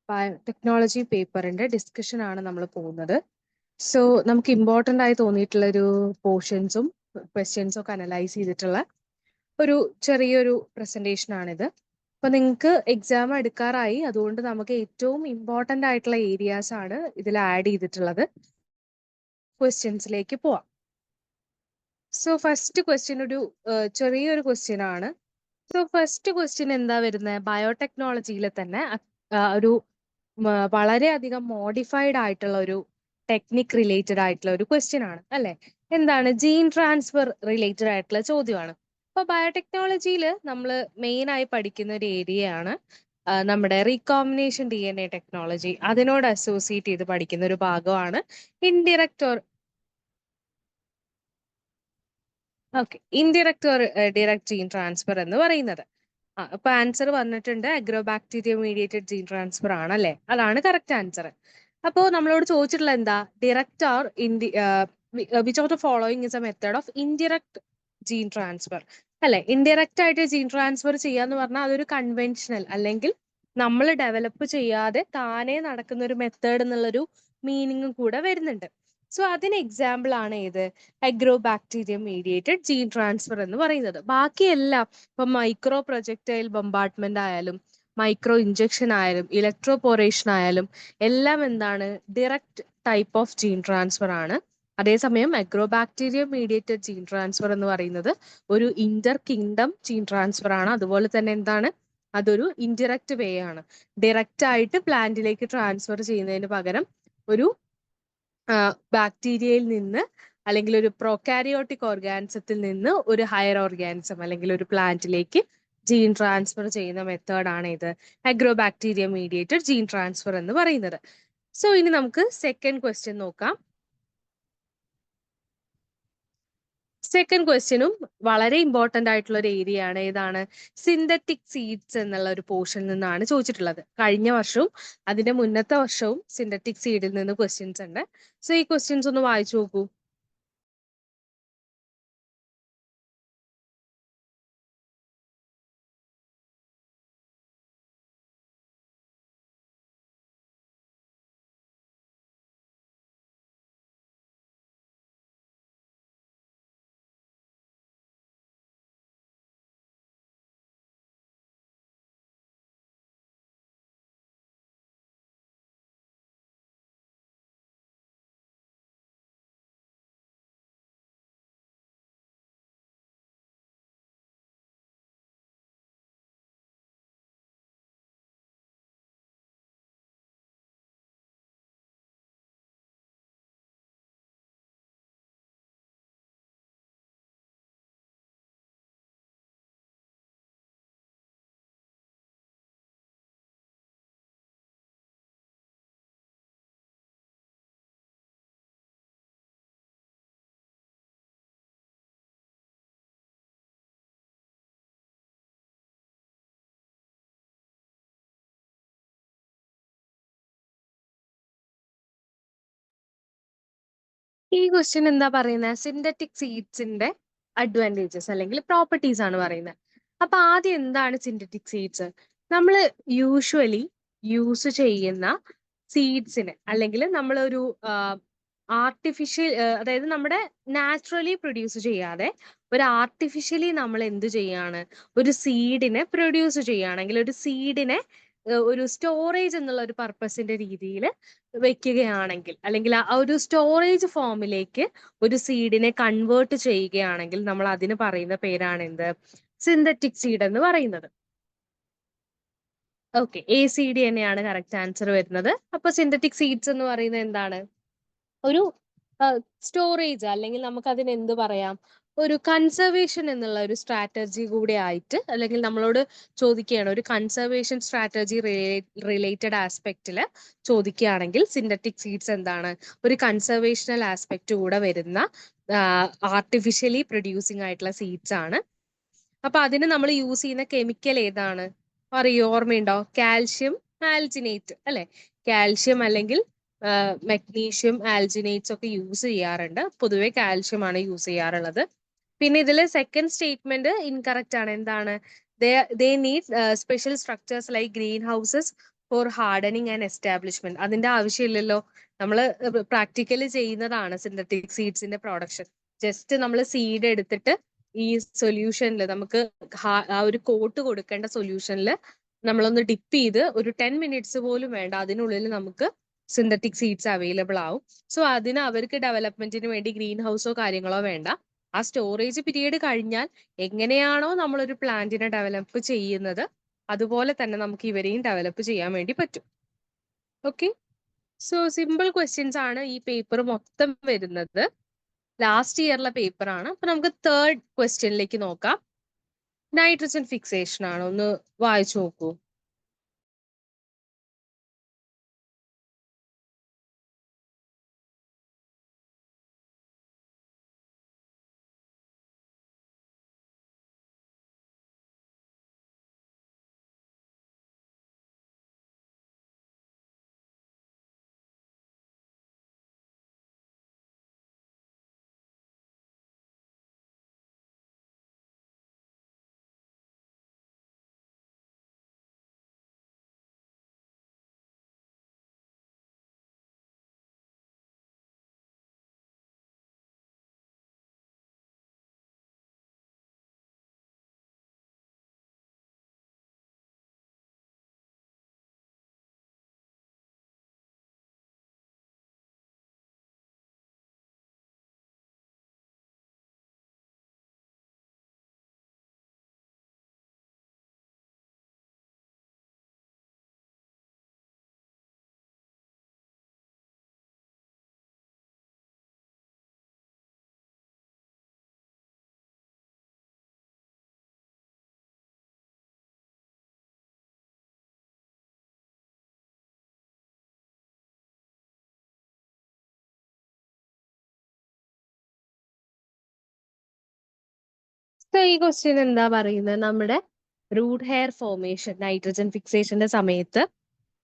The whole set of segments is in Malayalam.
ബയോടെക്നോളജി പേപ്പറിന്റെ ഡിസ്കഷൻ ആണ് നമ്മൾ പോകുന്നത്. സോ നമുക്ക് ഇമ്പോർട്ടൻ്റ് ആയി തോന്നിയിട്ടുള്ള ഒരു പോർഷൻസും ക്വസ്റ്റ്യൻസും ഒക്കെ അനലൈസ് ചെയ്തിട്ടുള്ള ഒരു ചെറിയൊരു പ്രസന്റേഷൻ ആണിത്. അപ്പൊ നിങ്ങൾക്ക് എക്സാം എടുക്കാറായി, അതുകൊണ്ട് നമുക്ക് ഏറ്റവും ഇമ്പോർട്ടൻ്റ് ആയിട്ടുള്ള ഏരിയാസ് ആണ് ഇതിൽ ആഡ് ചെയ്തിട്ടുള്ളത്. ക്വസ്റ്റ്യൻസിലേക്ക് പോവാം. സോ ഫസ്റ്റ് ക്വസ്റ്റ്യൻ ഒരു ചെറിയൊരു ക്വസ്റ്റ്യൻ ആണ്. സോ ഫസ്റ്റ് ക്വസ്റ്റ്യൻ എന്താ വരുന്നത്? ബയോടെക്നോളജിയിൽ തന്നെ ഒരു വളരെയധികം മോഡിഫൈഡ് ആയിട്ടുള്ള ഒരു ടെക്നിക് റിലേറ്റഡ് ആയിട്ടുള്ള ഒരു ക്വസ്റ്റ്യൻ ആണ് അല്ലെ? എന്താണ്? ജീൻ ട്രാൻസ്ഫർ റിലേറ്റഡ് ആയിട്ടുള്ള ചോദ്യമാണ്. അപ്പൊ ബയോടെക്നോളജിയിൽ നമ്മൾ മെയിൻ ആയി പഠിക്കുന്ന ഒരു ഏരിയ ആണ് നമ്മുടെ റീകോമ്പിനേഷൻ DNA ടെക്നോളജി. അതിനോട് അസോസിയേറ്റ് ചെയ്ത് പഠിക്കുന്ന ഒരു ഭാഗമാണ് ഇൻഡിറക്റ്റ് ഡയറക്റ്റ് ജീൻ ട്രാൻസ്ഫർ എന്ന് പറയുന്നത്. അപ്പൊ ആൻസർ വന്നിട്ടുണ്ട്, അഗ്രോബാക്ടീരിയ മീഡിയേറ്റഡ് ജീൻ ട്രാൻസ്ഫർ ആണ് അല്ലെ? അതാണ് കറക്റ്റ് ആൻസർ. അപ്പോ നമ്മളോട് ചോദിച്ചിട്ടുള്ള എന്താ? Direct or which of the following is a method of indirect gene transfer അല്ലെ? ഇൻഡിറക്റ്റ് ആയിട്ട് ജീൻ ട്രാൻസ്ഫർ ചെയ്യാന്ന് പറഞ്ഞാൽ അതൊരു കൺവെൻഷണൽ അല്ലെങ്കിൽ നമ്മൾ ഡെവലപ്പ് ചെയ്യാതെ താനേ നടക്കുന്ന ഒരു മെത്തേഡ് എന്നുള്ളൊരു മീനിങ്ങും കൂടെ വരുന്നുണ്ട്. സോ അതിന് എക്സാമ്പിൾ ആണ് ഏത്? അഗ്രോബാക്ടീരിയ മീഡിയേറ്റഡ് ജീൻ ട്രാൻസ്ഫർ എന്ന് പറയുന്നത്. ബാക്കിയെല്ലാം ഇപ്പൊ മൈക്രോ പ്രൊജക്ടൈൽ ബൊംബാർഡ്മെന്റ് ആയാലും മൈക്രോ ഇഞ്ചക്ഷൻ ആയാലും ഇലക്ട്രോപോറേഷൻ ആയാലും എല്ലാം എന്താണ്? Direct type of gene transfer ആണ്. അതേസമയം അഗ്രോബാക്ടീരിയ മീഡിയേറ്റഡ് ജീൻ ട്രാൻസ്ഫർ എന്ന് പറയുന്നത് ഒരു ഇന്റർ കിങ്ഡം ജീൻ ട്രാൻസ്ഫർ ആണ്. അതുപോലെ തന്നെ എന്താണ്? അതൊരു ഇൻഡിറക്റ്റ് വേ ആണ്. ഡയറക്റ്റ് ആയിട്ട് പ്ലാന്റിലേക്ക് ട്രാൻസ്ഫർ ചെയ്യുന്നതിന് പകരം ഒരു ബാക്ടീരിയയിൽ നിന്ന് അല്ലെങ്കിൽ ഒരു പ്രൊകാരിയോട്ടിക് ഓർഗാനിസത്തിൽ നിന്ന് ഒരു ഹയർ ഓർഗാനിസം അല്ലെങ്കിൽ ഒരു പ്ലാന്റിലേക്ക് ജീൻ ട്രാൻസ്ഫർ ചെയ്യുന്ന മെത്തേഡാണ് ഇത് അഗ്രോബാക്ടീരിയ മീഡിയേറ്റഡ് ജീൻ ട്രാൻസ്ഫർ എന്ന് പറയുന്നത്. സോ ഇനി നമുക്ക് സെക്കൻഡ് ക്വസ്റ്റ്യൻ നോക്കാം. സെക്കൻഡ് ക്വസ്റ്റ്യനും വളരെ ഇമ്പോർട്ടന്റ് ആയിട്ടുള്ള ഒരു ഏരിയ ആണ്. ഏതാണ്? സിന്തറ്റിക് സീഡ്സ് എന്നുള്ള ഒരു പോർഷനിൽ നിന്നാണ് ചോദിച്ചിട്ടുള്ളത്. കഴിഞ്ഞ വർഷവും അതിന്റെ മുന്നത്തെ വർഷവും സിന്തറ്റിക് സീഡിൽ നിന്ന് ക്വസ്റ്റ്യൻസ് ഉണ്ട്. സോ ഈ ക്വസ്റ്റ്യൻസ് ഒന്ന് വായിച്ചു നോക്കൂ. ഈ ക്വസ്റ്റ്യൻ എന്താ പറയുന്നത്? സിന്തറ്റിക് സീഡ്സിന്റെ അഡ്വാൻറ്റേജസ് അല്ലെങ്കിൽ പ്രോപ്പർട്ടീസ് ആണ് പറയുന്നത്. അപ്പൊ ആദ്യം എന്താണ് സിന്തറ്റിക് സീഡ്സ്? നമ്മൾ യൂഷ്വലി യൂസ് ചെയ്യുന്ന സീഡ്സിന് അല്ലെങ്കിൽ നമ്മളൊരു ആർട്ടിഫിഷ്യൽ അതായത് നമ്മുടെ നാച്ചുറലി പ്രൊഡ്യൂസ് ചെയ്യാതെ ഒരു ആർട്ടിഫിഷ്യലി നമ്മൾ എന്ത് ചെയ്യാണ്? ഒരു സീഡിനെ പ്രൊഡ്യൂസ് ചെയ്യുകയാണെങ്കിൽ ഒരു സീഡിനെ ഒരു സ്റ്റോറേജ് എന്നുള്ള ഒരു പർപ്പസിന്റെ രീതിയിൽ വെക്കുകയാണെങ്കിൽ അല്ലെങ്കിൽ ആ ഒരു സ്റ്റോറേജ് ഫോമിലേക്ക് ഒരു സീഡിനെ കൺവേർട്ട് ചെയ്യുകയാണെങ്കിൽ നമ്മൾ അതിന് പറയുന്ന പേരാണ് എന്ത്? സിന്തറ്റിക് സീഡ് എന്ന് പറയുന്നത്. ഓക്കെ, ACD തന്നെയാണ് കറക്റ്റ് ആൻസർ വരുന്നത്. അപ്പൊ സിന്തറ്റിക് സീഡ്സ് എന്ന് പറയുന്നത് എന്താണ്? ഒരു സ്റ്റോറേജ് അല്ലെങ്കിൽ നമുക്ക് അതിന് എന്ത് പറയാം? ഒരു കൺസർവേഷൻ എന്നുള്ള ഒരു സ്ട്രാറ്റജി കൂടെ ആയിട്ട് അല്ലെങ്കിൽ നമ്മളോട് ചോദിക്കുകയാണ് ഒരു കൺസർവേഷൻ സ്ട്രാറ്റജി റിലേറ്റഡ് ആസ്പെക്റ്റിൽ ചോദിക്കുകയാണെങ്കിൽ സിന്തറ്റിക് സീഡ്സ് എന്താണ്? ഒരു കൺസർവേഷണൽ ആസ്പെക്റ്റ് കൂടെ വരുന്ന ആർട്ടിഫിഷ്യലി പ്രൊഡ്യൂസിങ് ആയിട്ടുള്ള സീഡ്സ് ആണ്. അപ്പൊ അതിന് നമ്മൾ യൂസ് ചെയ്യുന്ന കെമിക്കൽ ഏതാണ്? അറിയോ? ഓർമ്മയുണ്ടോ? കാൽഷ്യം ആൽജിനേറ്റ് അല്ലെ? കാൽഷ്യം അല്ലെങ്കിൽ മെഗ്നീഷ്യം ആൽജിനേറ്റ്സ് ഒക്കെ യൂസ് ചെയ്യാറുണ്ട്. പൊതുവെ കാൽഷ്യം ആണ് യൂസ് ചെയ്യാറുള്ളത്. പിന്നെ ഇതിൽ സെക്കൻഡ് സ്റ്റേറ്റ്മെന്റ് ഇൻകറക്റ്റ് ആണ്. എന്താണ്? They need special structures like green houses for hardening and establishment. അതിന്റെ ആവശ്യമില്ലല്ലോ, നമ്മൾ പ്രാക്ടിക്കലി ചെയ്യുന്നതാണ് സിന്തറ്റിക് സീഡ്സിന്റെ പ്രൊഡക്ഷൻ. ജസ്റ്റ് നമ്മൾ സീഡ് എടുത്തിട്ട് ഈ സൊല്യൂഷനിൽ നമുക്ക് ആ ഒരു കോട്ട് കൊടുക്കേണ്ട സൊല്യൂഷനിൽ നമ്മളൊന്ന് ഡിപ്പ് ചെയ്ത് ഒരു 10 മിനിറ്റ്സ് പോലും വേണ്ട, അതിനുള്ളിൽ നമുക്ക് സിന്തറ്റിക് സീഡ്സ് അവൈലബിൾ ആവും. സോ അതിന് അവർക്ക് ഡെവലപ്മെന്റിന് വേണ്ടി ഗ്രീൻ ഹൗസോ കാര്യങ്ങളോ വേണ്ട. ആ സ്റ്റോറേജ് പീരീഡ് കഴിഞ്ഞാൽ എങ്ങനെയാണോ നമ്മളൊരു പ്ലാന്റിനെ ഡെവലപ്പ് ചെയ്യുന്നത് അതുപോലെ തന്നെ നമുക്ക് ഇവരെയും ഡെവലപ്പ് ചെയ്യാൻ വേണ്ടി പറ്റും. ഓക്കെ, സോ സിമ്പിൾ ക്വസ്റ്റ്യൻസ് ആണ് ഈ പേപ്പർ മൊത്തം വരുന്നത്. ലാസ്റ്റ് ഇയറിലെ പേപ്പർ ആണ്. അപ്പൊ നമുക്ക് തേർഡ് ക്വസ്റ്റ്യനിലേക്ക് നോക്കാം. നൈട്രജൻ ഫിക്സേഷൻ ആണ്, ഒന്ന് വായിച്ചു നോക്കൂ. ഈ ക്വസ്റ്റ്യൻ എന്താ പറയുന്നത്, നമ്മുടെ റൂട്ട് ഹെയർ ഫോർമേഷൻ നൈട്രജൻ ഫിക്സേഷന്റെ സമയത്ത്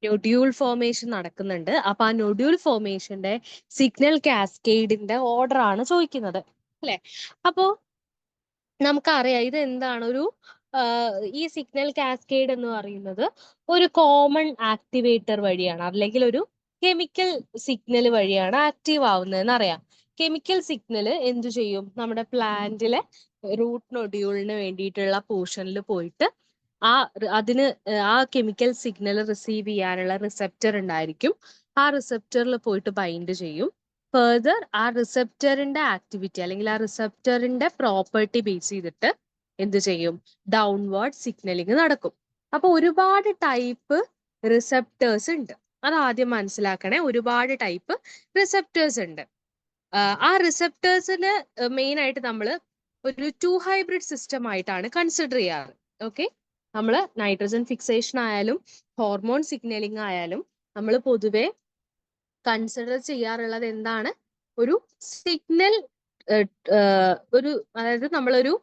നൊഡ്യൂൾ ഫോർമേഷൻ നടക്കുന്നുണ്ട്. അപ്പൊ ആ നൊഡ്യൂൾ ഫോർമേഷന്റെ സിഗ്നൽ കാസ്കേഡിന്റെ ഓർഡർ ആണ് ചോദിക്കുന്നത്, അല്ലെ? അപ്പോ നമുക്കറിയാം ഇത് എന്താണ് ഒരു ഈ സിഗ്നൽ കാസ്കേഡ് എന്ന് പറയുന്നത് ഒരു കോമൺ ആക്ടിവേറ്റർ വഴിയാണ്, അല്ലെങ്കിൽ ഒരു കെമിക്കൽ സിഗ്നൽ വഴിയാണ് ആക്റ്റീവ് ആവുന്നതെന്ന് അറിയാം. കെമിക്കൽ സിഗ്നൽ എന്തു ചെയ്യും, നമ്മുടെ പ്ലാന്റിലെ റൂട്ട് നൊഡ്യൂളിന് വേണ്ടിയിട്ടുള്ള പോർഷനിൽ പോയിട്ട് അതിന് ആ കെമിക്കൽ സിഗ്നൽ റിസീവ് ചെയ്യാനുള്ള റിസെപ്റ്റർ ഉണ്ടായിരിക്കും. ആ റിസെപ്റ്ററിൽ പോയിട്ട് ബൈൻഡ് ചെയ്യും. ഫെർദർ ആ റിസെപ്റ്ററിന്റെ ആക്ടിവിറ്റി അല്ലെങ്കിൽ ആ റിസെപ്റ്ററിന്റെ പ്രോപ്പർട്ടി ബേസ് ചെയ്തിട്ട് എന്ത് ചെയ്യും, ഡൗൺവേർഡ് സിഗ്നലിംഗ് നടക്കും. അപ്പൊ ഒരുപാട് ടൈപ്പ് റിസെപ്റ്റേഴ്സ് ഉണ്ട്, അത് ആദ്യം മനസ്സിലാക്കണേ. ഒരുപാട് ടൈപ്പ് റിസെപ്റ്റേഴ്സ് ഉണ്ട്. ആ റിസെപ്റ്റേഴ്സിന് മെയിൻ ആയിട്ട് നമ്മൾ ഒരു 2 ഹൈബ്രിഡ് സിസ്റ്റം ആയിട്ടാണ് കൺസിഡർ ചെയ്യാറ്. ഓക്കെ, നമ്മൾ നൈട്രജൻ ഫിക്സേഷൻ ആയാലും ഹോർമോൺ സിഗ്നലിംഗ് ആയാലും നമ്മൾ പൊതുവെ കൺസിഡർ ചെയ്യാറുള്ളത് എന്താണ്, ഒരു സിഗ്നൽ ഒരു അതായത് നമ്മളൊരു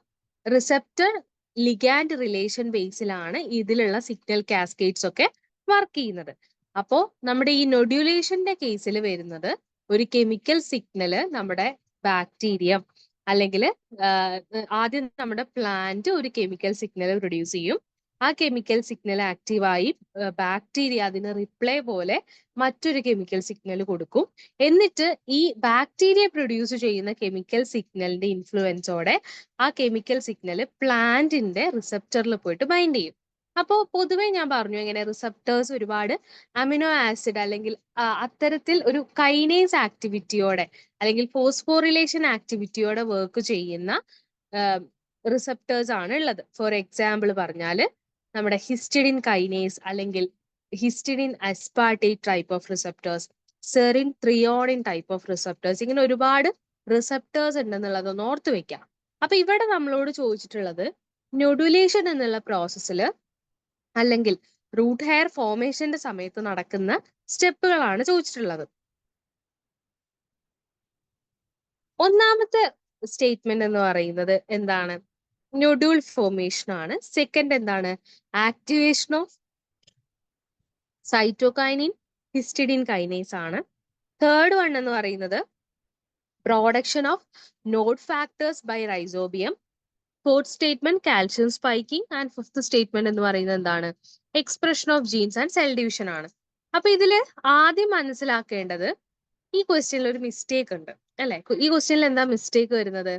റിസെപ്റ്റർ ലിഗാൻഡ് റിലേഷൻ ബേസിലാണ് ഇതിലുള്ള സിഗ്നൽ കാസ്കേഡ്സ് ഒക്കെ വർക്ക് ചെയ്യുന്നത്. അപ്പോ നമ്മുടെ ഈ നൊഡ്യൂലേഷന്റെ കേസിൽ വരുന്നത് ഒരു കെമിക്കൽ സിഗ്നല് നമ്മുടെ ബാക്ടീരിയ അല്ലെങ്കിൽ ആദ്യം നമ്മുടെ പ്ലാന്റ് ഒരു കെമിക്കൽ സിഗ്നൽ പ്രൊഡ്യൂസ് ചെയ്യും. ആ കെമിക്കൽ സിഗ്നൽ ആക്റ്റീവായി ബാക്ടീരിയ അതിന് റിപ്ലൈ പോലെ മറ്റൊരു കെമിക്കൽ സിഗ്നൽ കൊടുക്കും. എന്നിട്ട് ഈ ബാക്ടീരിയ പ്രൊഡ്യൂസ് ചെയ്യുന്ന കെമിക്കൽ സിഗ്നലിന്റെ ഇൻഫ്ലുവൻസോടെ ആ കെമിക്കൽ സിഗ്നൽ പ്ലാന്റിന്റെ റിസെപ്റ്ററിൽ പോയിട്ട് ബൈൻഡ് ചെയ്യും. അപ്പോൾ പൊതുവെ ഞാൻ പറഞ്ഞു എങ്ങനെ റിസെപ്റ്റേഴ്സ് ഒരുപാട് അമിനോ ആസിഡ് അല്ലെങ്കിൽ അത്തരത്തിൽ ഒരു കൈനേസ് ആക്ടിവിറ്റിയോടെ അല്ലെങ്കിൽ ഫോസ്ഫോറിലേഷൻ ആക്ടിവിറ്റിയോടെ വർക്ക് ചെയ്യുന്ന റിസെപ്റ്റേഴ്സ് ആണ് ഉള്ളത്. ഫോർ എക്സാമ്പിൾ പറഞ്ഞാല് നമ്മുടെ ഹിസ്റ്റഡിൻ കൈനേസ് അല്ലെങ്കിൽ histidine aspartate type of receptors, serine threonine type of receptors, ഇങ്ങനെ ഒരുപാട് റിസെപ്റ്റേഴ്സ് ഉണ്ടെന്നുള്ളത് ഒന്ന് ഓർത്ത് വെക്കാം. അപ്പൊ ഇവിടെ നമ്മളോട് ചോദിച്ചിട്ടുള്ളത് നൊഡുലേഷൻ എന്നുള്ള പ്രോസസ്സിൽ അല്ലെങ്കിൽ റൂട്ട് ഹെയർ ഫോർമേഷന്റെ സമയത്ത് നടക്കുന്ന സ്റ്റെപ്പുകളാണ് ചോദിച്ചിട്ടുള്ളത്. ഒന്നാമത്തെ സ്റ്റേറ്റ്മെന്റ് എന്ന് പറയുന്നത് എന്താണ്, നൊഡ്യൂൾ ഫോർമേഷൻ ആണ്. സെക്കൻഡ് എന്താണ്, activation of cytokinin histidine kinase ആണ്. തേർഡ് വൺ എന്ന് പറയുന്നത് production of nod factors by Rhizobium. Fourth statement calcium spiking and fifth statement എന്ന് പറയുന്നത് എന്താണ്? Expression of genes and cell division ആണ്. അപ്പൊ ഇതില് ആദ്യം മനസ്സിലാക്കേണ്ടത് ഈ ക്വസ്റ്റ്യനിൽ ഒരു മിസ്റ്റേക്ക് ഉണ്ട് അല്ലെ? ഈ ക്വസ്റ്റ്യനിൽ എന്താ മിസ്റ്റേക്ക് വരുന്നത്?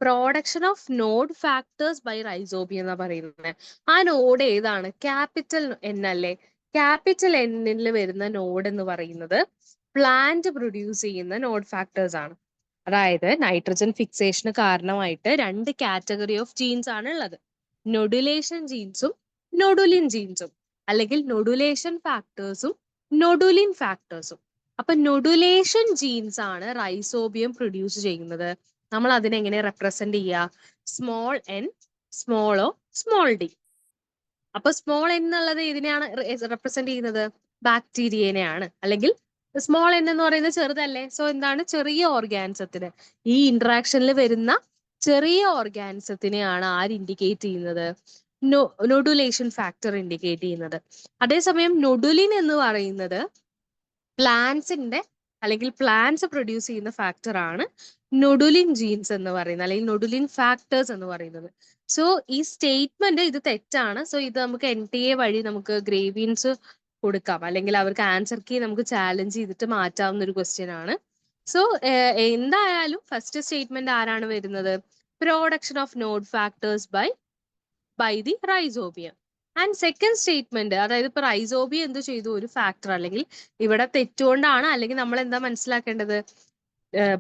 Production of nod factors by Rhizobium എന്നാ പറയുന്നത്. ആ നോഡ് ഏതാണ്? ക്യാപിറ്റൽ എൻ അല്ലേ? ക്യാപിറ്റൽ എന്നിൽ വരുന്ന നോഡ് എന്ന് പറയുന്നത് പ്ലാന്റ് പ്രൊഡ്യൂസ് ചെയ്യുന്ന നോഡ് ഫാക്ടേഴ്സ് ആണ്. അതായത് നൈട്രജൻ ഫിക്സേഷന് കാരണമായിട്ട് രണ്ട് കാറ്റഗറി ഓഫ് ജീൻസ് ആണ് ഉള്ളത്. നൊഡുലേഷൻ ജീൻസും നൊഡുലിൻ ജീൻസും, അല്ലെങ്കിൽ നൊഡുലേഷൻ ഫാക്ടേഴ്സും നൊഡുലിൻ ഫാക്ടേഴ്സും. അപ്പൊ നൊഡുലേഷൻ ജീൻസ് ആണ് റൈസോബിയം പ്രൊഡ്യൂസ് ചെയ്യുന്നത്. നമ്മൾ അതിനെങ്ങനെ റെപ്രസെന്റ് ചെയ്യുക? Small N, small O, small D. അപ്പൊ സ്മോൾ എൻ എന്നുള്ളത് ഇതിനെയാണ് റെപ്രസെന്റ് ചെയ്യുന്നത്? ബാക്ടീരിയനെയാണ്. അല്ലെങ്കിൽ സ്മോൾ എൻ എന്ന് പറയുന്നത് ചെറുതല്ലേ? സോ എന്താണ്? ചെറിയ ഓർഗാനിസത്തിന്, ഈ ഇന്ററാക്ഷനിൽ വരുന്ന ചെറിയ ഓർഗാനിസത്തിനെയാണ് ആര് ഇൻഡിക്കേറ്റ് ചെയ്യുന്നത്? നൊഡുലേഷൻ ഫാക്ടർ ഇൻഡിക്കേറ്റ് ചെയ്യുന്നത്. അതേസമയം നൊഡുലിൻ എന്ന് പറയുന്നത് പ്ലാന്റ്സിന്റെ അല്ലെങ്കിൽ പ്ലാന്റ്സ് പ്രൊഡ്യൂസ് ചെയ്യുന്ന ഫാക്ടർ ആണ് നൊഡുലിൻ ജീൻസ് എന്ന് പറയുന്നത്, അല്ലെങ്കിൽ നൊഡുലിൻ ഫാക്ടേഴ്സ് എന്ന് പറയുന്നത്. സോ ഈ സ്റ്റേറ്റ്മെന്റ് ഇത് തെറ്റാണ്. സോ ഇത് നമുക്ക് NTA വഴി നമുക്ക് ഗ്രേവിയൻസ് കൊടുക്കാം, അല്ലെങ്കിൽ അവർക്ക് ആൻസർ കീ നമുക്ക് ചാലഞ്ച് ചെയ്തിട്ട് മാറ്റാവുന്ന ഒരു ക്വസ്റ്റ്യൻ ആണ്. സോ എന്തായാലും ഫസ്റ്റ് സ്റ്റേറ്റ്മെന്റ് ആരാണ് വരുന്നത്? Production of nod factors by the Rhizobium. And second statement, അതായത് ഇപ്പൊ റൈസോബിയം എന്ത് ചെയ്തു? ഒരു ഫാക്ടർ, അല്ലെങ്കിൽ ഇവിടെ തെറ്റുകൊണ്ടാണ്, അല്ലെങ്കിൽ നമ്മൾ എന്താ മനസ്സിലാക്കേണ്ടത്?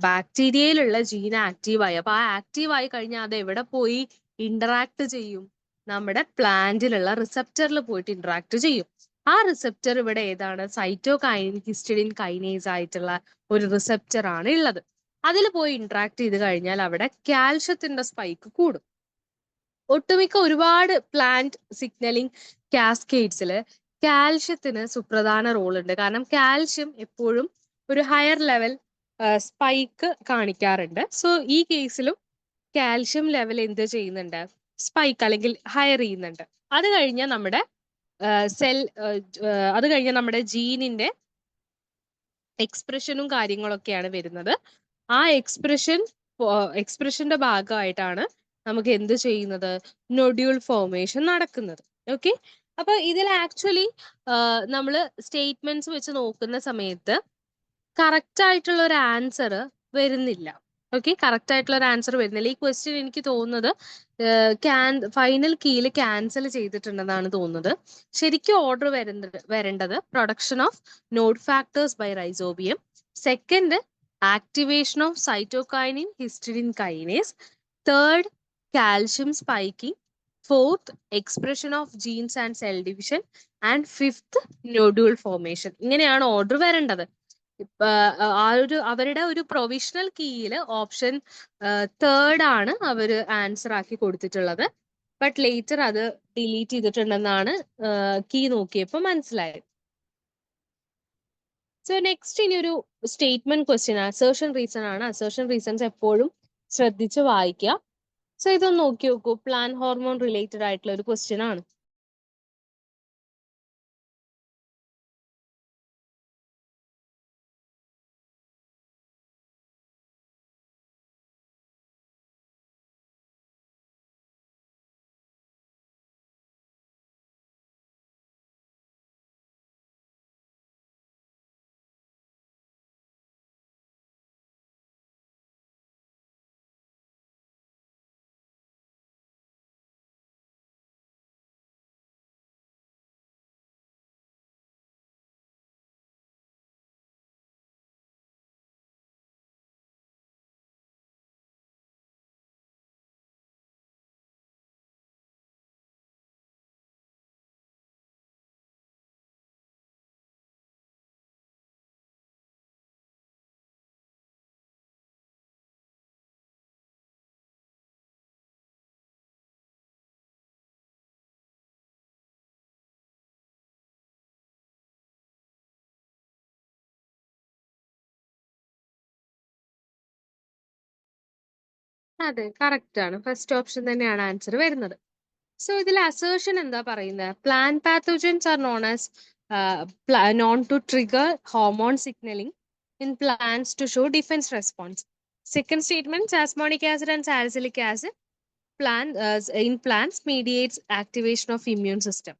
ബാക്ടീരിയയിലുള്ള ജീൻ ആക്റ്റീവായി. അപ്പൊ ആ ആക്റ്റീവ് ആയി കഴിഞ്ഞാൽ അത് എവിടെ പോയി ഇന്ററാക്ട് ചെയ്യും? നമ്മുടെ പ്ലാന്റിലുള്ള റിസപ്റ്ററിൽ പോയിട്ട് ഇന്ററാക്ട് ചെയ്യും. ആ റിസപ്റ്റർ ഇവിടെ ഏതാണ്? സൈറ്റോകൈനിൻ ഹിസ്റ്റഡിൻ കൈനേസ് ആയിട്ടുള്ള ഒരു റിസപ്റ്റർ ആണ് ഉള്ളത്. അതിൽ പോയി ഇന്ററാക്ട് ചെയ്ത് കഴിഞ്ഞാൽ അവിടെ കാൽഷ്യത്തിന്റെ സ്പൈക്ക് കൂടും. ഒട്ടുമിക്ക ഒരുപാട് പ്ലാന്റ് സിഗ്നലിംഗ് കാസ്കേഡ്സിൽ കാൽഷ്യത്തിന് സുപ്രധാന റോൾ ഉണ്ട്. കാരണം കാൽഷ്യം എപ്പോഴും ഒരു ഹയർ ലെവൽ സ്പൈക്ക് കാണിക്കാറുണ്ട്. സോ ഈ കേസിലും കാൽഷ്യം ലെവൽ എന്ത് ചെയ്യുന്നുണ്ട്? സ്പൈക്ക് അല്ലെങ്കിൽ ഹയർ ചെയ്യുന്നുണ്ട്. അത് കഴിഞ്ഞാൽ നമ്മുടെ അത് കഴിഞ്ഞാൽ നമ്മുടെ ജീനിന്റെ എക്സ്പ്രഷനും കാര്യങ്ങളൊക്കെയാണ് വരുന്നത്. ആ എക്സ്പ്രഷന്റെ ഭാഗമായിട്ടാണ് നമുക്ക് എന്ത് ചെയ്യുന്നത്? നൊഡ്യൂൾ ഫോർമേഷൻ നടക്കുന്നത്. ഓക്കെ, അപ്പൊ ഇതിൽ ആക്ച്വലി നമ്മൾ സ്റ്റേറ്റ്മെന്റ്സ് വെച്ച് നോക്കുന്ന സമയത്ത് കറക്റ്റ് ആയിട്ടുള്ള ഒരു ആൻസർ വരുന്നില്ല. ഓക്കെ, കറക്റ്റ് ആയിട്ടുള്ള ഒരു ആൻസർ വരുന്നില്ല. ഈ ക്വസ്റ്റ്യൻ എനിക്ക് തോന്നുന്നത് ഫൈനൽ കീയിൽ ക്യാൻസൽ ചെയ്തിട്ടുണ്ടെന്നാണ് തോന്നുന്നത്. ശരിക്കും ഓർഡർ വരേണ്ടത് production of nod factors by Rhizobium, second activation of cytokinin histidine kinase, third calcium spiking, fourth expression of genes and cell division, and fifth nodule formation. ഇങ്ങനെയാണ് ഓർഡർ വരേണ്ടത്. അവരുടെ ഒരു പ്രൊവിഷണൽ കീയിൽ ഓപ്ഷൻ തേർഡ് ആണ് അവർ ആൻസർ ആക്കി കൊടുത്തിട്ടുള്ളത്. ബട്ട് ലേറ്റർ അത് ഡിലീറ്റ് ചെയ്തിട്ടുണ്ടെന്നാണ് കീ നോക്കിയപ്പോൾ മനസ്സിലായത്. സോ നെക്സ്റ്റ് ഇനി ഒരു സ്റ്റേറ്റ്മെന്റ് ക്വസ്റ്റ്യൻ, അസേർഷൻ റീസൺ ആണ്. അസേർഷൻ റീസൺസ് എപ്പോഴും ശ്രദ്ധിച്ച് വായിക്കുക. സോ ഇതൊന്ന് നോക്കി നോക്കൂ. പ്ലാൻ ഹോർമോൺ റിലേറ്റഡ് ആയിട്ടുള്ള ഒരു ക്വസ്റ്റ്യൻ ആണ്. അതെ, കറക്റ്റ് ആണ്. ഫസ്റ്റ് ഓപ്ഷൻ തന്നെയാണ് ആൻസർ വരുന്നത്. സോ ഇതിൽ അസേർഷൻ എന്താ പറയുന്നത്? Plant pathogens are known to trigger hormone signalling in plants to show defence response. Second statement, jasmonic acid and salicylic acid in plants mediates activation of immune system.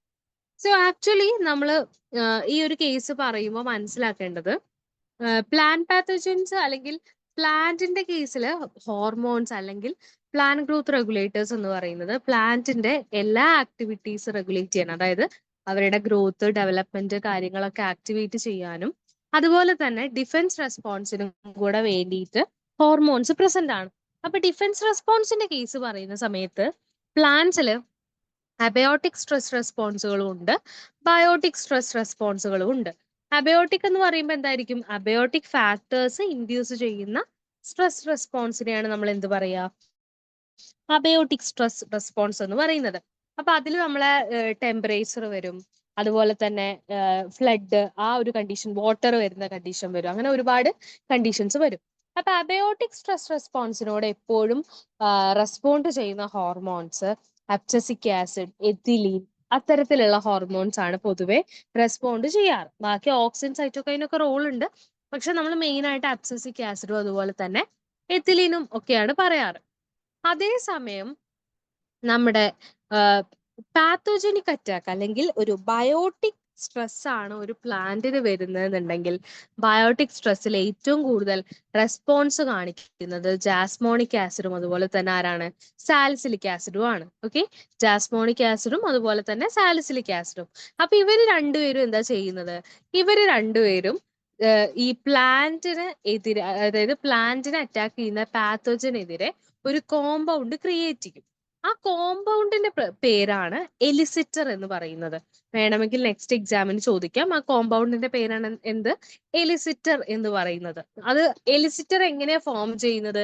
So actually നമ്മൾ ഈ ഒരു കേസ് പറയുമ്പോൾ മനസ്സിലാക്കേണ്ടത് പ്ലാന്റ് പാത്തജൻസ് അല്ലെങ്കിൽ പ്ലാന്റിന്റെ കേസിൽ ഹോർമോൺസ് അല്ലെങ്കിൽ പ്ലാന്റ് ഗ്രോത്ത് റെഗുലേറ്റേഴ്സ് എന്ന് പറയുന്നത് പ്ലാന്റിന്റെ എല്ലാ ആക്ടിവിറ്റീസ് റെഗുലേറ്റ് ചെയ്യാൻ, അതായത് അവരുടെ ഗ്രോത്ത് ഡെവലപ്മെന്റ് കാര്യങ്ങളൊക്കെ ആക്ടിവേറ്റ് ചെയ്യാനും അതുപോലെ തന്നെ ഡിഫൻസ് റെസ്പോൺസിനും കൂടെ വേണ്ടിയിട്ട് ഹോർമോൺസ് പ്രസന്റ് ആണ്. അപ്പൊ ഡിഫൻസ് റെസ്പോൺസിന്റെ കേസ് പറയുന്ന സമയത്ത് പ്ലാന്റ്സിൽ അബയോട്ടിക് സ്ട്രെസ് റെസ്പോൺസുകളും ഉണ്ട്, ബയോട്ടിക് സ്ട്രെസ് റെസ്പോൺസുകളും ഉണ്ട്. അബയോട്ടിക് എന്ന് പറയുമ്പോൾ എന്തായിരിക്കും? അബയോട്ടിക് ഫാക്ടേഴ്സ് ഇൻഡ്യൂസ് ചെയ്യുന്ന സ്ട്രെസ് റെസ്പോൺസിനെയാണ് നമ്മൾ എന്ത് പറയാ? അബയോട്ടിക് സ്ട്രെസ് റെസ്പോൺസ് എന്ന് പറയുന്നത്. അപ്പൊ അതിൽ നമ്മളെ ടെമ്പറേച്ചർ വരും, അതുപോലെ തന്നെ ഫ്ലഡ്, ആ ഒരു കണ്ടീഷൻ, വാട്ടർ വരുന്ന കണ്ടീഷൻ വരും, അങ്ങനെ ഒരുപാട് കണ്ടീഷൻസ് വരും. അപ്പൊ അബയോട്ടിക് സ്ട്രെസ് റെസ്പോൺസിനോട് എപ്പോഴും റെസ്പോണ്ട് ചെയ്യുന്ന ഹോർമോൺസ് അബ്സസിക് ആസിഡ്, എത്തിലീൻ, അത്തരത്തിലുള്ള ഹോർമോൺസ് ആണ് പൊതുവെ റെസ്പോണ്ട് ചെയ്യാറ്. ബാക്കി ഓക്സിൻ, സൈറ്റോകൈൻ ഒക്കെ റോൾ ഉണ്ട്, പക്ഷെ നമ്മൾ മെയിൻ ആയിട്ട് അബ്സസിക് ആസിഡും അതുപോലെ തന്നെ എത്തിലീനും ഒക്കെയാണ് പറയാറ്. അതേസമയം നമ്മുടെ പാത്തോജനിക് അറ്റാക്ക് അല്ലെങ്കിൽ ഒരു ബയോട്ടിക് സ്ട്രെസ് ആണ് ഒരു പ്ലാന്റിന് വരുന്നതെന്നുണ്ടെങ്കിൽ ബയോട്ടിക് സ്ട്രെസ്സിൽ ഏറ്റവും കൂടുതൽ റെസ്പോൺസ് കാണിക്കുന്നത് ജാസ്മോണിക് ആസിഡും അതുപോലെ തന്നെ ആരാണ്? സാലിസിലിക് ആസിഡും ആണ്. ഓക്കെ, ജാസ്മോണിക് ആസിഡും അതുപോലെ തന്നെ സാലിസിലിക് ആസിഡും. അപ്പൊ ഇവര് രണ്ടുപേരും എന്താ ചെയ്യുന്നത്? ഇവര് രണ്ടുപേരും ഈ പ്ലാന്റിന് എതിരെ, അതായത് പ്ലാന്റിനെ അറ്റാക്ക് ചെയ്യുന്ന പാത്തോജനെതിരെ ഒരു കോമ്പൗണ്ട് ക്രിയേറ്റ് ചെയ്യും. ആ കോമ്പൗണ്ടിന്റെ പേരാണ് എലിസിറ്റർ എന്ന് പറയുന്നത്. വേണമെങ്കിൽ നെക്സ്റ്റ് എക്സാമിന് ചോദിക്കാം. ആ കോമ്പൗണ്ടിന്റെ പേരാണ് എന്ത്? എലിസിറ്റർ എന്ന് പറയുന്നത്. അത് എലിസിറ്റർ എങ്ങനെയാ ഫോം ചെയ്യുന്നത്?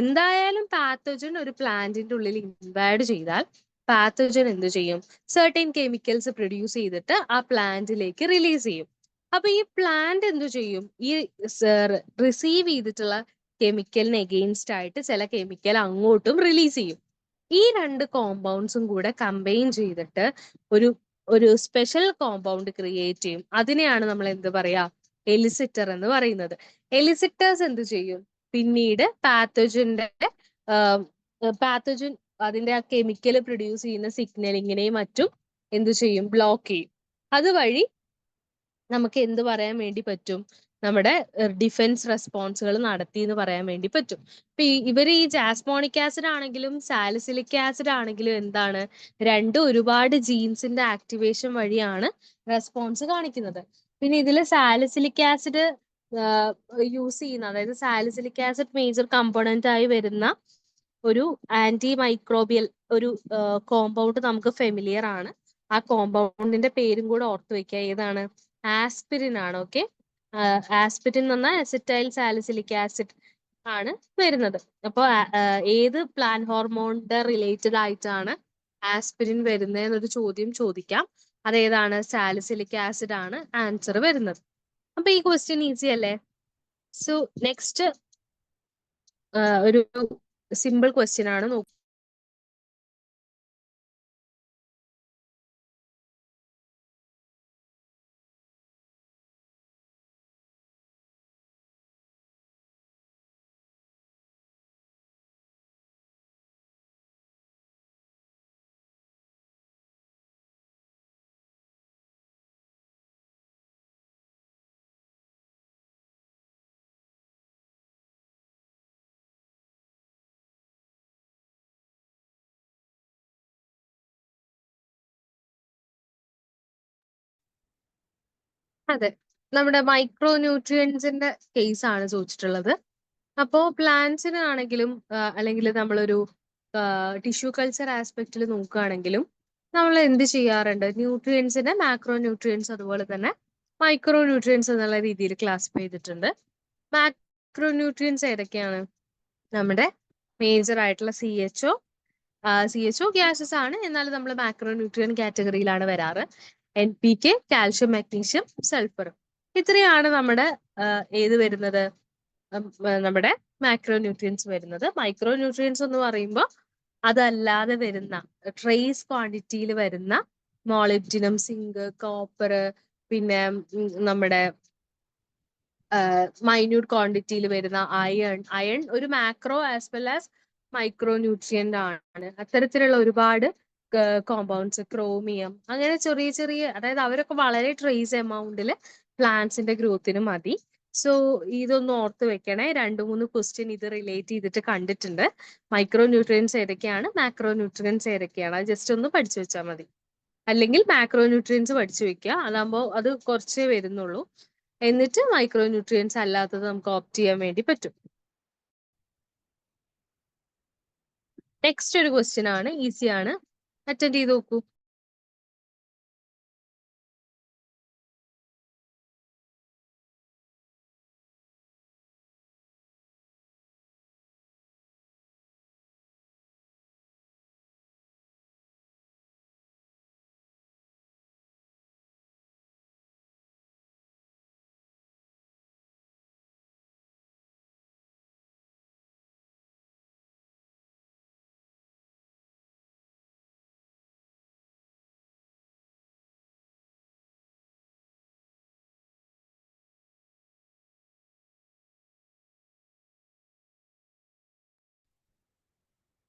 എന്തായാലും പാത്തോജൻ ഒരു പ്ലാന്റിന്റെ ഉള്ളിൽ ഇൻവാഡ് ചെയ്താൽ പാത്തോജൻ എന്ത് ചെയ്യും? സർട്ടൻ കെമിക്കൽസ് പ്രൊഡ്യൂസ് ചെയ്തിട്ട് ആ പ്ലാന്റിലേക്ക് റിലീസ് ചെയ്യും. അപ്പൊ ഈ പ്ലാന്റ് എന്ത് ചെയ്യും? ഈ റിസീവ് ചെയ്തിട്ടുള്ള കെമിക്കലിന് എഗെയിൻസ്റ്റ് ആയിട്ട് ചില കെമിക്കൽ അങ്ങോട്ടും റിലീസ് ചെയ്യും. ഈ രണ്ട് കോമ്പൗണ്ട്സും കൂടെ കമ്പൈൻ ചെയ്തിട്ട് ഒരു സ്പെഷ്യൽ കോമ്പൗണ്ട് ക്രിയേറ്റ് ചെയ്യും. അതിനെയാണ് നമ്മൾ എന്ത് പറയാ? എലിസിറ്റർ എന്ന് പറയുന്നത്. എലിസിറ്റേഴ്സ് എന്ത് ചെയ്യും? പിന്നീട് പാത്തോജന്റെ അതിന്റെ ആ കെമിക്കൽ പ്രൊഡ്യൂസ് ചെയ്യുന്ന സിഗ്നലിങ്ങിനെയും മറ്റും എന്ത് ചെയ്യും? ബ്ലോക്ക് ചെയ്യും. അതുവഴി നമുക്ക് എന്ത് പറയാൻ വേണ്ടി പറ്റും? നമ്മുടെ ഡിഫൻസ് റെസ്പോൺസുകൾ നടത്തി എന്ന് പറയാൻ വേണ്ടി പറ്റും. ഇപ്പൊ ഇവർ ഈ ജാസ്മോണിക് ആസിഡ് ആണെങ്കിലും സാലിസിലിക് ആസിഡ് ആണെങ്കിലും എന്താണ്? രണ്ടും ഒരുപാട് ജീൻസിന്റെ ആക്ടിവേഷൻ വഴിയാണ് റെസ്പോൺസ് കാണിക്കുന്നത്. പിന്നെ ഇതിൽ സാലിസിലിക് ആസിഡ് യൂസ് ചെയ്യുന്ന, അതായത് സാലിസിലിക് ആസിഡ് മേജർ കമ്പോണന്റ് ആയി വരുന്ന ഒരു ആന്റി മൈക്രോബിയൽ ഒരു കോമ്പൗണ്ട് നമുക്ക് ഫെമിലിയർ ആണ്. ആ കോമ്പൗണ്ടിന്റെ പേരും കൂടെ ഓർത്തു വെക്കുക. ഏതാണ്? ആസ്പിരിൻ ആണ്. ഓക്കെ, ആസ്പിരിൻ എന്ന് പറഞ്ഞാൽ അസറ്റൈൽ സാലിസിലിക് ആസിഡ് ആണ് വരുന്നത്. അപ്പോൾ ഏത് പ്ലാൻ ഹോർമോണിന്റെ റിലേറ്റഡ് ആയിട്ടാണ് ആസ്പിരിൻ വരുന്നത് എന്നൊരു ചോദ്യം ചോദിക്കാം. അതേതാണ്? സാലിസിലിക് ആസിഡ് ആണ് ആൻസർ വരുന്നത്. അപ്പൊ ഈ ക്വസ്റ്റ്യൻ ഈസി അല്ലേ? സോ നെക്സ്റ്റ് ഒരു സിമ്പിൾ ക്വസ്റ്റ്യൻ ആണ്. നോക്കൂ. അതെ, നമ്മുടെ മൈക്രോ ന്യൂട്രിയൻസിന്റെ കേസ് ആണ് ചോദിച്ചിട്ടുള്ളത്. അപ്പോ പ്ലാന്റ്സിനാണെങ്കിലും അല്ലെങ്കിൽ നമ്മളൊരു ടിഷ്യൂ കൾച്ചർ ആസ്പെക്റ്റിൽ നോക്കുകയാണെങ്കിലും നമ്മൾ എന്ത് ചെയ്യാറുണ്ട്? ന്യൂട്രിയൻസിനെ മാക്രോ ന്യൂട്രിയൻസ് അതുപോലെ തന്നെ മൈക്രോ ന്യൂട്രിയൻസ് എന്നുള്ള രീതിയിൽ ക്ലാസിഫൈ ചെയ്തിട്ടുണ്ട്. മാക്രോ ന്യൂട്രിയൻസ് ഏതൊക്കെയാണ്? നമ്മുടെ മേജർ ആയിട്ടുള്ള CHO ഗ്യാസസ് ആണ്, എന്നാൽ നമ്മൾ മാക്രോ ന്യൂട്രിയൻ കാറ്റഗറിയിലാണ് വരാറ്. NPK, കാൽഷ്യം, മാഗ്നീഷ്യം, സൾഫർ, ഇത്രയാണ് നമ്മുടെ ഏത് വരുന്നത്? നമ്മുടെ മാക്രോ ന്യൂട്രിയൻസ് വരുന്നത്. മൈക്രോ ന്യൂട്രിയൻസ് എന്ന് പറയുമ്പോൾ അതല്ലാതെ വരുന്ന ട്രേസ് ക്വാണ്ടിറ്റിയിൽ വരുന്ന മോളിബ്ഡിനം, സിങ്ക്, കോപ്പർ, പിന്നെ നമ്മുടെ മൈന്യൂട്ട് ക്വാണ്ടിറ്റിയിൽ വരുന്ന അയൺ ഒരു macro as well as micro nutrient ആണ്. അത്തരത്തിലുള്ള ഒരുപാട് കോമ്പൗണ്ട്സ്, ക്രോമിയം, അങ്ങനെ ചെറിയ ചെറിയ, അതായത് അവരൊക്കെ വളരെ ട്രേസ് എമൗണ്ടിൽ പ്ലാന്റ്സിന്റെ ഗ്രോത്തിന് മതി. സോ ഇതൊന്ന് ഓർത്ത് വെക്കണേ. 2-3 ക്വസ്റ്റ്യൻ ഇത് റിലേറ്റ് ചെയ്തിട്ട് കണ്ടിട്ടുണ്ട്. മൈക്രോ ന്യൂട്രിയൻസ് ഏതൊക്കെയാണ്, മാക്രോ ന്യൂട്രിയൻസ് ഏതൊക്കെയാണ്, അത് ജസ്റ്റ് ഒന്ന് പഠിച്ചു വെച്ചാൽ മതി. അല്ലെങ്കിൽ മാക്രോ ന്യൂട്രിയൻസ് പഠിച്ചു വെക്കുക, അതാകുമ്പോൾ അത് കുറച്ചേ വരുന്നുള്ളൂ. എന്നിട്ട് മൈക്രോ ന്യൂട്രിയൻസ് അല്ലാത്തത് നമുക്ക് ഓപ്റ്റ് ചെയ്യാൻ വേണ്ടി പറ്റും. നെക്സ്റ്റ് ഒരു ക്വസ്റ്റ്യൻ ആണ്, ഈസി ആണ്, അറ്റൻഡ് ചെയ്ത് നോക്കൂ.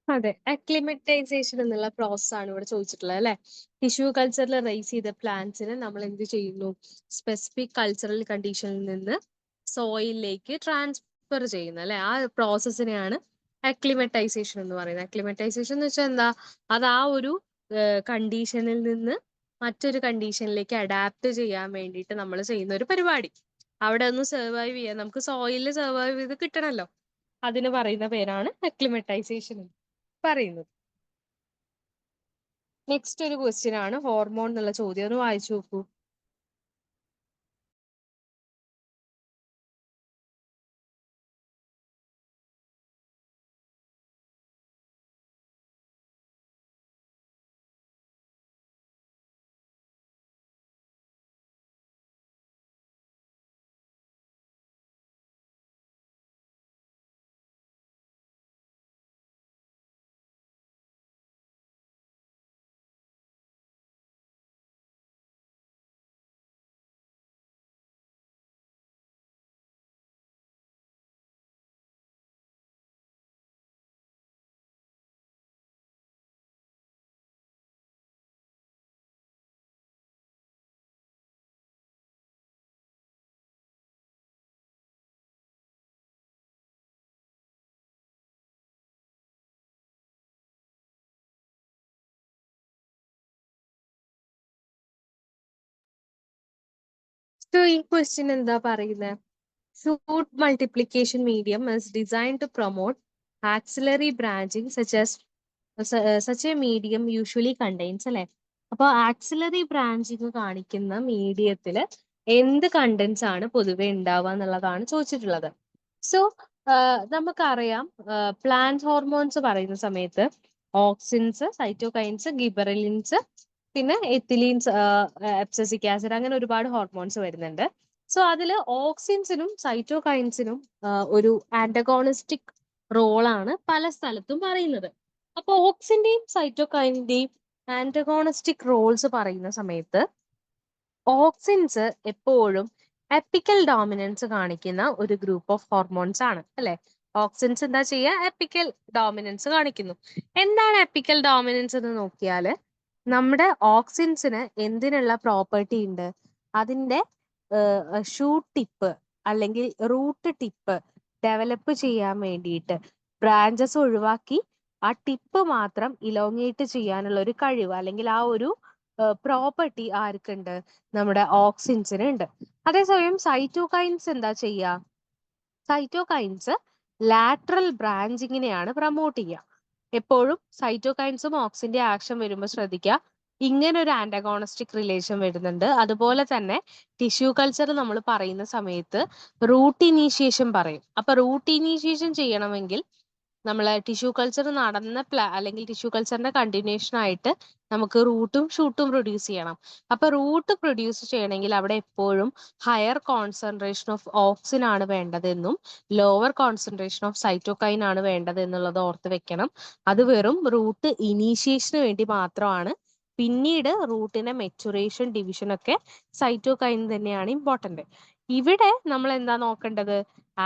അതെ, അക്ലിമറ്റൈസേഷൻ എന്നുള്ള പ്രോസസ് ആണ് ഇവിടെ ചോദിച്ചിട്ടുള്ളത് അല്ലെ. ടിഷ്യൂ കൾച്ചറിൽ റൈസ് ചെയ്ത പ്ലാന്റ്സിനെ നമ്മൾ എന്ത് ചെയ്യുന്നു, സ്പെസിഫിക് കൾച്ചറൽ കണ്ടീഷനിൽ നിന്ന് സോയിലിലേക്ക് ട്രാൻസ്ഫർ ചെയ്യുന്നു അല്ലെ. ആ പ്രോസസ്സിനെയാണ് അക്ലിമറ്റൈസേഷൻ എന്ന് പറയുന്നത്. അക്ലിമറ്റൈസേഷൻ എന്ന് വെച്ചാൽ എന്താ, അത് ആ ഒരു കണ്ടീഷനിൽ നിന്ന് മറ്റൊരു കണ്ടീഷനിലേക്ക് അഡാപ്റ്റ് ചെയ്യാൻ വേണ്ടിയിട്ട് നമ്മൾ ചെയ്യുന്ന ഒരു പരിപാടി. അവിടെ ഒന്ന് സർവൈവ് ചെയ്യാൻ, നമുക്ക് സോയിലിൽ സർവൈവ് ചെയ്ത് കിട്ടണമല്ലോ, അതിന് പറയുന്ന പേരാണ് അക്ലിമറ്റൈസേഷൻ പറയുന്നത്. നെക്സ്റ്റ് ഒരു ക്വസ്റ്റ്യൻ ആണ്, ഹോർമോൺ എന്നുള്ള ചോദ്യം ഒന്ന് വായിച്ചു നോക്കൂ. സോ ഈ ക്വസ്റ്റ്യൻ എന്താ പറയുന്നത്, fruit multiplication medium is designed to promote axillary branching such a medium usually contains അല്ലെ. അപ്പൊ ആക്സിലറി ബ്രാഞ്ചിങ് കാണിക്കുന്ന മീഡിയത്തിൽ എന്ത് കണ്ടന്റ്സ് ആണ് പൊതുവെ ഉണ്ടാവുക എന്നുള്ളതാണ് ചോദിച്ചിട്ടുള്ളത്. സോ നമുക്കറിയാം, പ്ലാന്റ് ഹോർമോൺസ് പറയുന്ന സമയത്ത് ഓക്സിൻസ്, സൈറ്റോകൈൻസ്, ഗിബറലിൻസ്, പിന്നെ എത്തിലീൻസ്, എബ്സസിക് ആസിഡ്, അങ്ങനെ ഒരുപാട് ഹോർമോൺസ് വരുന്നുണ്ട്. സോ അതിൽ ഓക്സിൻസിനും സൈറ്റോകൈൻസിനും ഒരു ആന്റഗോണിസ്റ്റിക് റോളാണ് പല സ്ഥലത്തും പറയുന്നത്. അപ്പൊ ഓക്സിന്റെയും സൈറ്റോകൈനിന്റെയും ആന്റഗോണിസ്റ്റിക് റോൾസ് പറയുന്ന സമയത്ത് ഓക്സിൻസ് എപ്പോഴും എപ്പിക്കൽ ഡോമിനൻസ് കാണിക്കുന്ന ഒരു ഗ്രൂപ്പ് ഓഫ് ഹോർമോൺസ് ആണ് അല്ലെ. ഓക്സിൻസ് എന്താ ചെയ്യുക, എപ്പിക്കൽ ഡോമിനൻസ് കാണിക്കുന്നു. എന്താണ് എപ്പിക്കൽ ഡോമിനൻസ് എന്ന് നോക്കിയാൽ, നമ്മുടെ ഓക്സിൻസിന് എന്തിനുള്ള പ്രോപ്പർട്ടി ഉണ്ട്, അതിന്റെ ഷൂട്ട് ടിപ്പ് അല്ലെങ്കിൽ റൂട്ട് ടിപ്പ് ഡെവലപ്പ് ചെയ്യാൻ വേണ്ടിയിട്ട് ബ്രാഞ്ചസ് ഒഴിവാക്കി ആ ടിപ്പ് മാത്രം ഇലോങ്ങേറ്റ് ചെയ്യാനുള്ള ഒരു കഴിവ്, അല്ലെങ്കിൽ ആ ഒരു പ്രോപ്പർട്ടി ആർക്കുണ്ട്, നമ്മുടെ ഓക്സിൻസിന് ഉണ്ട്. അതേസമയം സൈറ്റോകൈൻസ് എന്താ ചെയ്യുക, സൈറ്റോകൈൻസ് ലാറ്ററൽ ബ്രാഞ്ചിങ്ങിനെയാണ് പ്രൊമോട്ട് ചെയ്യുക. എപ്പോഴും സൈറ്റോകൈൻസും ഓക്സിന്റെ ആക്ഷൻ വരുമ്പോൾ ശ്രദ്ധിക്കുക, ഇങ്ങനെ ഒരു ആന്റഗോണിസ്റ്റിക് റിലേഷൻ വരുന്നുണ്ട്. അതുപോലെ തന്നെ ടിഷ്യൂ കൾച്ചർ നമ്മൾ പറയുന്ന സമയത്ത് റൂട്ട് ഇനീഷ്യേഷൻ പറയും. അപ്പൊ റൂട്ട് ഇനീഷ്യേഷൻ ചെയ്യണമെങ്കിൽ നമ്മൾ ടിഷ്യൂ കൾച്ചർ നടന്ന അല്ലെങ്കിൽ ടിഷ്യൂ കൾച്ചറിന്റെ കണ്ടിന്യൂഷൻ ആയിട്ട് നമുക്ക് റൂട്ടും ഷൂട്ടും പ്രൊഡ്യൂസ് ചെയ്യണം. അപ്പൊ റൂട്ട് പ്രൊഡ്യൂസ് ചെയ്യണമെങ്കിൽ അവിടെ എപ്പോഴും ഹയർ കോൺസെൻട്രേഷൻ ഓഫ് ഓക്സിൻ ആണ് വേണ്ടതെന്നും ലോവർ കോൺസെൻട്രേഷൻ ഓഫ് സൈറ്റോകൈൻ ആണ് വേണ്ടത് എന്നുള്ളത് ഓർത്ത് വെക്കണം. അത് വെറും റൂട്ട് ഇനീഷ്യേഷന് വേണ്ടി മാത്രമാണ്. പിന്നീട് റൂട്ടിന്റെ മെച്ചുറേഷൻ, ഡിവിഷൻ ഒക്കെ സൈറ്റോകൈൻ തന്നെയാണ് ഇമ്പോർട്ടന്റ്. ഇവിടെ നമ്മൾ എന്താ നോക്കേണ്ടത്,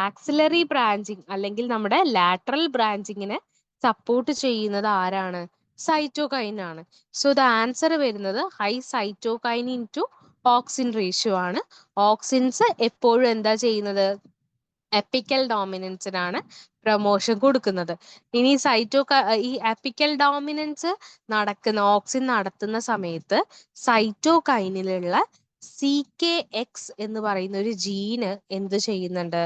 ആക്സിലറി ബ്രാഞ്ചിങ് അല്ലെങ്കിൽ നമ്മുടെ ലാറ്ററൽ ബ്രാഞ്ചിങ്ങിനെ സപ്പോർട്ട് ചെയ്യുന്നത് ആരാണ്? സൈറ്റോകൈൻ ആണ്. സോ ദ ആൻസർ വരുന്നത് high cytokinin to auxin ratio ആണ്. ഓക്സിൻസ് എപ്പോഴും എന്താ ചെയ്യുന്നത്? എപ്പിക്കൽ ഡോമിനൻസിനാണ് പ്രൊമോഷൻ കൊടുക്കുന്നത്. ഇനി ഈ എപ്പിക്കൽ ഡോമിനൻസ് ഓക്സിൻ നടത്തുന്ന സമയത്ത് സൈറ്റോകൈനിലുള്ള CKX എന്ന് പറയുന്ന ഒരു ജീന് എന്ത് ചെയ്യുന്നുണ്ട്?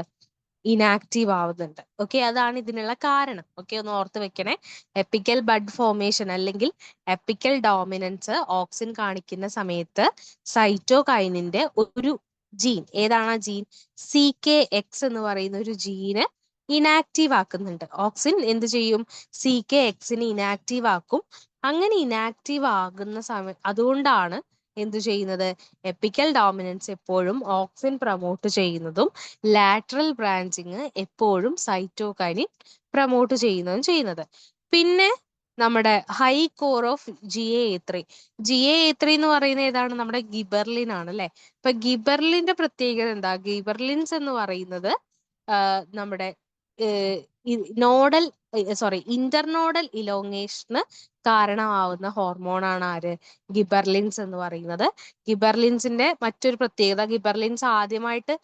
ഇനാക്റ്റീവ് ആവുന്നുണ്ട്. ഓക്കെ, അതാണ് ഇതിനുള്ള കാരണം. ഓക്കെ, ഒന്ന് ഓർത്ത് വെക്കണേ. എപ്പിക്കൽ ബഡ് ഫോർമേഷൻ അല്ലെങ്കിൽ എപ്പിക്കൽ ഡോമിനൻസ് ഓക്സിൻ കാണിക്കുന്ന സമയത്ത് സൈറ്റോകൈനിന്റെ ഒരു ജീൻ, ഏതാണ് ആ ജീൻ? CKX എന്ന് പറയുന്ന ഒരു ജീന് ഇനാക്റ്റീവ് ആക്കുന്നുണ്ട്. ഓക്സിൻ എന്ത് ചെയ്യും? CKXനെ ഇനാക്റ്റീവ് ആക്കും. അങ്ങനെ ഇനാക്റ്റീവ് ആകുന്ന അതുകൊണ്ടാണ് എന്ത് ചെയ്യുന്നത്? എപ്പിക്കൽ ഡോമിനൻസ് എപ്പോഴും ഓക്സിൻ പ്രൊമോട്ട് ചെയ്യുന്നതും ലാറ്ററൽ ബ്രാഞ്ചിങ് എപ്പോഴും സൈറ്റോകൈനിൻ പ്രൊമോട്ട് ചെയ്യുന്നത്. പിന്നെ നമ്മുടെ ഹൈ കോർ ഓഫ് GAA3 എന്ന് പറയുന്നത് ഏതാണ്? നമ്മുടെ ഗിബർലിൻ ആണ് അല്ലെ. ഇപ്പൊ ഗിബർലിന്റെ പ്രത്യേകത എന്താ? ഗിബർലിൻസ് എന്ന് പറയുന്നത് നമ്മുടെ ഇന്റർനോഡൽ ഇലോങ്ങേഷന് കാരണമാവുന്ന ഹോർമോണാണ് ആര്? ഗിബർലിൻസ് എന്ന് പറയുന്നത്. ഗിബർലിൻസിന്റെ മറ്റൊരു പ്രത്യേകത, ഗിബർലിൻസ് ആദ്യമായിട്ട്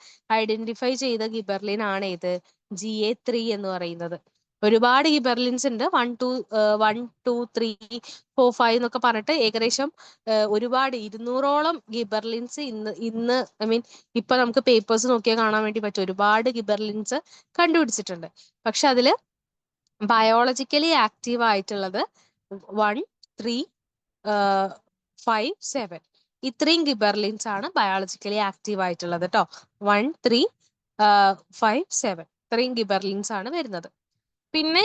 ഐഡന്റിഫൈ ചെയ്ത ഗിബർലിൻ ആണ് ഏത്? GA3 എന്ന് പറയുന്നത്. ഒരുപാട് ഗിബർലിൻസ് ഉണ്ട്. 1, 2, 3, 4, 5 എന്നൊക്കെ പറഞ്ഞിട്ട് ഏകദേശം ഒരുപാട് 200ഓളം ഗിബർലിൻസ് ഇന്ന് ഇപ്പൊ നമുക്ക് പേപ്പേഴ്സ് നോക്കിയാൽ കാണാൻ വേണ്ടി പറ്റും. ഒരുപാട് ഗിബർലിൻസ് കണ്ടുപിടിച്ചിട്ടുണ്ട്. പക്ഷെ അതില് ബയോളജിക്കലി ആക്റ്റീവ് ആയിട്ടുള്ളത് 1, 3, 5, 7 ഇത്രയും ഗിബർലിൻസ് ആണ് ബയോളജിക്കലി ആക്റ്റീവ് ആയിട്ടുള്ളത് കേട്ടോ. 1, 3, 5, 7 ഇത്രയും ഗിബർലിൻസ് ആണ് വരുന്നത്. പിന്നെ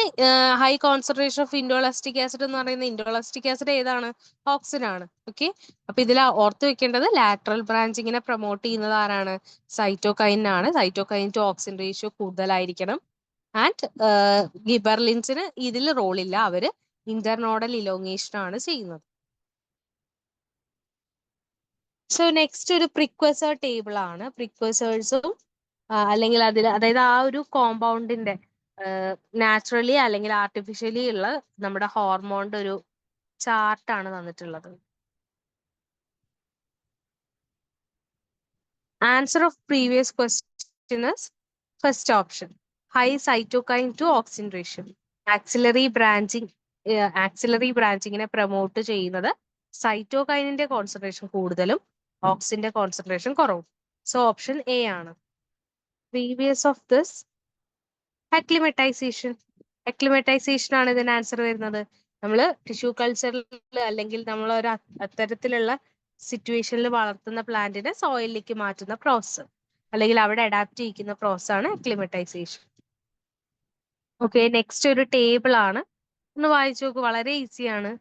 ഹൈ കോൺസെൻട്രേഷൻ ഓഫ് ഇൻഡോളാസ്റ്റിക് ആസിഡ് എന്ന് പറയുന്ന ഇൻഡോളാസ്റ്റിക് ആസിഡ് ഏതാണ്? ഓക്സിൻ ആണ്. ഓക്കെ, അപ്പൊ ഇതിൽ ഓർത്ത് വെക്കേണ്ടത് ലാറ്ററൽ ബ്രാഞ്ചിങ്ങിനെ പ്രൊമോട്ട് ചെയ്യുന്നത് ആരാണ്? സൈറ്റോകൈൻ ആണ്. സൈറ്റോകൈൻ ടു ഓക്സിൻ റേഷ്യോ കൂടുതലായിരിക്കണം. ആൻഡ് ഗിബർലിൻസിന് ഇതിൽ റോളില്ല. അവര് ഇന്റർനോഡൽ ഇലോങ്ങേഷൻ ആണ് ചെയ്യുന്നത്. സോ നെക്സ്റ്റ് ഒരു പ്രിക്വസർ ടേബിൾ ആണ്. പ്രിക്വസേഴ്സും അല്ലെങ്കിൽ അതായത് ആ ഒരു കോമ്പൗണ്ടിന്റെ നാച്ചുറലി അല്ലെങ്കിൽ ആർട്ടിഫിഷ്യലി ഉള്ള നമ്മുടെ ഹോർമോണിന്റെ ഒരു ചാർട്ടാണ് തന്നിട്ടുള്ളത്. Answer of previous question is first option, high cytokinin to auxin ratio. Axillary ബ്രാഞ്ചിങ്ങിനെ പ്രൊമോട്ട് ചെയ്യുന്നത് സൈറ്റോകൈനിന്റെ കോൺസെൻട്രേഷൻ കൂടുതലും ഓക്സിന്റെ കോൺസെൻട്രേഷൻ കുറവും. സോ ഓപ്ഷൻ എ ആണ്. പ്രീവിയസ് ഓഫ് ദിസ് അക്ലിമറ്റൈസേഷൻ ആണ് ഇതിന് ആൻസർ വരുന്നത്. നമ്മൾ ടിഷ്യൂ കൾച്ചറിൽ അല്ലെങ്കിൽ നമ്മൾ ഒരു അത്തരത്തിലുള്ള സിറ്റുവേഷനിൽ വളർത്തുന്ന പ്ലാന്റിനെ സോയിലിലേക്ക് മാറ്റുന്ന പ്രോസസ് അല്ലെങ്കിൽ അവിടെ അഡാപ്റ്റ് ചെയ്യിക്കുന്ന പ്രോസസ് ആണ് അക്ലിമറ്റൈസേഷൻ. ഓക്കെ, നെക്സ്റ്റ് ഒരു ടേബിൾ ആണ്. ഒന്ന് വായിച്ചു നോക്കൂ, വളരെ ഈസിയാണ്.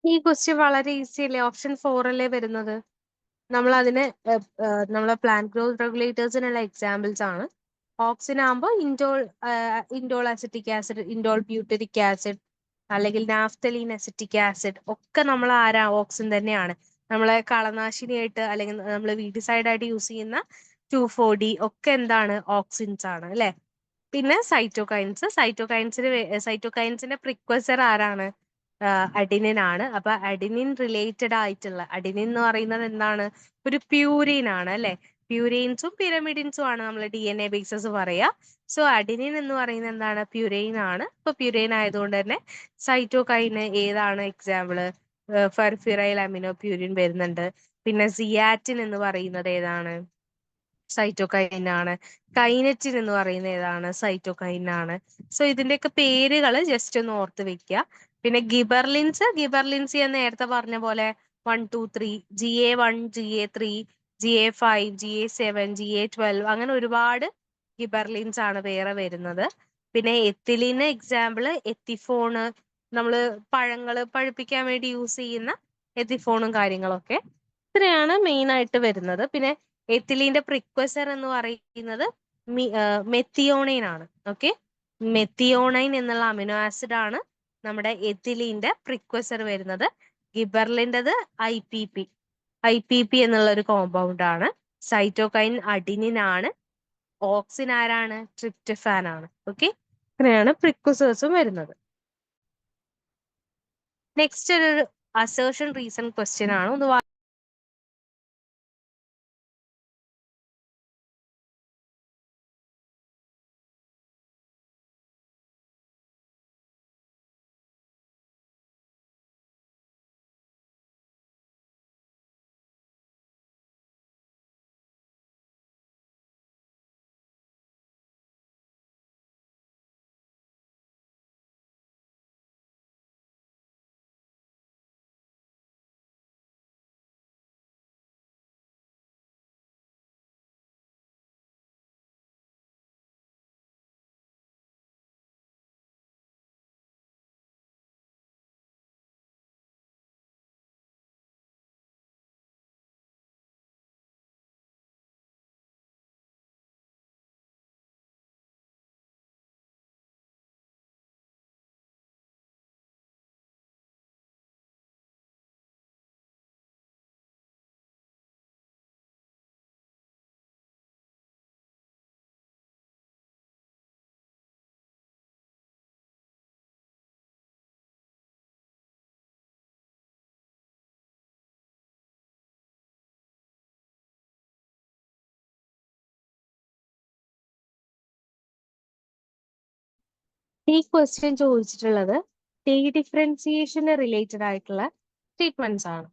ഈ ക്വസ്റ്റ്യൻ വളരെ ഈസി അല്ലേ? ഓപ്ഷൻ 4 അല്ലേ വരുന്നത്. നമ്മൾ അതിന് നമ്മളെ പ്ലാന്റ് ഗ്രോത്ത് റെഗുലേറ്റേഴ്സിനുള്ള എക്സാമ്പിൾസ് ആണ്. ഓക്സിൻ ആകുമ്പോൾ indole acetic acid, indole butyric acid അല്ലെങ്കിൽ നാഫ്തലീൻ അസറ്റിക് ആസിഡ് ഒക്കെ നമ്മൾ ഓക്സിൻ തന്നെയാണ്. നമ്മളെ കളനാശിനിയായിട്ട് അല്ലെങ്കിൽ നമ്മൾ വീഡിസൈഡ് ആയിട്ട് യൂസ് ചെയ്യുന്ന 2,4-D ഒക്കെ എന്താണ്? ഓക്സിൻസ് ആണ് അല്ലെ. പിന്നെ സൈറ്റോകൈൻസിന്റെ പ്രിക്വസർ ആരാണ്? അഡിനിൻ ആണ്. അപ്പൊ അഡിനിൻ റിലേറ്റഡ് ആയിട്ടുള്ള, അഡിനിൻ എന്ന് പറയുന്നത് എന്താണ്? ഒരു പ്യൂരിൻ ആണ് അല്ലെ. പ്യൂരെയിൻസും പിരമിഡിൻസും ആണ് നമ്മൾ DNA ബേസസ് പറയാ. സോ അഡിനിൻ എന്ന് പറയുന്നത് എന്താണ്? പ്യൂരെയിൻ ആണ്. ഇപ്പൊ പ്യൂരെയിൻ ആയതുകൊണ്ട് തന്നെ സൈറ്റോകൈന് ഏതാണ് എക്സാമ്പിള്? ഫെർഫിറൈൽ അമിനോ പ്യൂരിൻ വരുന്നുണ്ട്. പിന്നെ സിയാറ്റിൻ എന്ന് പറയുന്നത് ഏതാണ്? സൈറ്റോകൈൻ ആണ്. കൈനറ്റിൻ എന്ന് പറയുന്ന ഏതാണ്? സൈറ്റോകൈൻ ആണ്. സോ ഇതിന്റെയൊക്കെ പേരുകൾ ജസ്റ്റ് ഒന്ന് ഓർത്ത് വെക്കുക. പിന്നെ ഗിബർലിൻസ് ഞാൻ നേരത്തെ പറഞ്ഞ പോലെ 1, 2, 3, GA1, GA3, GA5, GA7, GA12 അങ്ങനെ ഒരുപാട് ഗിബർലിൻസ് ആണ് വേറെ വരുന്നത്. പിന്നെ എത്തിലിന് എക്സാമ്പിൾ എത്തിഫോണ്, നമ്മള് പഴങ്ങള് പഴുപ്പിക്കാൻ വേണ്ടി യൂസ് ചെയ്യുന്ന എത്തിഫോണും കാര്യങ്ങളൊക്കെ. ഇത്രയാണ് മെയിൻ ആയിട്ട് വരുന്നത്. പിന്നെ എത്തിലീന്റെ പ്രിക്വസർ എന്ന് പറയുന്നത് മെത്തിയോണൈൻ ആണ്. ഓക്കെ, മെത്തിയോണൈൻ എന്നുള്ള അമിനോ ആസിഡ് ആണ് നമ്മുടെ എത്തിലീന്റെ പ്രിക്വസർ വരുന്നത്. ഗിബർലിൻ്റെത് IPP എന്നുള്ള ഒരു കോമ്പൗണ്ട് ആണ്. സൈറ്റോകൈൻ അഡിനിൻ ആണ്. ഓക്സിൻ ആരാണ്? ട്രിപ്റ്റോഫാൻ ആണ്. ഓക്കെ, ഇങ്ങനെയാണ് പ്രിക്വസേഴ്സും വരുന്നത്. നെക്സ്റ്റ് ഒരു അസേർഷൻ റീസൺ ക്വസ്റ്റ്യൻ ആണ്. ഒന്ന് ഈ ക്വസ്റ്റ്യൻ ചോദിച്ചിട്ടുള്ളത് ഡി ഡിഫറൻസിയേഷന് റിലേറ്റഡ് ആയിട്ടുള്ള സ്റ്റേറ്റ്മെന്റ്സ് ആണ്.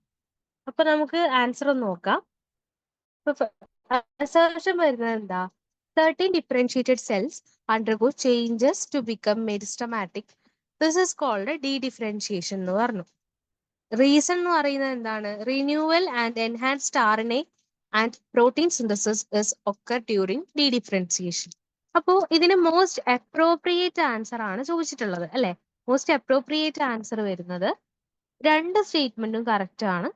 അപ്പൊ നമുക്ക് ആൻസർ ഒന്ന് നോക്കാം. അസേർഷൻ വരുന്നത് എന്താ? 13 differentiated cells undergo changes to become meristematic. This is called de-differentiation എന്ന് പറഞ്ഞു. റീസൺ എന്ന് പറയുന്നത് എന്താണ്? Renewal and enhanced RNA and protein synthesis is occur during de-differentiation. അപ്പോ ഇതിന് മോസ്റ്റ് അപ്രോപ്രിയേറ്റ് ആൻസർ ആണ് ചോദിച്ചിട്ടുള്ളത് അല്ലെ? മോസ്റ്റ് അപ്രോപ്രിയേറ്റ് ആൻസർ വരുന്നത് രണ്ട് സ്റ്റേറ്റ്മെന്റും കറക്റ്റ് ആണ്.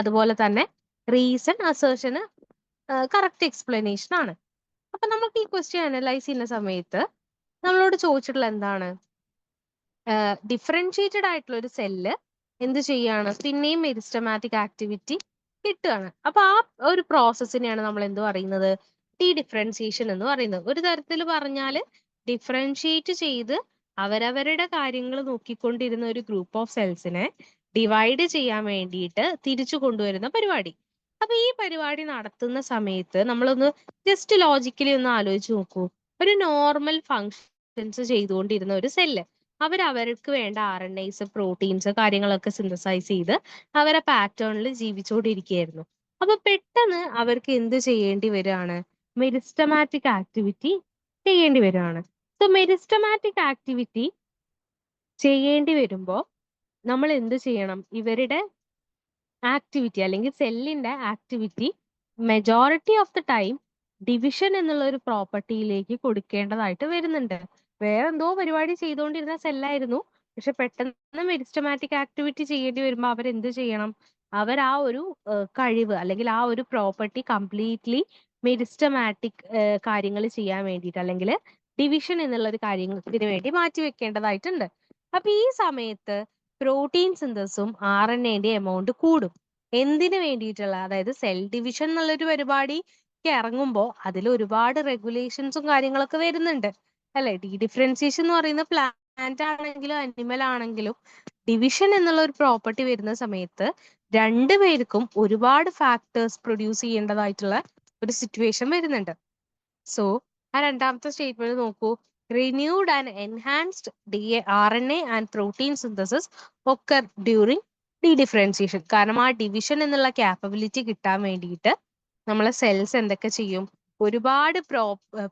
അതുപോലെ തന്നെ റീസൺ അസേർഷന് കറക്റ്റ് എക്സ്പ്ലനേഷൻ ആണ്. അപ്പൊ നമുക്ക് ഈ ക്വസ്റ്റ്യൻ അനലൈസ് ചെയ്യുന്ന സമയത്ത് നമ്മളോട് ചോദിച്ചിട്ടുള്ള എന്താണ്? ഡിഫറൻഷിയേറ്റഡ് ആയിട്ടുള്ള ഒരു സെല്ല് എന്ത് ചെയ്യാണ്? പിന്നെയും മെരിസ്റ്റമാറ്റിക് ആക്ടിവിറ്റി കിട്ടുകയാണ്. അപ്പൊ ആ ഒരു പ്രോസസ്സിനെയാണ് നമ്മൾ എന്ത് പറയുന്നത്? ഡി ഡിഫറൻസിയേഷൻ എന്ന് പറയുന്നത്. ഒരു തരത്തിൽ പറഞ്ഞാൽ ഡിഫറൻഷിയേറ്റ് ചെയ്ത് അവരവരുടെ കാര്യങ്ങൾ നോക്കിക്കൊണ്ടിരുന്ന ഒരു ഗ്രൂപ്പ് ഓഫ് സെൽസിനെ ഡിവൈഡ് ചെയ്യാൻ വേണ്ടിയിട്ട് തിരിച്ചു കൊണ്ടുവരുന്ന പരിപാടി. അപ്പൊ ഈ പരിപാടി നടത്തുന്ന സമയത്ത് നമ്മളൊന്ന് ജസ്റ്റ് ലോജിക്കലി ഒന്ന് ആലോചിച്ച് നോക്കൂ. ഒരു നോർമൽ ഫങ്ഷൻസ് ചെയ്തുകൊണ്ടിരുന്ന ഒരു സെല്ല് അവർക്ക് വേണ്ട RNAs, പ്രോട്ടീൻസ് കാര്യങ്ങളൊക്കെ സിന്തസൈസ് ചെയ്ത് അവരെ പാറ്റേണിൽ ജീവിച്ചുകൊണ്ടിരിക്കുകയായിരുന്നു. അപ്പൊ പെട്ടെന്ന് അവർക്ക് എന്ത് ചെയ്യേണ്ടി വരികയാണ്? മെരിസ്റ്റമാറ്റിക് ആക്ടിവിറ്റി ചെയ്യേണ്ടി വരികയാണ്. സോ മെരിസ്റ്റമാറ്റിക് ആക്ടിവിറ്റി ചെയ്യേണ്ടി വരുമ്പോൾ നമ്മൾ എന്ത് ചെയ്യണം? ഇവരുടെ ആക്ടിവിറ്റി അല്ലെങ്കിൽ സെല്ലിന്റെ activity majority of the time division എന്നുള്ള ഒരു പ്രോപ്പർട്ടിയിലേക്ക് കൊടുക്കേണ്ടതായിട്ട് വരുന്നുണ്ട്. വേറെ എന്തോ പരിപാടി ചെയ്തുകൊണ്ടിരുന്ന സെല്ലായിരുന്നു, പക്ഷെ പെട്ടെന്ന് മെരിസ്റ്റമാറ്റിക് ആക്ടിവിറ്റി ചെയ്യേണ്ടി വരുമ്പോൾ അവരെന്ത് ചെയ്യണം? അവർ ആ ഒരു കഴിവ് അല്ലെങ്കിൽ ആ ഒരു പ്രോപ്പർട്ടി കംപ്ലീറ്റ്ലി മെരിസ്റ്റമാറ്റിക് കാര്യങ്ങൾ ചെയ്യാൻ വേണ്ടിയിട്ട് അല്ലെങ്കിൽ ഡിവിഷൻ എന്നുള്ള ഒരു കാര്യത്തിന് വേണ്ടി മാറ്റി വെക്കേണ്ടതായിട്ടുണ്ട്. അപ്പൊ ഈ സമയത്ത് പ്രോട്ടീൻ സിന്തസും RNA എമൗണ്ട് കൂടും. എന്തിനു വേണ്ടിയിട്ടുള്ള? അതായത് സെൽ ഡിവിഷൻ എന്നുള്ളൊരു പരിപാടിക്ക് ഇറങ്ങുമ്പോൾ അതിൽ ഒരുപാട് റെഗുലേഷൻസും കാര്യങ്ങളൊക്കെ വരുന്നുണ്ട് അല്ലെ? ഡി ഡിഫറൻസിയേഷൻ എന്ന് പറയുന്ന പ്ലാന്റ് ആണെങ്കിലും അനിമൽ ആണെങ്കിലും ഡിവിഷൻ എന്നുള്ള ഒരു പ്രോപ്പർട്ടി വരുന്ന സമയത്ത് രണ്ടുപേർക്കും ഒരുപാട് ഫാക്ടേഴ്സ് പ്രൊഡ്യൂസ് ചെയ്യേണ്ടതായിട്ടുള്ള ഒരു സിറ്റുവേഷൻ വരുന്നുണ്ട്. സോ ആ രണ്ടാമത്തെ സ്റ്റേറ്റ്മെന്റ് നോക്കൂ. renewed and enhanced RNA and protein synthesis occur during de-differentiation. കാരണം ആ ഡിവിഷൻ എന്നുള്ള ക്യാപ്പബിലിറ്റി കിട്ടാൻ വേണ്ടിയിട്ട് നമ്മളെ സെൽസ് എന്തൊക്കെ ചെയ്യും? ഒരുപാട്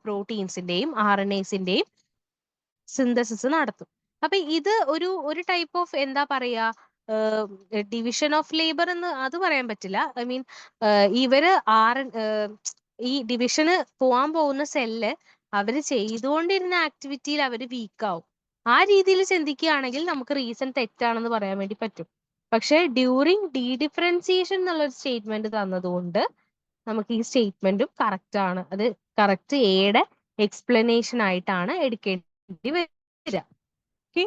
പ്രോട്ടീൻസിന്റെയും RNAസിന്റെയും സിന്തസിസ് നടത്തും. അപ്പൊ ഇത് ഒരു ടൈപ്പ് ഓഫ് എന്താ പറയാ ഡിവിഷൻ ഓഫ് ലേബർ എന്ന് അത് പറയാൻ പറ്റില്ല. ഐ മീൻ ഇവര് ഈ ഡിവിഷന് പോവാൻ പോകുന്ന സെല്ല് അവര് ചെയ്തുകൊണ്ടിരുന്ന ആക്ടിവിറ്റിയിൽ അവര് വീക്കാവും. ആ രീതിയിൽ ചിന്തിക്കുകയാണെങ്കിൽ നമുക്ക് റീസൺ തെറ്റാണെന്ന് പറയാൻ വേണ്ടി പറ്റും. പക്ഷെ ഡ്യൂറിങ് ഡിഡിഫറൻസിയേഷൻ എന്നുള്ള ഒരു സ്റ്റേറ്റ്മെന്റ് തന്നതുകൊണ്ട് നമുക്ക് ഈ സ്റ്റേറ്റ്മെന്റും കറക്റ്റ് ആണ്. അത് കറക്റ്റ് എയുടെ എക്സ്പ്ലനേഷൻ ആയിട്ടാണ് എടുക്കേണ്ടി വരിക. ഓക്കെ,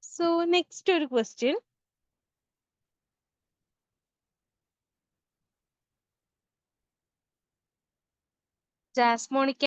സോ നെക്സ്റ്റ് ഒരു ക്വസ്റ്റ്യൻ. ജാസ്മോണിക്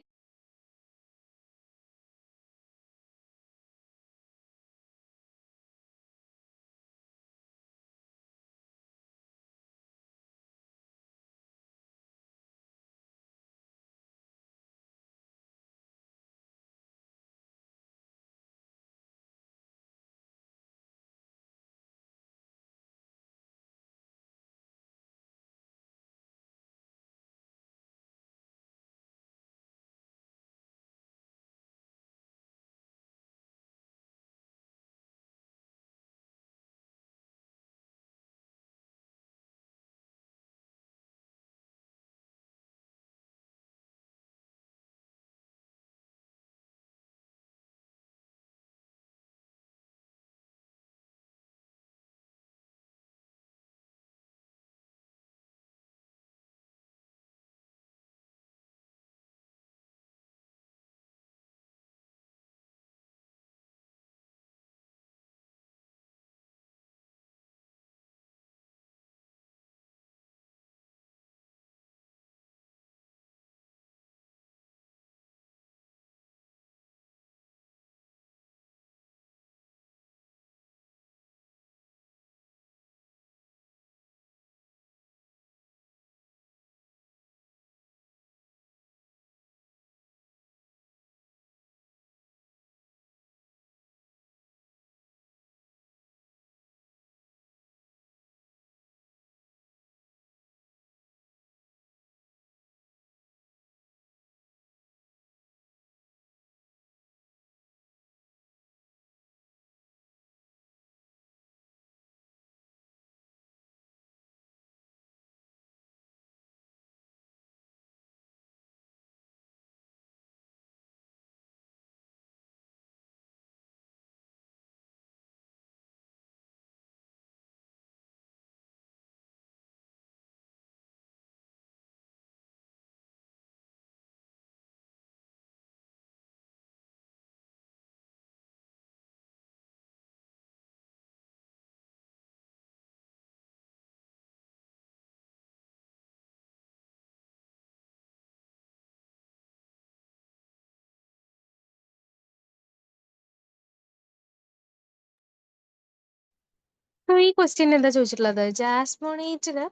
ഈ ക്വസ്റ്റ്യൻ എന്താ ചോദിച്ചിട്ടുള്ളത്? ജാസ്മോണേറ്റിന്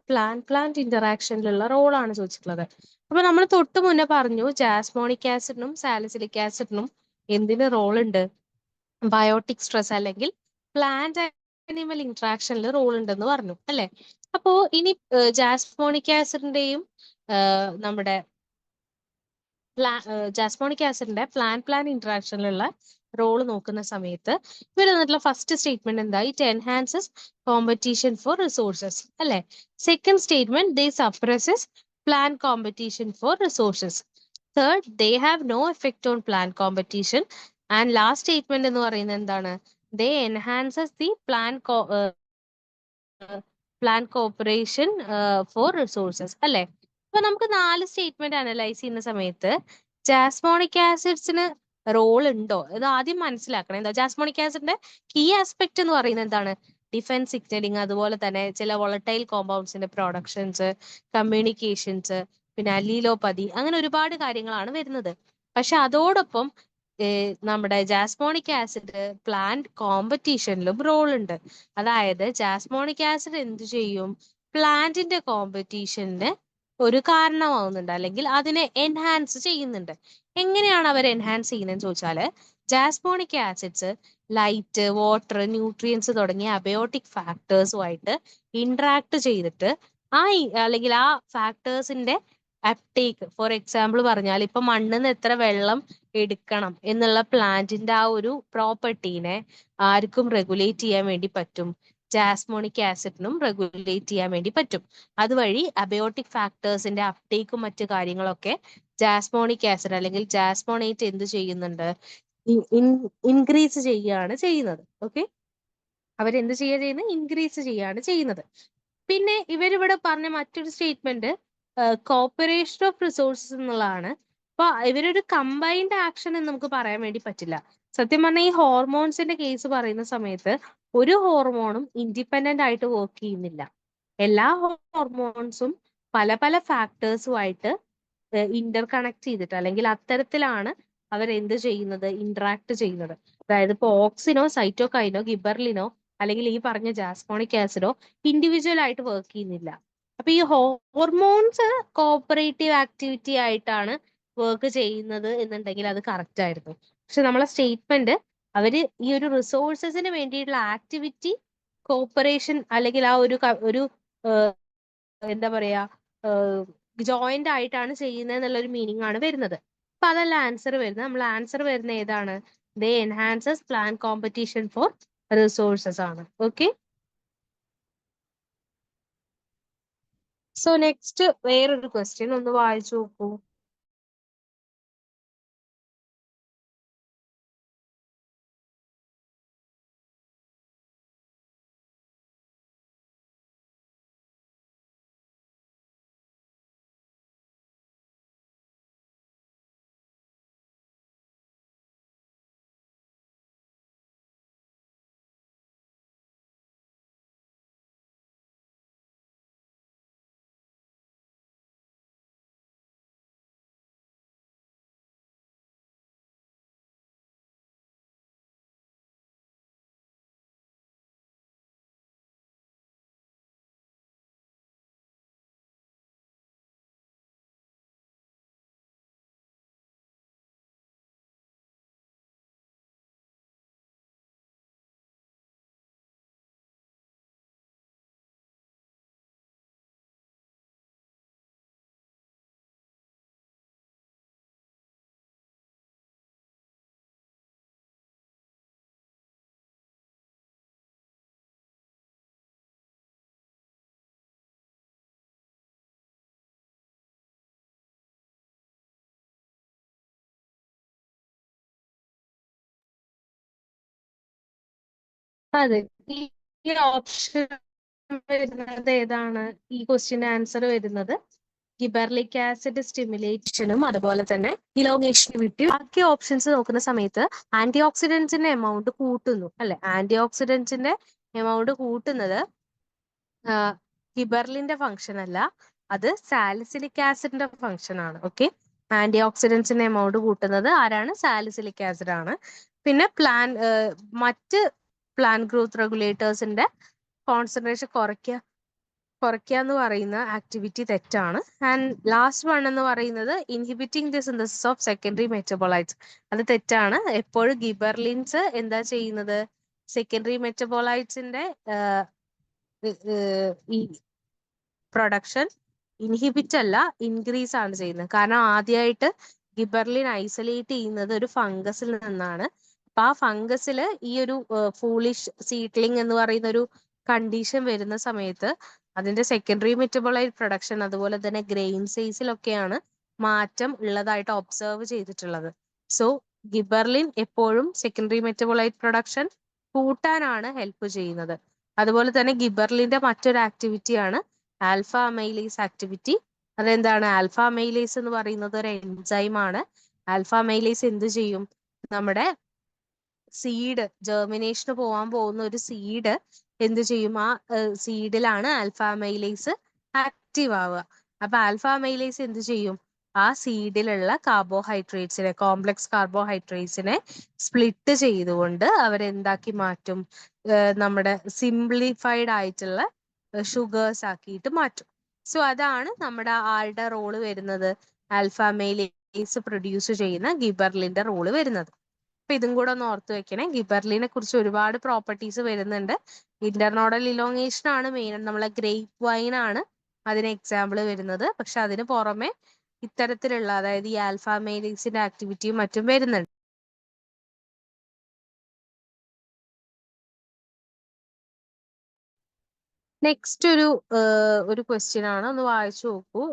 പ്ലാന്റ് ഇന്ററാക്ഷനിലുള്ള റോളാണ് ചോദിച്ചിട്ടുള്ളത്. അപ്പൊ നമ്മൾ തൊട്ട് മുന്നേ പറഞ്ഞു ജാസ്മോണിക് ആസിഡിനും സാലിസിലിക് ആസിഡിനും എന്തിന് റോൾ ഉണ്ട്? ബയോട്ടിക് സ്ട്രെസ് അല്ലെങ്കിൽ പ്ലാന്റ് ആനിമൽ ഇന്ററാക്ഷനിൽ റോൾ ഉണ്ടെന്ന് പറഞ്ഞു അല്ലെ? അപ്പോ ഇനി ജാസ്മോണിക് ആസിഡിന്റെയും നമ്മുടെ ജാസ്മോണിക് ആസിഡിന്റെ പ്ലാന്റ് ഇന്ററാക്ഷനിലുള്ള റോൾ നോക്കുന്ന സമയത്ത് ഇവർ തന്നിട്ടുള്ള ഫസ്റ്റ് സ്റ്റേറ്റ്മെന്റ് എന്താ? It enhances competition for resources അല്ലെ? Second statement they suppress plant competition for resources. Third they have no effect on plant competition. And last statement എന്ന് പറയുന്നത് എന്താണ്? They enhance the plant cooperation for resources അല്ലെ? അപ്പൊ നമുക്ക് 4 സ്റ്റേറ്റ്മെന്റ് അനലൈസ് ചെയ്യുന്ന സമയത്ത് ജാസ്മോണിക് ആസിഡ്സിന് റോൾ ഉണ്ടോ ഇത് ആദ്യം മനസ്സിലാക്കണം. എന്താ ജാസ്മോണിക് ആസിഡിന്റെ കീ ആസ്പെക്ട് എന്ന് പറയുന്നത് എന്താണ്? ഡിഫൻസ് സിഗ്നലിംഗ്, അതുപോലെ തന്നെ ചില വോളറ്റൈൽ കോമ്പൗണ്ട്സിന്റെ പ്രൊഡക്ഷൻസ്, കമ്മ്യൂണിക്കേഷൻസ്, പിന്നെ അലീലോപ്പതി, അങ്ങനെ ഒരുപാട് കാര്യങ്ങളാണ് വരുന്നത്. പക്ഷെ അതോടൊപ്പം നമ്മുടെ ജാസ്മോണിക് ആസിഡ് പ്ലാന്റ് കോമ്പറ്റീഷനിലും റോൾ ഉണ്ട്. അതായത് ജാസ്മോണിക് ആസിഡ് എന്ത് ചെയ്യും? പ്ലാന്റിന്റെ കോമ്പറ്റീഷന് ഒരു കാരണമാവുന്നുണ്ട്, അല്ലെങ്കിൽ അതിനെ എൻഹാൻസ് ചെയ്യുന്നുണ്ട്. എങ്ങനെയാണ് അവർ എൻഹാൻസ് ചെയ്യുന്നതെന്ന് ചോദിച്ചാല് jasmonic acids light, water, nutrients തുടങ്ങിയ അബയോട്ടിക് ഫാക്ടേഴ്സുമായിട്ട് ഇന്ററാക്ട് ചെയ്തിട്ട് അല്ലെങ്കിൽ ആ ഫാക്ടേഴ്സിന്റെ അപ്ടേക്ക് ഫോർ എക്സാമ്പിൾ പറഞ്ഞാൽ ഇപ്പൊ മണ്ണിൽ നിന്ന് എത്ര വെള്ളം എടുക്കണം എന്നുള്ള പ്ലാന്റിന്റെ ആ ഒരു പ്രോപ്പർട്ടീനെ ആർക്കും റെഗുലേറ്റ് ചെയ്യാൻ വേണ്ടി പറ്റും. ജാസ്മോണിക് ആസിഡിനും റെഗുലേറ്റ് ചെയ്യാൻ വേണ്ടി പറ്റും. അതുവഴി അബയോട്ടിക് ഫാക്ടേഴ്സിന്റെ അപ്ടേക്കും മറ്റു കാര്യങ്ങളൊക്കെ ജാസ്മോണിക് ആസിഡ് അല്ലെങ്കിൽ ജാസ്മോണേറ്റ് എന്ത് ചെയ്യുന്നുണ്ട്, ഇൻക്രീസ് ചെയ്യുകയാണ് ചെയ്യുന്നത്. ഓക്കെ, അവരെന്ത് ചെയ്യുന്നത്, ഇൻക്രീസ് ചെയ്യുകയാണ് ചെയ്യുന്നത്. പിന്നെ ഇവരിവിടെ പറഞ്ഞ മറ്റൊരു സ്റ്റേറ്റ്മെന്റ് കോപ്പറേഷൻ ഓഫ് റിസോഴ്സസ് എന്നുള്ളതാണ്. അപ്പൊ ഇവരൊരു കമ്പൈൻഡ് ആക്ഷൻ എന്ന് നമുക്ക് പറയാൻ വേണ്ടി പറ്റില്ല. സത്യം പറഞ്ഞാൽ ഈ ഹോർമോൺസിന്റെ കേസ് പറയുന്ന സമയത്ത് ഒരു ഹോർമോണും ഇൻഡിപെൻഡന്റ് ആയിട്ട് വർക്ക് ചെയ്യുന്നില്ല. എല്ലാ ഹോർമോൺസും പല പല ഫാക്ടേഴ്സുമായിട്ട് ഇന്റർ കണക്ട് ചെയ്തിട്ട് അല്ലെങ്കിൽ അത്തരത്തിലാണ് അവരെന്ത് ചെയ്യുന്നത്, ഇന്ററാക്ട് ചെയ്യുന്നത്. അതായത് ഇപ്പൊ ഓക്സിനോ സൈറ്റോകൈനോ ഗിബർലിനോ അല്ലെങ്കിൽ ഈ പറഞ്ഞ ജാസ്മോണിക് ആസിഡോ ഇൻഡിവിജ്വൽ ആയിട്ട് വർക്ക് ചെയ്യുന്നില്ല. അപ്പൊ ഈ ഹോർമോൺസ് കോപ്പറേറ്റീവ് ആക്ടിവിറ്റി ആയിട്ടാണ് വർക്ക് ചെയ്യുന്നത് എന്നുണ്ടെങ്കിൽ അത് കറക്റ്റ് ആയിരുന്നു. പക്ഷെ നമ്മളെ സ്റ്റേറ്റ്മെന്റ് അവര് ഈ ഒരു റിസോഴ്സസിന് വേണ്ടിയിട്ടുള്ള ആക്ടിവിറ്റി കോപ്പറേഷൻ അല്ലെങ്കിൽ ആ ഒരു എന്താ പറയാ ജോയിന്റ് ആയിട്ടാണ് ചെയ്യുന്നത് എന്നുള്ള ഒരു മീനിങ് ആണ് വരുന്നത്. അപ്പൊ അതല്ല ആൻസർ വരുന്നത്. നമ്മൾ ആൻസർ വരുന്ന ഏതാണ്, they enhances plant competition for resources ആണ്. ഓക്കെ, സോ നെക്സ്റ്റ് വേറൊരു ക്വസ്റ്റ്യൻ ഒന്ന് വായിച്ചു നോക്കൂ. അതെ, ഈ ഓപ്ഷൻ വരുന്നത് ഏതാണ്, ഈ ക്വസ്റ്റ്യന്റെ ആൻസർ വരുന്നത് ഗിബർലിക് ആസിഡ് സ്റ്റിമുലേഷനും അതുപോലെ തന്നെ ഇലോങ്ങേഷനും വിട്ട് ബാക്കി ഓപ്ഷൻസ് നോക്കുന്ന സമയത്ത് ആന്റി ഓക്സിഡന്റ്സിന്റെ എമൗണ്ട് കൂട്ടുന്നു അല്ലെ. ആന്റി ഓക്സിഡന്റ്സിന്റെ എമൗണ്ട് കൂട്ടുന്നത് ഗിബർലിന്റെ ഫംഗ്ഷൻ അല്ല, അത് സാലിസിലിക് ആസിഡിന്റെ ഫംഗ്ഷൻ ആണ്. ഓക്കെ, ആന്റി ഓക്സിഡന്റ്സിന്റെ എമൗണ്ട് കൂട്ടുന്നത് ആരാണ്, സാലിസിലിക് ആസിഡ് ആണ്. പിന്നെ മറ്റ് പ്ലാൻ ഗ്രോത്ത് റെഗുലേറ്റേഴ്സിന്റെ കോൺസെൻട്രേഷൻ കുറയ്ക്കുക എന്ന് പറയുന്ന ആക്ടിവിറ്റി തെറ്റാണ്. ആൻഡ് ലാസ്റ്റ് വൺ എന്ന് പറയുന്നത് inhibiting the synthesis of secondary metabolites, അത് തെറ്റാണ്. എപ്പോഴും ഗിബർലിൻസ് എന്താ ചെയ്യുന്നത്, സെക്കൻഡറി മെറ്റബോളൈറ്റ്സിന്റെ ഈ പ്രൊഡക്ഷൻ ഇൻഹിബിറ്റ് അല്ല ഇൻക്രീസ് ആണ് ചെയ്യുന്നത്. കാരണം ആദ്യമായിട്ട് ഗിബർലിൻ ഐസൊലേറ്റ് ചെയ്യുന്നത് ഒരു ഫംഗസിൽ നിന്നാണ്. അപ്പൊ ആ ഫംഗസിൽ ഈ ഒരു ഫൂളിഷ് സീഡ്ലിംഗ് എന്ന് പറയുന്ന ഒരു കണ്ടീഷൻ വരുന്ന സമയത്ത് അതിന്റെ സെക്കൻഡറി മെറ്റബോളൈറ്റ് പ്രൊഡക്ഷൻ അതുപോലെ തന്നെ ഗ്രെയിൻ സൈസിലൊക്കെയാണ് മാറ്റം ഉള്ളതായിട്ട് ഒബ്സർവ് ചെയ്തിട്ടുള്ളത്. സോ ഗിബർലിൻ എപ്പോഴും സെക്കൻഡറി മെറ്റബോളൈറ്റ് പ്രൊഡക്ഷൻ കൂട്ടാനാണ് ഹെൽപ്പ് ചെയ്യുന്നത്. അതുപോലെ തന്നെ ഗിബർലിന്റെ മറ്റൊരു ആക്ടിവിറ്റിയാണ് ആൽഫ അമൈലേസ് ആക്ടിവിറ്റി. അതെന്താണ്, ആൽഫ അമൈലേസ് എന്ന് പറയുന്നത് ഒരു എൻസൈം ആണ്. ആൽഫ അമൈലേസ് എന്ത് ചെയ്യും, നമ്മുടെ സീഡ് ജെർമിനേഷന് പോവാൻ പോകുന്ന ഒരു സീഡ് എന്ത് ചെയ്യും, ആ സീഡിലാണ് ആൽഫ അമൈലേസ് ആക്റ്റീവ് ആവുക. അപ്പൊ ആൽഫ അമൈലേസ് എന്ത് ചെയ്യും, ആ സീഡിലുള്ള കാർബോഹൈഡ്രേറ്റ്സിനെ, കോംപ്ലക്സ് കാർബോഹൈഡ്രേറ്റ്സിനെ സ്പ്ലിറ്റ് ചെയ്തുകൊണ്ട് അവരെന്താക്കി മാറ്റും, നമ്മുടെ സിംപ്ലിഫൈഡ് ആയിട്ടുള്ള ഷുഗേഴ്സ് ആക്കിയിട്ട് മാറ്റും. സോ അതാണ് നമ്മുടെ ആളുടെ റോള് വരുന്നത്, ആൽഫ അമൈലേസ് പ്രൊഡ്യൂസ് ചെയ്യുന്ന ഗിബർലിന്റെ റോള് വരുന്നത്. അപ്പൊ ഇതും കൂടെ ഒന്ന് ഓർത്ത് വെക്കണേ. ഗിബർലിനെ കുറിച്ച് ഒരുപാട് പ്രോപ്പർട്ടീസ് വരുന്നുണ്ട്. ഇന്റർനോഡൽ ഇലോങ്ങേഷൻ ആണ് മെയിൻ, നമ്മളെ ഗ്രേപ്പ് വൈൻ ആണ് അതിന് എക്സാമ്പിൾ വരുന്നത്. പക്ഷെ അതിന് പുറമെ ഇത്തരത്തിലുള്ള അതായത് ഈ ആൽഫ അമൈലേസിന്റെ ആക്ടിവിറ്റിയും മറ്റും വരുന്നുണ്ട്. നെക്സ്റ്റ് ഒരു ക്വസ്റ്റ്യൻ ആണ്, ഒന്ന് വായിച്ചു നോക്കൂ.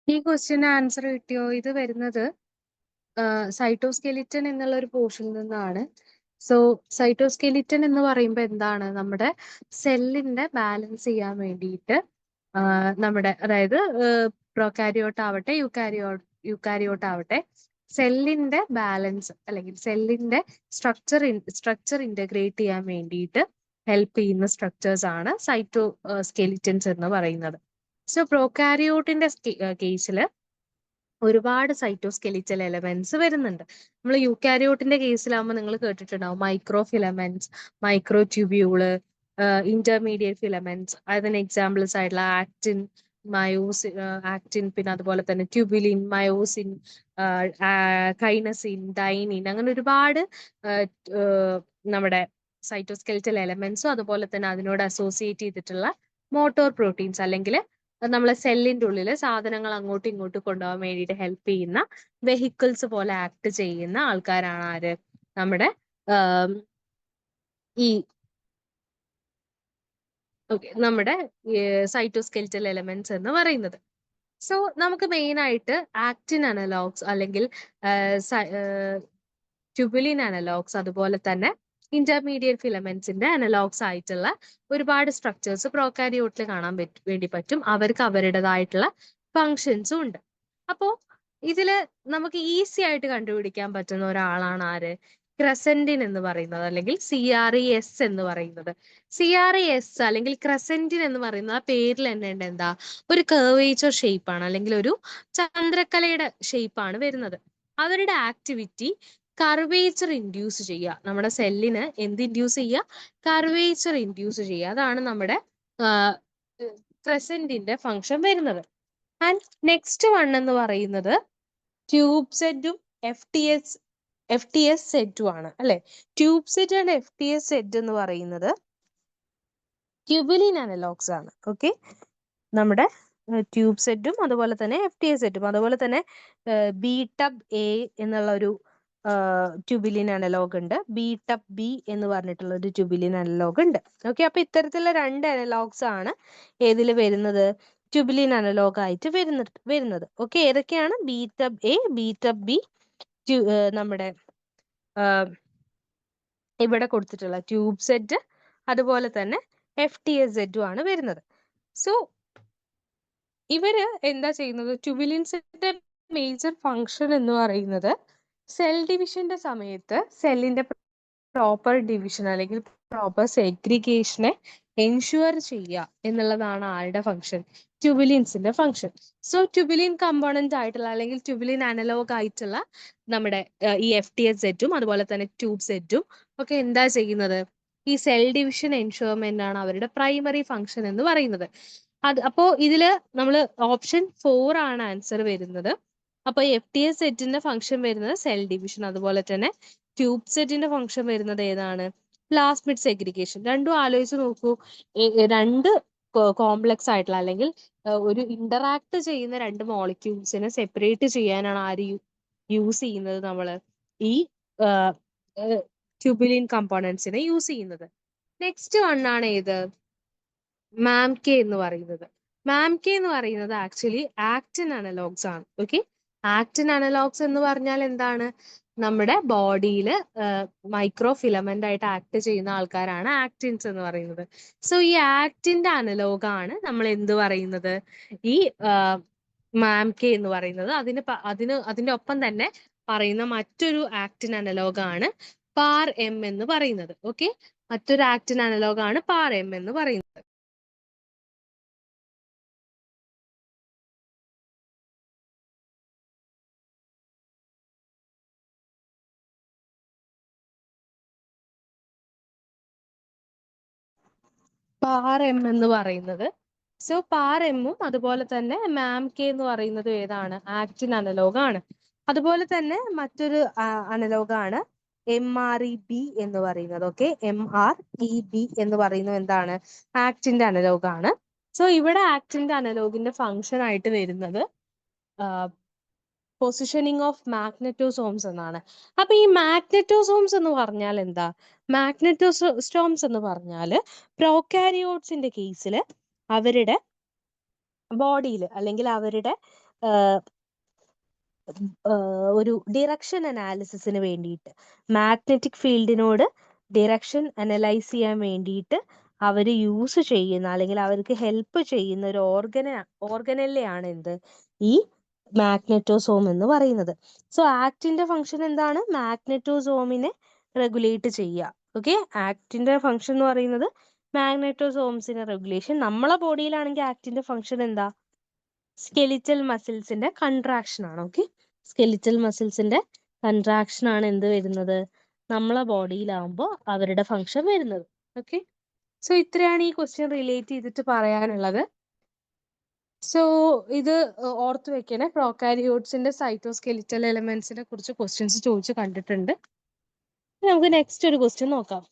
ഈ ക്വസ്റ്റ്യന് ആൻസർ കിട്ടിയോ? ഇത് വരുന്നത് സൈറ്റോസ്കെലിറ്റൻ എന്നുള്ള ഒരു പോർഷനിൽ നിന്നാണ്. സോ സൈറ്റോസ്കെലിറ്റൻ എന്ന് പറയുമ്പോൾ എന്താണ്? നമ്മുടെ സെല്ലിന്റെ ബാലൻസ് ചെയ്യാൻ വേണ്ടിയിട്ട് നമ്മുടെ അതായത് പ്രോകാരിയോട്ട് ആവട്ടെ യുക്കാരിയോട്ട് ആവട്ടെ, സെല്ലിന്റെ ബാലൻസ് അല്ലെങ്കിൽ സെല്ലിന്റെ സ്ട്രക്ചർ ഇന്റഗ്രേറ്റ് ചെയ്യാൻ വേണ്ടിയിട്ട് ഹെൽപ്പ് ചെയ്യുന്ന സ്ട്രക്ചേഴ്സ് ആണ് സൈറ്റോസ്കെലിറ്റൻസ് എന്ന് പറയുന്നത്. സോ പ്രോകാരിയോട്ടിന്റെ കേസിൽ ഒരുപാട് സൈറ്റോസ്കെലിറ്റൽ എലമെന്റ്സ് വരുന്നുണ്ട്. നമ്മൾ യൂക്കാരിയോട്ടിന്റെ കേസിലാകുമ്പോൾ നിങ്ങൾ കേട്ടിട്ടുണ്ടാവും microfilaments, microtubule, intermediate filaments. അതിന് എക്സാമ്പിൾസ് ആയിട്ടുള്ള ആക്റ്റിൻ, ആക്റ്റിൻ, പിന്നെ അതുപോലെ തന്നെ ട്യൂബുലിൻ, മയോസിൻ, കൈനസിൻ, ഡൈനിൻ, അങ്ങനെ ഒരുപാട് നമ്മുടെ സൈറ്റോസ്കെൽറ്റൽ എലമെന്റ്സും അതുപോലെ തന്നെ അതിനോട് അസോസിയേറ്റ് ചെയ്തിട്ടുള്ള മോട്ടോർ പ്രോട്ടീൻസ് അല്ലെങ്കിൽ നമ്മളെ സെല്ലിന്റെ ഉള്ളിൽ സാധനങ്ങൾ അങ്ങോട്ടും ഇങ്ങോട്ടും കൊണ്ടുപോകാൻ വേണ്ടിയിട്ട് ഹെൽപ്പ് ചെയ്യുന്ന വെഹിക്കിൾസ് പോലെ ആക്ട് ചെയ്യുന്ന ആൾക്കാരാണ് ആര്? നമ്മുടെ ഈ നമ്മുടെ സൈറ്റോസ്കെൽറ്റൽ എലമെന്റ്സ് എന്ന് പറയുന്നത്. സോ നമുക്ക് മെയിൻ ആയിട്ട് ആക്റ്റിൻ അനലോഗ്സ് അല്ലെങ്കിൽ ട്യൂബുലിൻ അനലോഗ്സ് അതുപോലെ തന്നെ ഇന്റർമീഡിയറ്റ് ഫിലമെന്റ്സിന്റെ അനലോഗ്സ് ആയിട്ടുള്ള ഒരുപാട് സ്ട്രക്ചേഴ്സ് പ്രോകാരിയോട്ടിൽ കാണാൻ വേണ്ടി പറ്റും. അവർക്ക് അവരുടേതായിട്ടുള്ള ഫങ്ഷൻസും ഉണ്ട്. അപ്പോ ഇതില് നമുക്ക് ഈസി ആയിട്ട് കണ്ടുപിടിക്കാൻ പറ്റുന്ന ഒരാളാണ് ആര്? ക്രസെന്റിൻ എന്ന് പറയുന്നത് അല്ലെങ്കിൽ CRES എന്ന് പറയുന്നത്. CRES അല്ലെങ്കിൽ ക്രസെന്റിൻ എന്ന് പറയുന്നത് ആ പേരിൽ തന്നെ ഉണ്ട് എന്താ? ഒരു കർവേച്ചർ ഷേപ്പ് ആണ് അല്ലെങ്കിൽ ഒരു ചന്ദ്രക്കലയുടെ ഷേപ്പ് ആണ് വരുന്നത്. അവരുടെ ആക്ടിവിറ്റി കർവേച്ചർ ഇൻഡ്യൂസ് ചെയ്യുക. നമ്മുടെ സെല്ലിന് എന്ത് ഇൻഡ്യൂസ് ചെയ്യുക? കർവേച്ചർ ഇൻഡ്യൂസ് ചെയ്യുക. അതാണ് നമ്മുടെ ക്രസെന്റിന്റെ ഫംഗ്ഷൻ വരുന്നത്. ആൻഡ് നെക്സ്റ്റ് വൺ എന്ന് പറയുന്നത് ട്യൂബ് സെറ്റും FTS സെറ്റും ആണ് അല്ലെ. Tube set and FTS set എന്ന് പറയുന്നത് ട്യൂബുലിൻ അനലോഗ്സ് ആണ്. ഓക്കെ, നമ്മുടെ ട്യൂബ് സെറ്റും അതുപോലെ തന്നെ FTS സെറ്റും അതുപോലെ തന്നെ BTUB-A എന്നുള്ള ഒരു ട്യൂബുലിൻ അനലോഗ് ഉണ്ട്. BTUB-B എന്ന് പറഞ്ഞിട്ടുള്ള ഒരു ട്യൂബുലിൻ അനലോഗ് ഉണ്ട്. ഓക്കെ, അപ്പൊ ഇത്തരത്തിലുള്ള രണ്ട് അനലോഗ്സ് ആണ് ഏതിൽ വരുന്നത്? ട്യൂബുലിൻ അനലോഗ് ആയിട്ട് വരുന്നത്. ഓക്കെ, ഏതൊക്കെയാണ്? BTUB-A, BTUB-B, നമ്മുടെ ഇവിടെ കൊടുത്തിട്ടുള്ള ട്യൂബ് സെറ്റ് അതുപോലെ തന്നെ FTS സെറ്റും ആണ് വരുന്നത്. സോ ഇവര് എന്താ ചെയ്യുന്നത്? ട്യൂബുലിൻസിന്റെ മേജർ ഫങ്ഷൻ എന്ന് പറയുന്നത് സെൽ ഡിവിഷന്റെ സമയത്ത് സെല്ലിന്റെ പ്രോപ്പർ ഡിവിഷൻ അല്ലെങ്കിൽ പ്രോപ്പർ സെഗ്രിഗേഷനെ എൻഷുവർ ചെയ്യുക എന്നുള്ളതാണ് ആരുടെ ഫംഗ്ഷൻ? ട്യൂബുലിൻസിന്റെ ഫംഗ്ഷൻ. സോ ട്യൂബുലിൻ കമ്പോണന്റ് ആയിട്ടുള്ള അല്ലെങ്കിൽ ട്യൂബുലിൻ അനലോഗ് ആയിട്ടുള്ള നമ്മുടെ ഈ FTS സെറ്റും അതുപോലെ തന്നെ ട്യൂബ് സെറ്റും ഒക്കെ എന്താ ചെയ്യുന്നത്? ഈ സെൽ ഡിവിഷൻ എൻഷുർമെന്റ് ആണ് അവരുടെ പ്രൈമറി ഫംഗ്ഷൻ എന്ന് പറയുന്നത്. അപ്പോ ഇതില് നമ്മൾ ഓപ്ഷൻ 4 ആണ് ആൻസർ വരുന്നത്. അപ്പൊ FTS സെറ്റിന്റെ ഫംഗ്ഷൻ വരുന്നത് സെൽ ഡിവിഷൻ, അതുപോലെ തന്നെ ട്യൂബ് സെറ്റിന്റെ ഫംഗ്ഷൻ വരുന്നത് ഏതാണ്? Plasmid segregation. രണ്ടും ആലോചിച്ച് നോക്കൂ. രണ്ട് കോംപ്ലക്സ് ആയിട്ടുള്ള അല്ലെങ്കിൽ ഒരു ഇന്ററാക്ട് ചെയ്യുന്ന രണ്ട് മോളിക്യൂൾസിനെ സെപ്പറേറ്റ് ചെയ്യാനാണ് ആര് യൂസ് ചെയ്യുന്നത്? നമ്മള് ഈ ട്യൂബുലിൻ കമ്പോണൻസിനെ യൂസ് ചെയ്യുന്നത്. നെക്സ്റ്റ് വൺ ആണ് ഏത്? MAMK എന്ന് പറയുന്നത്. MAMK എന്ന് പറയുന്നത് ആക്ച്വലി ആക്റ്റിൻ അനലോഗ്സ് ആണ്. ഓക്കെ, ആക്റ്റിൻ അനലോഗ്സ് എന്ന് പറഞ്ഞാൽ എന്താണ്? നമ്മുടെ ബോഡിയിൽ മൈക്രോ ഫിലമെന്റ് ആയിട്ട് ആക്ട് ചെയ്യുന്ന ആൾക്കാരാണ് ആക്ടിൻസ് എന്ന് പറയുന്നത്. സോ ഈ ആക്റ്റിന്റെ അനലോഗാണ് നമ്മൾ എന്ത് പറയുന്നത്? ഈ MAMK എന്ന് പറയുന്നത്. അതിന്റെ ഒപ്പം തന്നെ പറയുന്ന മറ്റൊരു ആക്റ്റിൻ അനലോഗാണ് PAR-M എന്ന് പറയുന്നത്. ഓക്കെ, മറ്റൊരു ആക്റ്റിൻ അനലോഗാണ് PAR-M എന്ന് പറയുന്നത്. PAR-M എന്ന് പറയുന്നത്. സോ PAR-M-ഉം അതുപോലെ തന്നെ MAMK എന്ന് പറയുന്നത് ഏതാണ്? ആക്റ്റിൻ അനലോഗാണ്. അതുപോലെ തന്നെ മറ്റൊരു അനലോഗാണ് MREB എന്ന് പറയുന്നത്. ഓക്കെ, MREB എന്ന് പറയുന്നത് എന്താണ്? ആക്റ്റിന്റെ അനലോഗാണ്. സോ ഇവിടെ ആക്റ്റിന്റെ അനലോഗിന്റെ ഫംഗ്ഷൻ ആയിട്ട് വരുന്നത് പൊസിഷനിങ് ഓഫ് മാഗ്നറ്റോസോംസ് എന്നാണ്. അപ്പൊ ഈ മാഗ്നറ്റോസോംസ് എന്ന് പറഞ്ഞാൽ എന്താ? മാഗ്നറ്റോസോംസ് എന്ന് പറഞ്ഞാൽ പ്രോകാരിയോട്സിന്റെ കേസിൽ അവരുടെ ബോഡിയിൽ അല്ലെങ്കിൽ അവരുടെ ഒരു ഡിറക്ഷൻ അനാലിസിസിന് വേണ്ടിയിട്ട് മാഗ്നറ്റിക് ഫീൽഡിനോട് ഡിറക്ഷൻ അനലൈസ് ചെയ്യാൻ വേണ്ടിയിട്ട് അവർ യൂസ് ചെയ്യുന്ന അല്ലെങ്കിൽ അവർക്ക് ഹെൽപ്പ് ചെയ്യുന്ന ഒരു ഓർഗനല്ലെയാണ് എന്ത്? ഈ മാഗ്നറ്റോസോം എന്ന് പറയുന്നത്. സോ ആക്റ്റിന്റെ ഫംഗ്ഷൻ എന്താണ്? മാഗ്നറ്റോസോമിനെ റെഗുലേറ്റ് ചെയ്യുക. ഓക്കെ, ആക്റ്റിന്റെ ഫംഗ്ഷൻ എന്ന് പറയുന്നത് മാഗ്നറ്റോസോംസിന്റെ റെഗുലേഷൻ. നമ്മളെ ബോഡിയിലാണെങ്കിൽ ആക്റ്റിന്റെ ഫംഗ്ഷൻ എന്താ? സ്കെലിറ്റൽ മസിൽസിന്റെ കൺട്രാക്ഷൻ ആണ്. ഓക്കെ, സ്കെലിറ്റൽ മസിൽസിന്റെ കൺട്രാക്ഷൻ ആണ് എന്ത് വരുന്നത്? നമ്മളെ ബോഡിയിലാവുമ്പോൾ അവരുടെ ഫംഗ്ഷൻ വരുന്നത്. ഓക്കെ, സോ ഇത്രയാണ് ഈ ക്വസ്റ്റ്യൻ റിലേറ്റ് ചെയ്തിട്ട് പറയാനുള്ളത്. സോ ഇത് ഓർത്ത് വെക്കണേ. പ്രോകാരിയോട്സിന്റെ സൈറ്റോസ്കെലിറ്റൽ എലമെന്റ്സിനെ കുറിച്ച് ക്വസ്റ്റ്യൻസ് ചോദിച്ച് കണ്ടിട്ടുണ്ട്. നമുക്ക് നെക്സ്റ്റ് ഒരു ക്വസ്റ്റ്യൻ നോക്കാം.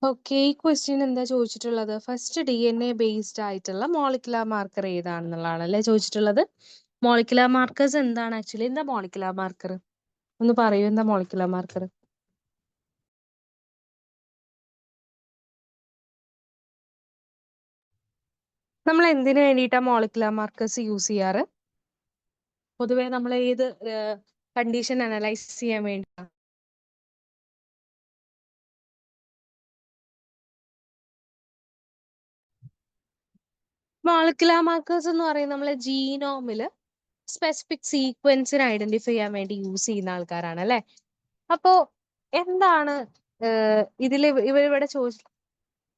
ഓക്കെ, ഈ ക്വസ്റ്റ്യൻ എന്താ ചോദിച്ചിട്ടുള്ളത്? ഫസ്റ്റ് DNA ബേസ്ഡ് ആയിട്ടുള്ള മോളിക്കുലാർ മാർക്കർ ഏതാണെന്നുള്ളതാണ് അല്ലേ ചോദിച്ചിട്ടുള്ളത്. മോളിക്കുലാർ മാർക്കേഴ്സ് എന്താണ് ആക്ച്വലി? എന്താ മോളിക്കുലാർ മാർക്കർ? ഒന്ന് പറയൂ, എന്താ മോളിക്കുലാർ മാർക്കർ? നമ്മൾ എന്തിനു വേണ്ടിയിട്ടാ മോളിക്കുലാർ മാർക്കേഴ്സ് യൂസ് ചെയ്യാറ്? പൊതുവെ നമ്മൾ ഏത് കണ്ടീഷൻ അനലൈസ് ചെയ്യാൻ വേണ്ടിയാണ്? മോളിക്കുലാർ മാർക്കേഴ്സ് എന്ന് പറയുന്നത് നമ്മളെ ജീനോമില് സ്പെസിഫിക് സീക്വൻസിനെ ഐഡന്റിഫൈ ചെയ്യാൻ വേണ്ടി യൂസ് ചെയ്യുന്ന ആൾക്കാരാണ് അല്ലെ. അപ്പോ എന്താണ് ഇതിൽ ഇവരിവിടെ ചോദിച്ചു?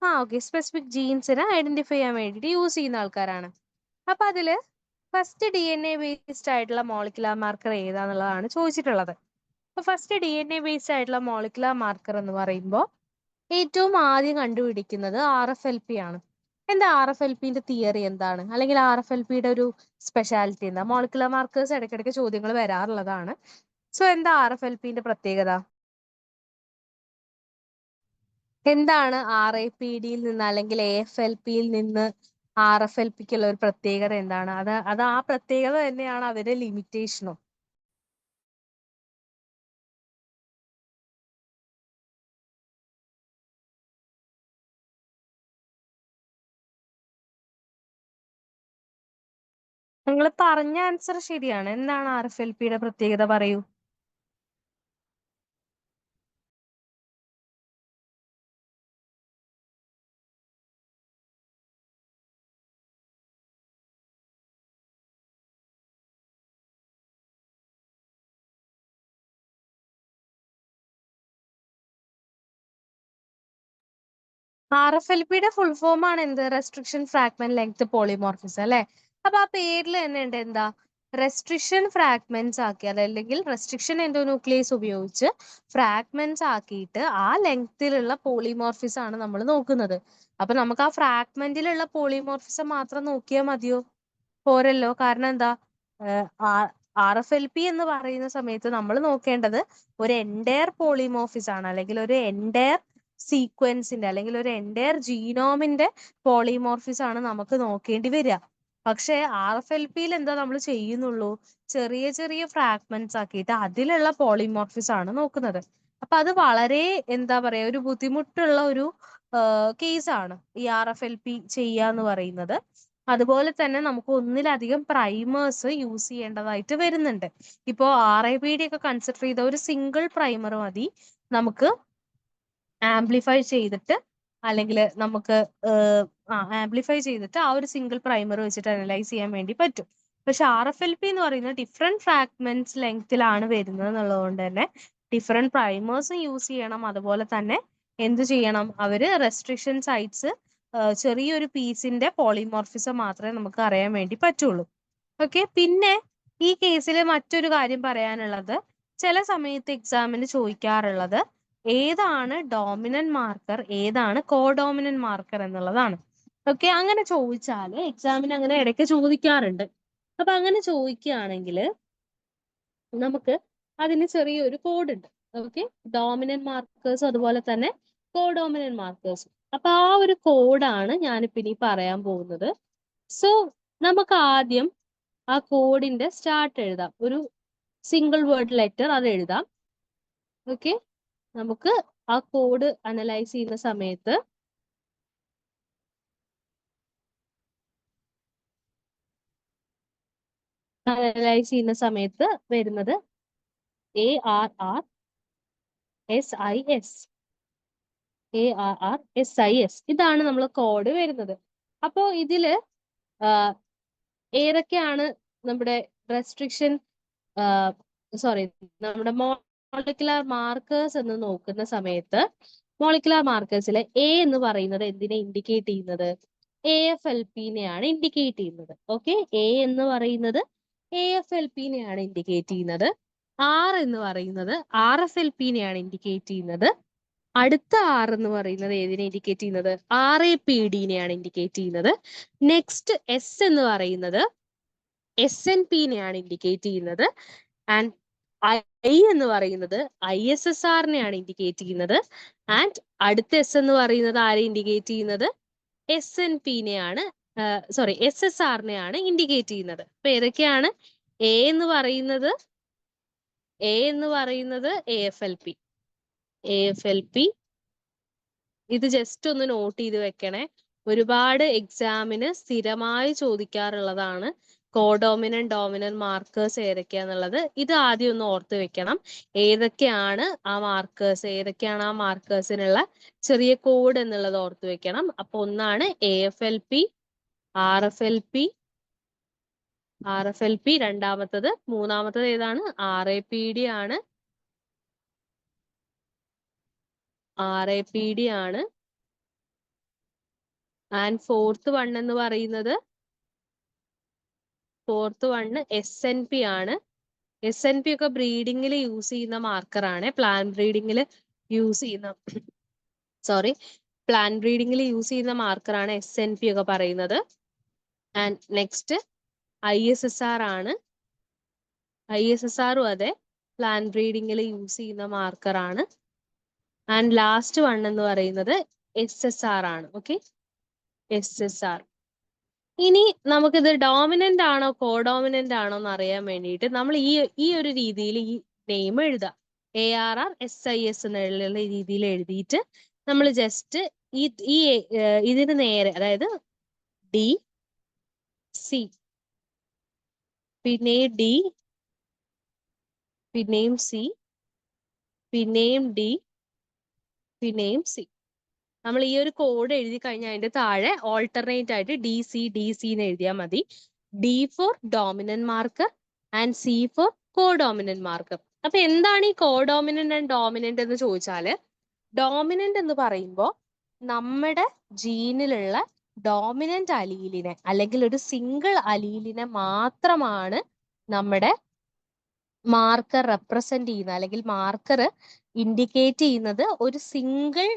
ഓക്കെ, സ്പെസിഫിക് ജീൻസിനെ ഐഡന്റിഫൈ ചെയ്യാൻ വേണ്ടിയിട്ട് യൂസ് ചെയ്യുന്ന ആൾക്കാരാണ്. അപ്പൊ അതില് ഫസ്റ്റ് DNA ബേസ്ഡ് ആയിട്ടുള്ള മോളിക്കുലാർ മാർക്കർ ഏതാന്നുള്ളതാണ് ചോദിച്ചിട്ടുള്ളത്. അപ്പൊ ഫസ്റ്റ് DNA ബേസ്ഡ് ആയിട്ടുള്ള മോളിക്കുലാർ മാർക്കർ എന്ന് പറയുമ്പോൾ ഏറ്റവും ആദ്യം കണ്ടുപിടിക്കുന്നത് RFLP ആണ്. എന്താ RFLPന്റെ തിയറി എന്താണ്, അല്ലെങ്കിൽ RFLPയുടെ ഒരു സ്പെഷ്യാലിറ്റി എന്താ? മോളിക്കുലാർ മാർക്കേഴ്സ് ഇടയ്ക്കിടയ്ക്ക് ചോദ്യങ്ങൾ വരാറുള്ളതാണ്. സോ എന്താ RFLPന്റെ പ്രത്യേകത? എന്താണ് RAPDയിൽ നിന്ന് അല്ലെങ്കിൽ AFLPയിൽ നിന്ന് RFLPക്കുള്ള ഒരു പ്രത്യേകത എന്താണ്? അത് ആ പ്രത്യേകത തന്നെയാണ് അവരുടെ ലിമിറ്റേഷനും. നിങ്ങൾ പറഞ്ഞ ആൻസർ ശരിയാണ്. എന്താണ് RFLPയുടെ പ്രത്യേകത, പറയൂ. RFLPയുടെ ഫുൾ ഫോം ആണ് എന്ത്? റെസ്ട്രിക്ഷൻ ഫ്രാഗ്മെന്റ് ലെങ്ത് പോളിമോർഫിസം അല്ലെ. അപ്പൊ ആ പേരിൽ തന്നെ ഉണ്ട് എന്താ? റെസ്ട്രിക്ഷൻ ഫ്രാഗ്മെന്റ്സ് ആക്കി, അതല്ലെങ്കിൽ റെസ്ട്രിക്ഷൻ എൻഡോന്യൂക്ലിയസ് ഉപയോഗിച്ച് ഫ്രാഗ്മെന്റ്സ് ആക്കിയിട്ട് ആ ലെങ്തിലുള്ള പോളിമോർഫിസം ആണ് നമ്മൾ നോക്കുന്നത്. അപ്പൊ നമുക്ക് ആ ഫ്രാഗ്മെന്റിലുള്ള പോളിമോർഫിസം മാത്രം നോക്കിയാൽ മതിയോ? പോരല്ലോ. കാരണം എന്താ? RFLP എന്ന് പറയുന്ന സമയത്ത് നമ്മൾ നോക്കേണ്ടത് ഒരു എൻഡയർ പോളിമോർഫിസ് ആണ്, അല്ലെങ്കിൽ ഒരു എൻഡയർ സീക്വൻസിന്റെ അല്ലെങ്കിൽ ഒരു എൻഡയർ ജീനോമിന്റെ പോളിമോർഫിസ് ആണ് നമുക്ക് നോക്കേണ്ടി വരിക. പക്ഷെ RFLPയിൽ എന്താ നമ്മൾ ചെയ്യുന്നുള്ളൂ? ചെറിയ ചെറിയ ഫ്രാഗ്മെന്റ്സ് ആക്കിയിട്ട് അതിലുള്ള പോളിമോർഫിസ് ആണ് നോക്കുന്നത്. അപ്പൊ അത് വളരെ എന്താ പറയാ, ഒരു ബുദ്ധിമുട്ടുള്ള ഒരു കേസാണ് ഈ RFLP ചെയ്യാന്ന് പറയുന്നത്. അതുപോലെ തന്നെ നമുക്ക് ഒന്നിലധികം പ്രൈമേഴ്സ് യൂസ് ചെയ്യേണ്ടതായിട്ട് വരുന്നുണ്ട്. ഇപ്പോ RAPD ഒക്കെ കൺസിഡർ ചെയ്ത ഒരു സിംഗിൾ പ്രൈമർ മതി നമുക്ക് ആംപ്ലിഫൈ ചെയ്തിട്ട്, അല്ലെങ്കിൽ നമുക്ക് ആംപ്ലിഫൈ ചെയ്തിട്ട് ആ ഒരു സിംഗിൾ പ്രൈമർ വെച്ചിട്ട് അനലൈസ് ചെയ്യാൻ വേണ്ടി പറ്റും. പക്ഷെ RFLP എന്ന് പറയുന്നത് ഡിഫറെന്റ് ഫ്രാഗ്മെന്റ്സ് ലെങ്തിലാണ് വരുന്നത് എന്നുള്ളതുകൊണ്ട് തന്നെ ഡിഫറെന്റ് പ്രൈമേഴ്സും യൂസ് ചെയ്യണം. അതുപോലെ തന്നെ എന്ത് ചെയ്യണം? അവര് റെസ്ട്രിക്ഷൻ സൈറ്റ്സ് ചെറിയൊരു പീസിന്റെ പോളിമോർഫിസം മാത്രമേ നമുക്ക് അറിയാൻ വേണ്ടി പറ്റുള്ളൂ. ഓക്കെ, പിന്നെ ഈ കേസിൽ മറ്റൊരു കാര്യം പറയാനുള്ളത്, ചില സമയത്ത് എക്സാമിന് ചോദിക്കാറുള്ളത് ഏതാണ് ഡോമിനന്റ് മാർക്കർ, ഏതാണ് കോഡോമിനന്റ് മാർക്കർ എന്നുള്ളതാണ്. ഓക്കെ, അങ്ങനെ ചോദിച്ചാല് എക്സാമിന് അങ്ങനെ ഇടയ്ക്ക് ചോദിക്കാറുണ്ട്. അപ്പൊ അങ്ങനെ ചോദിക്കുകയാണെങ്കിൽ നമുക്ക് അതിന് ചെറിയൊരു കോഡ് ഉണ്ട്. ഓക്കെ, ഡോമിനന്റ് മാർക്കേഴ്സ് അതുപോലെ തന്നെ കോഡോമിനന്റ് മാർക്കേഴ്സ്. അപ്പൊ ആ ഒരു കോഡാണ് ഞാനിപ്പോ ഇനി പറയാൻ പോകുന്നത്. സോ നമുക്ക് ആദ്യം ആ കോഡിന്റെ സ്റ്റാർട്ട് എഴുതാം. ഒരു സിംഗിൾ വേർഡ് ലെറ്റർ അത് എഴുതാം. ഓക്കെ, നമുക്ക് ആ കോഡ് അനലൈസ് ചെയ്യുന്ന സമയത്ത് വരുന്നത് ARRSIS. ARRSIS ഇതാണ് നമ്മൾ കോഡ് വരുന്നത്. അപ്പോ ഇതില് ഏതൊക്കെയാണ് നമ്മുടെ റെസ്ട്രിക്ഷൻ സോറി നമ്മുടെ മോളിക്കുലാർ മാർക്കേഴ്സ് എന്ന് നോക്കുന്ന സമയത്ത് മോളിക്കുലാർ മാർക്കേഴ്സിലെ A എന്ന് പറയുന്നത് എന്തിനെ ഇൻഡിക്കേറ്റ് ചെയ്യുന്നത്? AFLPനെയാണ് ഇൻഡിക്കേറ്റ് ചെയ്യുന്നത്. ഓക്കെ, A എന്ന് പറയുന്നത് AFLPനെയാണ് ഇൻഡിക്കേറ്റ് ചെയ്യുന്നത്. R എന്ന് പറയുന്നത് RFLPനെയാണ് ഇൻഡിക്കേറ്റ് ചെയ്യുന്നത്. അടുത്ത R എന്ന് പറയുന്നത് ഏതിനെ ഇൻഡിക്കേറ്റ് ചെയ്യുന്നത്? RAPDനെയാണ് ഇൻഡിക്കേറ്റ് ചെയ്യുന്നത്. നെക്സ്റ്റ് S എന്ന് പറയുന്നത് SNPനെയാണ് ഇൻഡിക്കേറ്റ് ചെയ്യുന്നത്. ആൻഡ് ഐ എന്ന് പറയുന്നത് ISSRനെയാണ് ഇൻഡിക്കേറ്റ് ചെയ്യുന്നത്. ആൻഡ് അടുത്ത എസ് എന്ന് പറയുന്നത് ആരെ ഇൻഡിക്കേറ്റ് ചെയ്യുന്നത്? SNPനെയാണ്, സോറി SSRനെയാണ് ഇൻഡിക്കേറ്റ് ചെയ്യുന്നത്. അപ്പൊ ഏതൊക്കെയാണ്? എ എന്ന് പറയുന്നത് AFLP. ഇത് ജസ്റ്റ് ഒന്ന് നോട്ട് ചെയ്ത് വെക്കണേ. ഒരുപാട് എക്സാമിന് സ്ഥിരമായി ചോദിക്കാറുള്ളതാണ് കോഡോമിനന്റ് ഡോമിനന്റ് മാർക്കേഴ്സ് ഏതൊക്കെയാന്നുള്ളത്. ഇത് ആദ്യം ഒന്ന് ഓർത്ത് വെക്കണം. ഏതൊക്കെയാണ് ആ മാർക്കേഴ്സിനുള്ള ചെറിയ കോഡ് എന്നുള്ളത് ഓർത്ത് വെക്കണം. അപ്പൊ ഒന്നാണ് AFLP, RFLP, മൂന്നാമത്തത് ഏതാണ്? RAPD ആണ്. ആൻഡ് ഫോർത്ത് വൺ SNP ആണ്. SNP ഒക്കെ ബ്രീഡിങ്ങിൽ യൂസ് ചെയ്യുന്ന മാർക്കറാണ്. പ്ലാന്റ് ബ്രീഡിങ്ങിൽ യൂസ് ചെയ്യുന്ന മാർക്കറാണ് SNP ഒക്കെ പറയുന്നത്. ആൻഡ് നെക്സ്റ്റ് ISSR ആണ്. ISSRും അതെ പ്ലാന്റ് ബ്രീഡിങ്ങിൽ യൂസ് ചെയ്യുന്ന മാർക്കറാണ്. ആൻഡ് ലാസ്റ്റ് വൺ എന്ന് പറയുന്നത് SSR ആണ്. Okay, SSR. ഇനി നമുക്കിത് ഡോമിനന്റ് ആണോ കോഡോമിനന്റ് ആണോ എന്ന് അറിയാൻ വേണ്ടിയിട്ട് നമ്മൾ ഈ ഒരു രീതിയിൽ ഈ നെയിം എഴുതാം. ARR SIS എന്നുള്ള രീതിയിൽ എഴുതിയിട്ട് നമ്മൾ ജസ്റ്റ് ഇതിന് നേരെ, അതായത് DC, പിന്നെയും D, പിന്നെയും C, പിന്നെയും D, പിന്നെയും C. നമ്മൾ ഈ ഒരു കോഡ് എഴുതി കഴിഞ്ഞാൽ അതിന്റെ താഴെ ഓൾട്ടർനേറ്റ് ആയിട്ട് DC എന്ന് എഴുതിയാൽ മതി. D for dominant marker and C for codominant marker. അപ്പൊ എന്താണ് ഈ കോഡോമിനന്റ് ആൻഡ് ഡോമിനന്റ് എന്ന് ചോദിച്ചാല്, ഡോമിനന്റ് എന്ന് പറയുമ്പോൾ നമ്മുടെ ജീനിലുള്ള ഡോമിനന്റ് അലീലിനെ അല്ലെങ്കിൽ ഒരു സിംഗിൾ അലീലിനെ മാത്രമാണ് നമ്മുടെ മാർക്കർ റെപ്രസെന്റ് ചെയ്യുന്നത്, അല്ലെങ്കിൽ മാർക്കർ ഇൻഡിക്കേറ്റ് ചെയ്യുന്നത് ഒരു സിംഗിൾ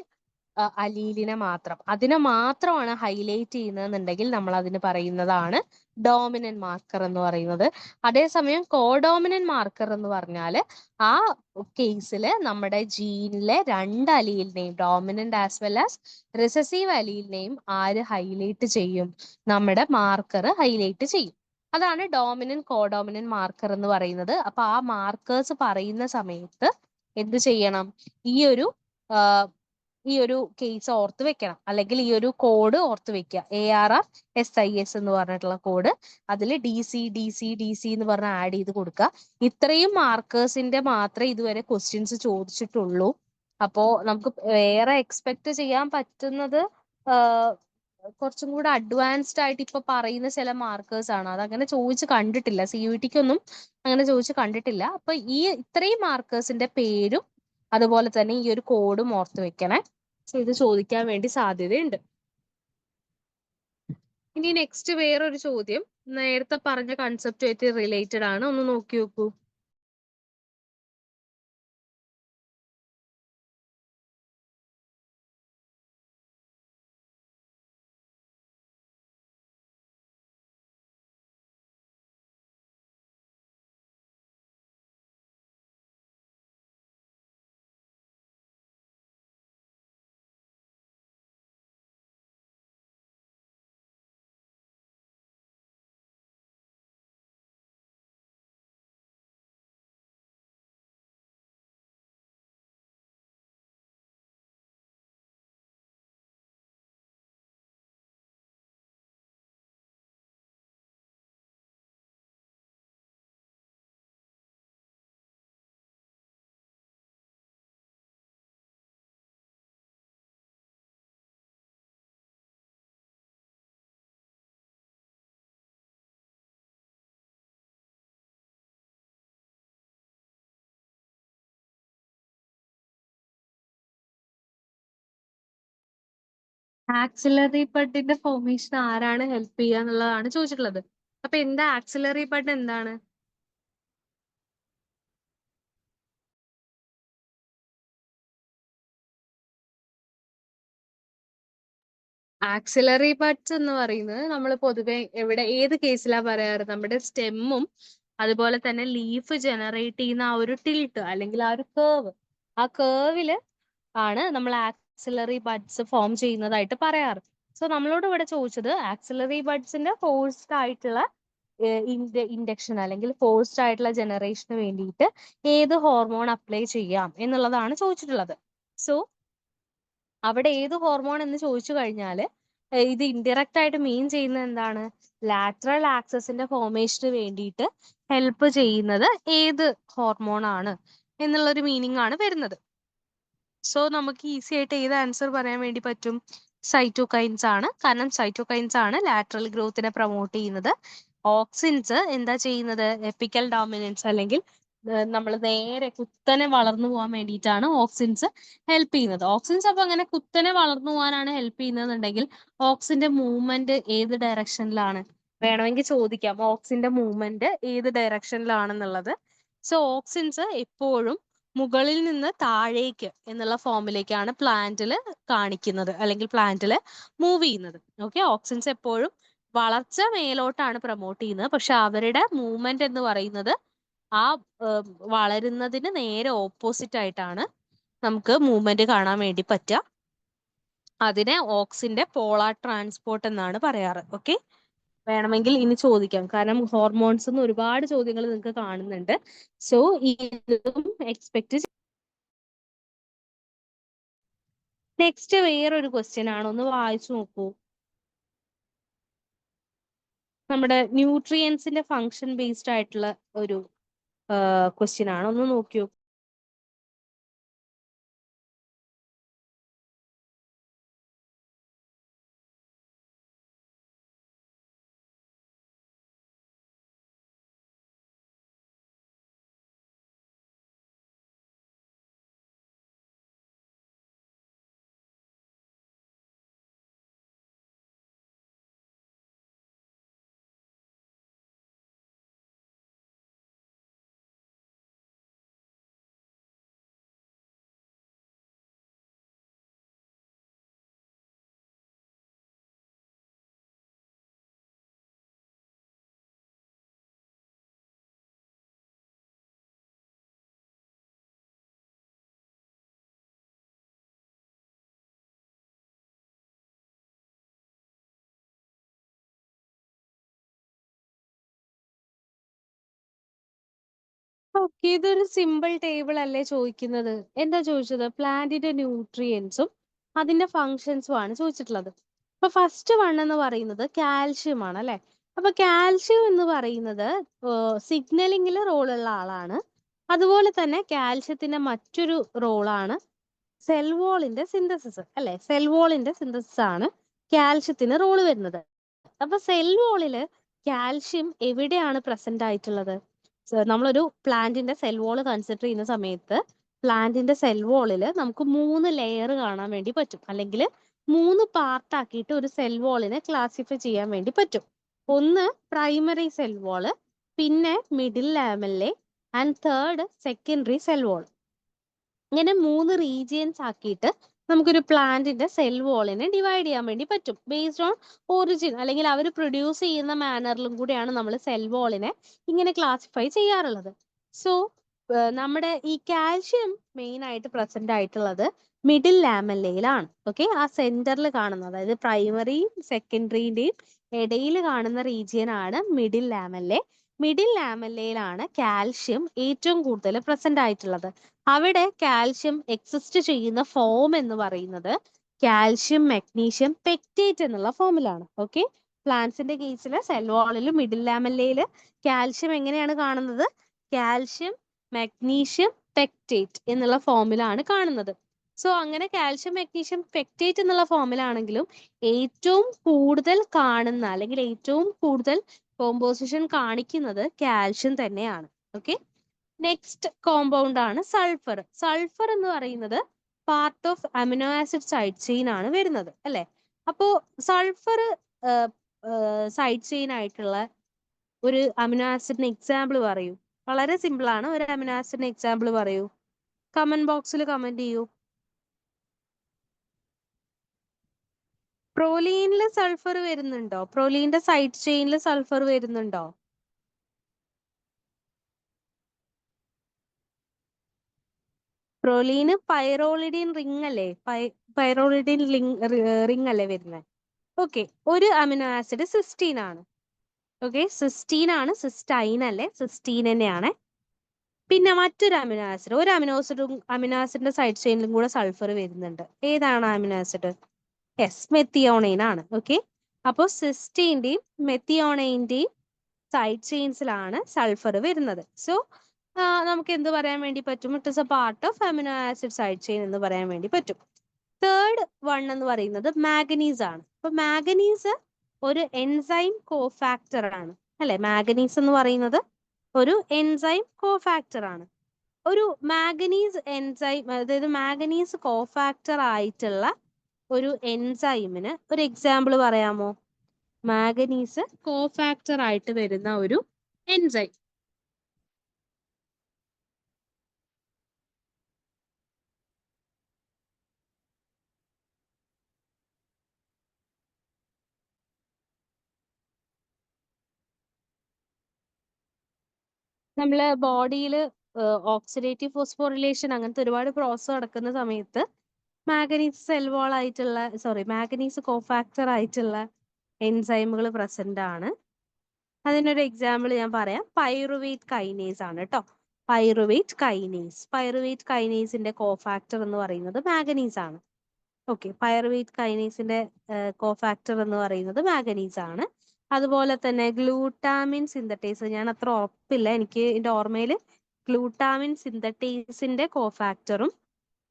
അലീലിനെ മാത്രം. അതിനെ മാത്രമാണ് ഹൈലൈറ്റ് ചെയ്യുന്നതെന്നുണ്ടെങ്കിൽ നമ്മൾ അതിന് പറയുന്നതാണ് ഡോമിനന്റ് മാർക്കർ എന്ന് പറയുന്നത്. അതേസമയം കോഡോമിനന്റ് മാർക്കർ എന്ന് പറഞ്ഞാൽ ആ കേസിൽ നമ്മുടെ ജീനിലെ രണ്ട് അലീലിനെയും, dominant as well as recessive അലീലിനെയും ആര് ഹൈലൈറ്റ് ചെയ്യും? നമ്മുടെ മാർക്കർ ഹൈലൈറ്റ് ചെയ്യും. അതാണ് ഡോമിനന്റ് കോഡോമിനന്റ് മാർക്കർ എന്ന് പറയുന്നത്. അപ്പൊ ആ മാർക്കേഴ്സ് പറയുന്ന സമയത്ത് എന്ത് ചെയ്യണം? ഈ ഒരു കേസ് ഓർത്ത് വെക്കണം, അല്ലെങ്കിൽ ഈ ഒരു കോഡ് ഓർത്ത് വെക്കുക. ARR SIS എന്ന് പറഞ്ഞിട്ടുള്ള കോഡ്, അതിൽ DC എന്ന് പറഞ്ഞ ആഡ് ചെയ്ത് കൊടുക്കുക. ഇത്രയും മാർക്കേഴ്സിന്റെ മാത്രമേ ഇതുവരെ ക്വസ്റ്റ്യൻസ് ചോദിച്ചിട്ടുള്ളൂ. അപ്പോ നമുക്ക് വേറെ എക്സ്പെക്ട് ചെയ്യാൻ പറ്റുന്നത് കുറച്ചും കൂടെ അഡ്വാൻസ്ഡ് ആയിട്ട് ഇപ്പൊ പറയുന്ന ചില മാർക്കേഴ്സ് ആണ്. അതങ്ങനെ ചോദിച്ച് കണ്ടിട്ടില്ല, CUETക്കൊന്നും അങ്ങനെ ചോദിച്ച് കണ്ടിട്ടില്ല. അപ്പൊ ഇത്രയും മാർക്കേഴ്സിന്റെ പേരും അതുപോലെ തന്നെ ഈ ഒരു കോഡും ഓർത്ത് വെക്കണേ. ഇത് ചോദിക്കാൻ വേണ്ടി സാധ്യതയുണ്ട്. ഇനി നെക്സ്റ്റ് വേറൊരു ചോദ്യം നേരത്തെ പറഞ്ഞ കൺസെപ്റ്റുമായിട്ട് റിലേറ്റഡ് ആണ്. ഒന്ന് നോക്കി നോക്കൂ. ആക്സിലറി ബഡിന്റെ ഫോർമേഷൻ ആരാണ് ഹെൽപ്പ് ചെയ്യുക എന്നുള്ളതാണ് ചോദിച്ചിട്ടുള്ളത്. അപ്പൊ എന്താ ആക്സിലറി ബഡ്? എന്താണ്? ആക്സിലറി ബഡ്സ് എന്ന് പറയുന്നത് നമ്മൾ പൊതുവെ ഏത് കേസിലാ പറയാറ്? നമ്മുടെ സ്റ്റെമ്മും അതുപോലെ തന്നെ ലീഫ് ജനറേറ്റ് ചെയ്യുന്ന ആ ഒരു ടിൽട്ട് അല്ലെങ്കിൽ ആ ഒരു കേവ്, ആ കേവില് ആണ് നമ്മൾ ആക്സിലറി ബഡ്സ് ഫോം ചെയ്യുന്നതായിട്ട് പറയാറ്. സോ നമ്മളോട് ഇവിടെ ചോദിച്ചത് ആക്സിലറി ബഡ്സിന്റെ ഫോഴ്സ്ഡ് ആയിട്ടുള്ള ഇൻഡക്ഷൻ അല്ലെങ്കിൽ ഫോഴ്സ്ഡ് ആയിട്ടുള്ള ജനറേഷന് വേണ്ടിയിട്ട് ഏത് ഹോർമോൺ അപ്ലൈ ചെയ്യാം എന്നുള്ളതാണ് ചോദിച്ചിട്ടുള്ളത്. സോ അവിടെ ഏത് ഹോർമോൺ എന്ന് ചോദിച്ചു കഴിഞ്ഞാൽ ഇത് ഇൻഡയറക്റ്റ് ആയിട്ട് മീൻ ചെയ്യുന്നത് എന്താണ്? ലാറ്ററൽ ആക്സസിന്റെ ഫോർമേഷന് വേണ്ടിയിട്ട് ഹെൽപ്പ് ചെയ്യുന്നത് ഏത് ഹോർമോൺ ആണ് എന്നുള്ളൊരു മീനിങ് ആണ് വരുന്നത്. സോ നമുക്ക് ഈസി ആയിട്ട് ഏത് ആൻസർ പറയാൻ വേണ്ടി പറ്റും? സൈറ്റോകൈൻസ് ആണ്. കാരണം സൈറ്റോകൈൻസ് ആണ് ലാറ്ററൽ ഗ്രോത്തിനെ പ്രൊമോട്ട് ചെയ്യുന്നത്. ഓക്സിൻസ് എന്താ ചെയ്യുന്നത്? എപ്പിക്കൽ ഡോമിനൻസ് അല്ലെങ്കിൽ നമ്മൾ നേരെ കുത്തനെ വളർന്നു പോകാൻ വേണ്ടിയിട്ടാണ് ഓക്സിൻസ് ഹെൽപ്പ് ചെയ്യുന്നത്. ഓക്സിൻസ് അപ്പൊ അങ്ങനെ കുത്തനെ വളർന്നു പോകാനാണ് ഹെൽപ്പ് ചെയ്യുന്നതെന്നുണ്ടെങ്കിൽ ഓക്സിന്റെ മൂവ്മെന്റ് ഏത് ഡയറക്ഷനിലാണ്? വേണമെങ്കിൽ ചോദിക്കാം ഓക്സിന്റെ മൂവ്മെന്റ് ഏത് ഡയറക്ഷനിലാണെന്നുള്ളത്. സോ ഓക്സിൻസ് എപ്പോഴും മുകളിൽ നിന്ന് താഴേക്ക് എന്നുള്ള ഫോമിലേക്കാണ് പ്ലാന്റിൽ കാണിക്കുന്നത് അല്ലെങ്കിൽ പ്ലാന്റിൽ മൂവ് ചെയ്യുന്നത്. ഓക്കെ, ഓക്സിൻസ് എപ്പോഴും വളർച്ച മേലോട്ടാണ് പ്രൊമോട്ട് ചെയ്യുന്നത്. പക്ഷെ അവരുടെ മൂവ്മെന്റ് എന്ന് പറയുന്നത് ആ വളരുന്നതിന് നേരെ ഓപ്പോസിറ്റ് ആയിട്ടാണ് നമുക്ക് മൂവ്മെന്റ് കാണാൻ വേണ്ടി പറ്റുക. അതിനെ ഓക്സിന്റെ പോളാർ ട്രാൻസ്പോർട്ട് എന്നാണ് പറയാറ്. ഓക്കെ, വേണമെങ്കിൽ ഇനി ചോദിക്കാം, കാരണം ഹോർമോൺസ് ഒരുപാട് ചോദ്യങ്ങൾ നിങ്ങൾക്ക് കാണുന്നുണ്ട്. സോ ഇതും എക്സ്പെക്ട്. നെക്സ്റ്റ് വേറൊരു ക്വസ്റ്റ്യൻ ആണ്, ഒന്ന് വായിച്ചു നോക്കൂ. നമ്മുടെ ന്യൂട്രിയൻസിന്റെ ഫങ്ഷൻ ബേസ്ഡ് ആയിട്ടുള്ള ഒരു ക്വസ്റ്റ്യൻ ആണ്, ഒന്ന് നോക്കിയോ. ഓക്കെ, ഇതൊരു സിമ്പിൾ ടേബിൾ അല്ലേ ചോദിക്കുന്നത്? എന്താ ചോദിച്ചത്? പ്ലാന്റിന്റെ ന്യൂട്രിയൻസും അതിന്റെ ഫങ്ഷൻസും ആണ് ചോദിച്ചിട്ടുള്ളത്. അപ്പൊ ഫസ്റ്റ് വൺ എന്ന് പറയുന്നത് കാൽഷ്യം ആണ് അല്ലെ. അപ്പൊ കാൽഷ്യം എന്ന് പറയുന്നത് സിഗ്നലിംഗിൽ റോളുള്ള ആളാണ്. അതുപോലെ തന്നെ കാൽഷ്യത്തിന്റെ മറ്റൊരു റോളാണ് സെൽ വോളിന്റെ സിന്തസിസ് അല്ലെ. സെൽ വോളിന്റെ സിന്തസിസ് ആണ് കാൽഷ്യത്തിന് റോള് വരുന്നത്. അപ്പൊ സെൽ വോളില് കാൽഷ്യം എവിടെയാണ് പ്രസന്റ് ആയിട്ടുള്ളത്? നമ്മളൊരു പ്ലാന്റിന്റെ സെൽ വോള് കൺസിഡർ ചെയ്യുന്ന സമയത്ത് പ്ലാന്റിന്റെ സെൽ വോളില് നമുക്ക് 3 ലെയർ കാണാൻ വേണ്ടി പറ്റും, അല്ലെങ്കിൽ 3 പാർട്ട് ആക്കിയിട്ട് ഒരു സെൽ വോളിനെ ക്ലാസിഫൈ ചെയ്യാൻ വേണ്ടി പറ്റും. ഒന്ന് പ്രൈമറി സെൽ വോള്, പിന്നെ middle lamella and third secondary cell wall. ഇങ്ങനെ 3 റീജിയൻസ് ആക്കിയിട്ട് നമുക്കൊരു പ്ലാന്റിന്റെ സെൽ വോളിനെ ഡിവൈഡ് ചെയ്യാൻ വേണ്ടി പറ്റും. ബേസ്ഡ് ഓൺ ഒറിജിൻ അല്ലെങ്കിൽ അവർ പ്രൊഡ്യൂസ് ചെയ്യുന്ന മാനറിലും കൂടിയാണ് നമ്മൾ സെൽ വോളിനെ ഇങ്ങനെ ക്ലാസിഫൈ ചെയ്യാറുള്ളത്. സോ നമ്മുടെ ഈ കാൽഷ്യം മെയിൻ ആയിട്ട് പ്രസന്റ് ആയിട്ടുള്ളത് മിഡിൽ ലാമെല്ലയിലാണ്. ഓക്കെ, ആ സെന്ററിൽ കാണുന്നത്, അതായത് പ്രൈമറിയും സെക്കൻഡറിന്റെയും ഇടയിൽ കാണുന്ന റീജിയൻ ആണ് മിഡിൽ ലാമെല്ലെ. മിഡിൽ ലാമെല്ലയിലാണ് കാൽഷ്യം ഏറ്റവും കൂടുതൽ പ്രസന്റ് ആയിട്ടുള്ളത്. അവിടെ കാൽഷ്യം എക്സിസ്റ്റ് ചെയ്യുന്ന ഫോം എന്ന് പറയുന്നത് കാൽഷ്യം മഗ്നീഷ്യം പെക്റ്റേറ്റ് എന്നുള്ള ഫോമിലാണ്. ഓക്കെ, പ്ലാന്റ്സിന്റെ കേസിൽ സെൽ വാളിലും മിഡിൽ ലാമെല്ലയില് കാൽഷ്യം എങ്ങനെയാണ് കാണുന്നത്? കാൽഷ്യം മഗ്നീഷ്യം പെക്റ്റേറ്റ് എന്നുള്ള ഫോമിലാണ് കാണുന്നത്. സോ അങ്ങനെ കാൽഷ്യം മഗ്നീഷ്യം പെക്റ്റേറ്റ് എന്നുള്ള ഫോമിലാണെങ്കിലും ഏറ്റവും കൂടുതൽ കാണുന്ന അല്ലെങ്കിൽ ഏറ്റവും കൂടുതൽ കോമ്പോസിഷൻ കാണിക്കുന്നത് കാൽഷ്യം തന്നെയാണ്. ഓക്കെ, നെക്സ്റ്റ് കോമ്പൗണ്ട് ആണ് സൾഫർ. സൾഫർ എന്ന് പറയുന്നത് part of amino acid side chain ആണ് വരുന്നത് അല്ലെ. അപ്പോ സൾഫർ സൈഡ് ചെയിൻ ആയിട്ടുള്ള ഒരു അമിനോ ആസിഡിന് എക്സാമ്പിൾ പറയൂ. വളരെ സിമ്പിൾ ആണ്, ഒരു അമിനോ ആസിഡിന് എക്സാമ്പിൾ പറയൂ. കമന്റ് ബോക്സിൽ കമന്റ് ചെയ്യൂ. പ്രോലീനിൽ സൾഫർ വരുന്നുണ്ടോ? പ്രോലീന്റെ സൈഡ് ചെയിനിൽ സൾഫർ വരുന്നുണ്ടോ? പ്രൊലീന് പൈറോളിഡിൻ റിംഗ് അല്ലേ? പൈറോളിഡിൻ റിംഗ് അല്ലേ വരുന്നത്? ഓക്കെ, ഒരു അമിനോ ആസിഡ് സിസ്റ്റീൻ ആണ്. ഓക്കെ, സിസ്റ്റീൻ ആണ്, സിസ്റ്റൈൻ അല്ലേ, സിസ്റ്റീൻ തന്നെയാണ്. പിന്നെ മറ്റൊരു അമിനോ ആസിഡ്, ഒരു അമിനോ ആസിഡിന്റെ സൈഡ് ചെയിനിലും കൂടെ സൾഫർ വരുന്നുണ്ട്. ഏതാണ് അമിനോ ആസിഡ്? യെസ്, മെത്തിയോണൈൻ ആണ്. ഓക്കെ, അപ്പോൾ സിസ്റ്റീന്റെയും മെത്തിയോണൈന്റെയും സൈഡ് ചെയിൻസിലാണ് സൾഫർ വരുന്നത്. സോ നമുക്ക് എന്ത് പറയാൻ വേണ്ടി പറ്റും? It is A part of amino acid side chain എന്ന് പറയാൻ വേണ്ടി പറ്റും. തേർഡ് വൺ എന്ന് പറയുന്നത് മാഗ്നീസ് ആണ്. അപ്പൊ മാഗ്നീസ് ഒരു എൻസൈം കോഫാക്ടർ ആണ് അല്ലെ? മാഗ്നീസ് എന്ന് പറയുന്നത് ഒരു എൻസൈം കോഫാക്ടർ ആണ്. ഒരു മാഗ്നീസ് എൻസൈം, അതായത് മാഗ്നീസ് കോഫാക്ടർ ആയിട്ടുള്ള ഒരു എൻസൈമിന് ഒരു എക്സാമ്പിൾ പറയാമോ? മാഗ്നീസ് കോഫാക്ടർ ആയിട്ട് വരുന്ന ഒരു എൻസൈം. നമ്മളെ ബോഡിയിൽ ഓക്സിഡേറ്റീവ് ഫോസ്ഫോറിലേഷൻ അങ്ങനത്തെ ഒരുപാട് പ്രോസസ് നടക്കുന്ന സമയത്ത് മാഗ്നീസ് സെൽ വാൾ ആയിട്ടുള്ള, മാഗ്നീസ് കോഫാക്ടർ ആയിട്ടുള്ള എൻസൈമുകൾ പ്രസന്റ് ആണ്. അതിനൊരു എക്സാമ്പിൾ ഞാൻ പറയാം. പൈറുവേറ്റ് കൈനേസ് ആണ് കേട്ടോ. പൈറുവേറ്റ് കൈനേസിന്റെ കോഫാക്ടർ എന്ന് പറയുന്നത് മാഗ്നീസ് ആണ്. ഓക്കെ, പൈറുവേറ്റ് കൈനേസിന്റെ കോഫാക്ടർ എന്ന് പറയുന്നത് മാഗ്നീസ് ആണ്. അതുപോലെ തന്നെ ഗ്ലൂട്ടാമിൻ സിന്തട്ടേസ്, ഞാൻ അത്ര ഉറപ്പില്ല, എനിക്ക് എന്റെ ഓർമ്മയിൽ ഗ്ലൂട്ടാമിൻ സിന്തട്ടേസിന്റെ കോഫാക്ടറും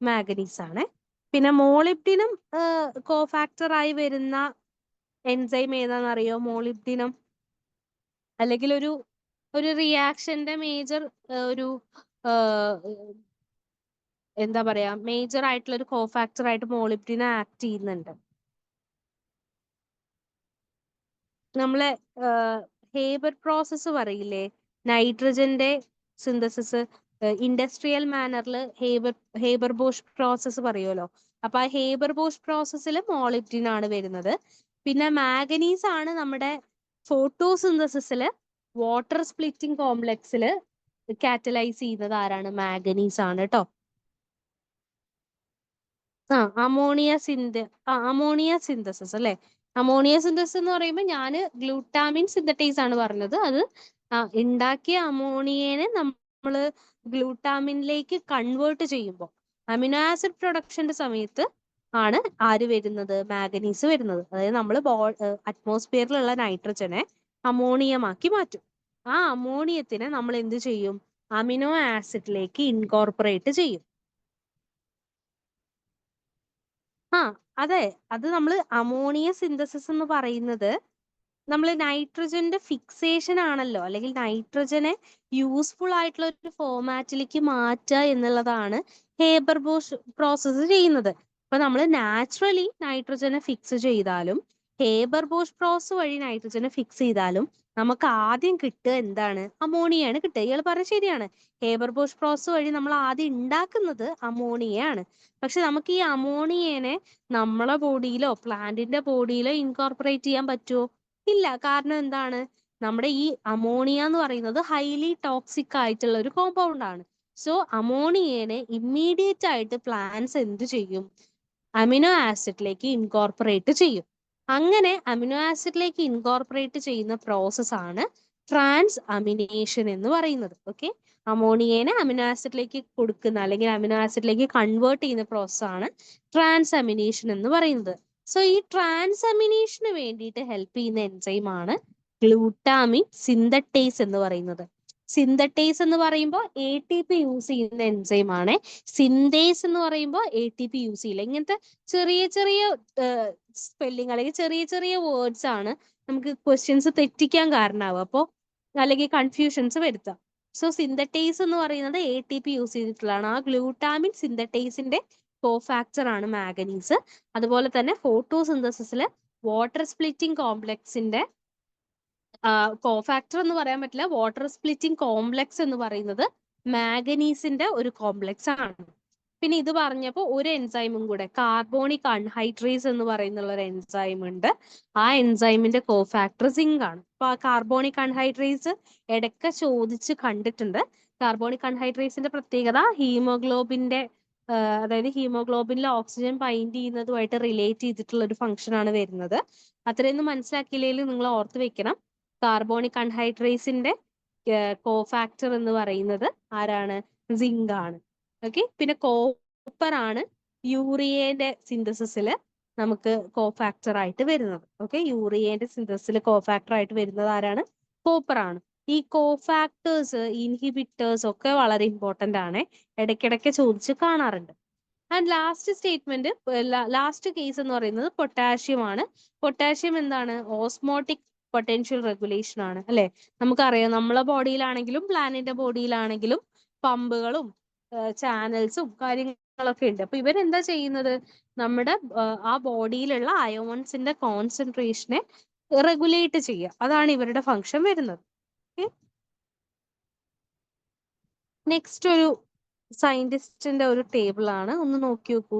മാഗ്നീസ് ആണ്. പിന്നെ മോളിബ്ഡിനം കോഫാക്ടർ ആയി വരുന്ന എൻസൈം ഏതാണെന്നറിയോ? മോളിബ്ഡിനം അല്ലെങ്കിൽ ഒരു റിയാക്ഷന്റെ മേജർ ഒരു എന്താ പറയാ, മേജർ ആയിട്ടുള്ള ഒരു കോഫാക്ടർ ആയിട്ട് മോളിബ്ഡിനം ആക്ട് ചെയ്യുന്നുണ്ട്. നമ്മളെ ഹേബർ പ്രോസസ്സ് പറയില്ലേ, നൈട്രജന്റെ സിന്തസിസ് ഇൻഡസ്ട്രിയൽ മാനറിൽ ഹേബർ ബോഷ് പ്രോസസ്സ് പറയുമല്ലോ. അപ്പൊ ആ ഹേബർ ബോഷ് പ്രോസസ്സിൽ മോളിബ്ഡിൻ ആണ് വരുന്നത്. പിന്നെ മാഗ്നീസ് ആണ് നമ്മുടെ ഫോട്ടോസിന്തസിസിൽ വാട്ടർ സ്പ്ലിറ്റിംഗ് കോംപ്ലക്സിൽ കാറ്റലൈസ് ചെയ്യുന്നത്. ആരാണ്? മാഗ്നീസ് ആണ് കേട്ടോ. അമോണിയ സിന്തസിസ് അല്ലെ? അമോണിയ സിന്തസിസ് എന്ന് പറയുമ്പോൾ ഞാൻ ഗ്ലൂട്ടാമിൻ സിന്തറ്റൈസ് ആണ് പറഞ്ഞത്. അത് ഉണ്ടാക്കിയ അമോണിയനെ നമ്മൾ ഗ്ലൂട്ടാമിനിലേക്ക് കൺവേർട്ട് ചെയ്യുമ്പോൾ അമിനോ ആസിഡ് പ്രൊഡക്ഷന്റെ സമയത്ത് ആണ് ആര് വരുന്നത്? മാഗ്നീസ് വരുന്നത്. അതായത് നമ്മൾ അറ്റ്മോസ്ഫിയറിലുള്ള നൈട്രജനെ അമോണിയമാക്കി മാറ്റും. ആ അമോണിയത്തിനെ നമ്മൾ എന്ത് ചെയ്യും? അമിനോ ആസിഡിലേക്ക് ഇൻകോർപ്പറേറ്റ് ചെയ്യും. അതെ, അത് നമ്മൾ അമോണിയ സിന്തസിസ് എന്ന് പറയുന്നത് നമ്മൾ നൈട്രജന്റെ ഫിക്സേഷൻ ആണല്ലോ, അല്ലെങ്കിൽ നൈട്രജനെ യൂസ്ഫുൾ ആയിട്ടുള്ള ഒരു ഫോർമാറ്റിലേക്ക് മാറ്റുക എന്നുള്ളതാണ് ഹേബർ ബോഷ് പ്രോസസ്സ് ചെയ്യുന്നത്. അപ്പൊ നമ്മൾ നാച്ചുറലി നൈട്രജനെ ഫിക്സ് ചെയ്താലും ഹേബർ ബോഷ് പ്രോസസ് വഴി നൈട്രജനെ ഫിക്സ് ചെയ്താലും നമുക്ക് ആദ്യം കിട്ടുക എന്താണ്? അമോണിയയാണ് കിട്ടുക. ഇയാൾ പറഞ്ഞ ശരിയാണ്. ഹേബർ ബോഷ് പ്രോസസ് വഴി നമ്മൾ ആദ്യം ഉണ്ടാക്കുന്നത് അമോണിയയാണ്. പക്ഷെ നമുക്ക് ഈ അമോണിയനെ നമ്മളെ ബോഡിയിലോ പ്ലാന്റിന്റെ ബോഡിയിലോ ഇൻകോർപ്പറേറ്റ് ചെയ്യാൻ പറ്റുമോ? ഇല്ല. കാരണം എന്താണ്? നമ്മുടെ ഈ അമോണിയ എന്ന് പറയുന്നത് ഹൈലി ടോക്സിക് ആയിട്ടുള്ള ഒരു കോമ്പൗണ്ട് ആണ്. സോ അമോണിയനെ ഇമ്മീഡിയറ്റ് ആയിട്ട് പ്ലാന്റ്സ് എന്ത് ചെയ്യും? അമിനോ ആസിഡിലേക്ക് ഇൻകോർപ്പറേറ്റ് ചെയ്യും. അങ്ങനെ അമിനോ ആസിഡിലേക്ക് ഇൻകോർപ്പറേറ്റ് ചെയ്യുന്ന പ്രോസസ് ആണ് ട്രാൻസ് അമിനേഷൻ എന്ന് പറയുന്നത്. ഓക്കെ, അമോണിയനെ അമിനോ ആസിഡിലേക്ക് കൊടുക്കുന്ന അല്ലെങ്കിൽ അമിനോ ആസിഡിലേക്ക് കൺവേർട്ട് ചെയ്യുന്ന പ്രോസസ് ആണ് ട്രാൻസ് അമിനേഷൻ എന്ന് പറയുന്നത്. സോ ഈ ട്രാൻസ് അമിനേഷന് വേണ്ടിയിട്ട് ഹെൽപ്പ് ചെയ്യുന്ന എൻസൈം ആണ് ഗ്ലൂട്ടാമിൻ സിന്തട്ടേസ് എന്ന് പറയുന്നത്. സിന്തട്ടേസ് എന്ന് പറയുമ്പോൾ ATP യൂസ് ചെയ്യുന്ന എൻസൈം ആണ്. സിന്തേസ് എന്ന് പറയുമ്പോൾ ATP യൂസ് ചെയ്യില്ല. ഇങ്ങനത്തെ ചെറിയ ചെറിയ സ്പെല്ലിംഗ് അല്ലെങ്കിൽ ചെറിയ ചെറിയ വേർഡ്സ് ആണ് നമുക്ക് ക്വസ്റ്റ്യൻസ് തെറ്റിക്കാൻ കാരണമാവുക, അപ്പോൾ അല്ലെങ്കിൽ കൺഫ്യൂഷൻസ് വരുത്താം. സോ സിന്തട്ടേസ് എന്ന് പറയുന്നത് ATP യൂസ് ചെയ്തിട്ടുള്ളതാണ്. ആ ഗ്ലൂട്ടാമിൻ സിന്തട്ടേസിന്റെ കോഫാക്ടർ ആണ് മാഗ്നീസ്. അതുപോലെ തന്നെ ഫോട്ടോസിന്തസിസിലെ വാട്ടർ സ്പ്ലിറ്റിംഗ് കോംപ്ലക്സിന്റെ കോഫാക്ടർ എന്ന് പറയാൻ പറ്റില്ല, വാട്ടർ സ്പ്ലിറ്റിംഗ് കോംപ്ലക്സ് എന്ന് പറയുന്നത് മാഗ്നീസിന്റെ ഒരു കോംപ്ലക്സ് ആണ്. പിന്നെ ഇത് പറഞ്ഞപ്പോൾ ഒരു എൻസൈമും കൂടെ, കാർബോണിക് അൺഹൈഡ്രേസ് എന്ന് പറയുന്ന ഒരു എൻസൈം ഉണ്ട്. ആ എൻസൈമിന്റെ കോഫാക്ടർ സിങ്ക് ആണ്. അപ്പൊ ആ കാർബോണിക് അൺഹൈഡ്രേസ് ഇടയ്ക്ക് ചോദിച്ച് കണ്ടിട്ടുണ്ട്. കാർബോണിക് അൺഹൈഡ്രേസിന്റെ പ്രത്യേകത ഹീമോഗ്ലോബിന്റെ അതായത് ഹീമോഗ്ലോബിനിൽ ഓക്സിജൻ ബൈൻഡ് ചെയ്യുന്നതുമായിട്ട് റിലേറ്റ് ചെയ്തിട്ടുള്ള ഒരു ഫംഗ്ഷൻ ആണ് വരുന്നത്. അത്രയൊന്നും മനസ്സിലാക്കിയില്ലെങ്കിൽ നിങ്ങൾ ഓർത്ത് വെക്കണം. കാർബോണിക് അൺഹൈഡ്രേസിന്റെ കോഫാക്ടർ എന്ന് പറയുന്നത് ആരാണ്? സിങ്ക് ആണ്. ഓക്കെ, പിന്നെ കോപ്പർ ആണ് യൂറിയയുടെ സിന്തസിസിൽ നമുക്ക് കോഫാക്ടർ ആയിട്ട് വരുന്നത്. ഓക്കെ, യൂറിയയുടെ സിന്തസിസിൽ കോഫാക്ടർ ആയിട്ട് വരുന്നത് ആരാണ്? കോപ്പർ ആണ്. ഈ കോഫാക്ടേഴ്സ്, ഇൻഹിബിറ്റേഴ്സ് ഒക്കെ വളരെ ഇമ്പോർട്ടന്റ് ആണ്. ഇടയ്ക്കിടയ്ക്ക് ചോദിച്ച് കാണാറുണ്ട്. And last statement, last case എന്ന് പറയുന്നത് പൊട്ടാഷ്യം ആണ്. പൊട്ടാഷ്യം എന്താണ്? ഓസ്മോട്ടിക് പൊട്ടൻഷ്യൽ റെഗുലേഷൻ ആണ്, അല്ലെ? നമുക്കറിയാം, നമ്മളെ ബോഡിയിലാണെങ്കിലും പ്ലാനിന്റെ ബോഡിയിലാണെങ്കിലും പമ്പുകളും ചാനൽസും കാര്യങ്ങളൊക്കെ ഉണ്ട്. അപ്പൊ ഇവരെന്താ ചെയ്യുന്നത്? നമ്മുടെ ആ ബോഡിയിലുള്ള അയോൺസിന്റെ കോൺസെൻട്രേഷനെ റെഗുലേറ്റ് ചെയ്യുക. അതാണ് ഇവരുടെ ഫംഗ്ഷൻ വരുന്നത്. നെക്സ്റ്റ് ഒരു സയന്റിസ്റ്റിന്റെ ഒരു ടേബിൾ ആണ്, ഒന്ന് നോക്കി നോക്കൂ.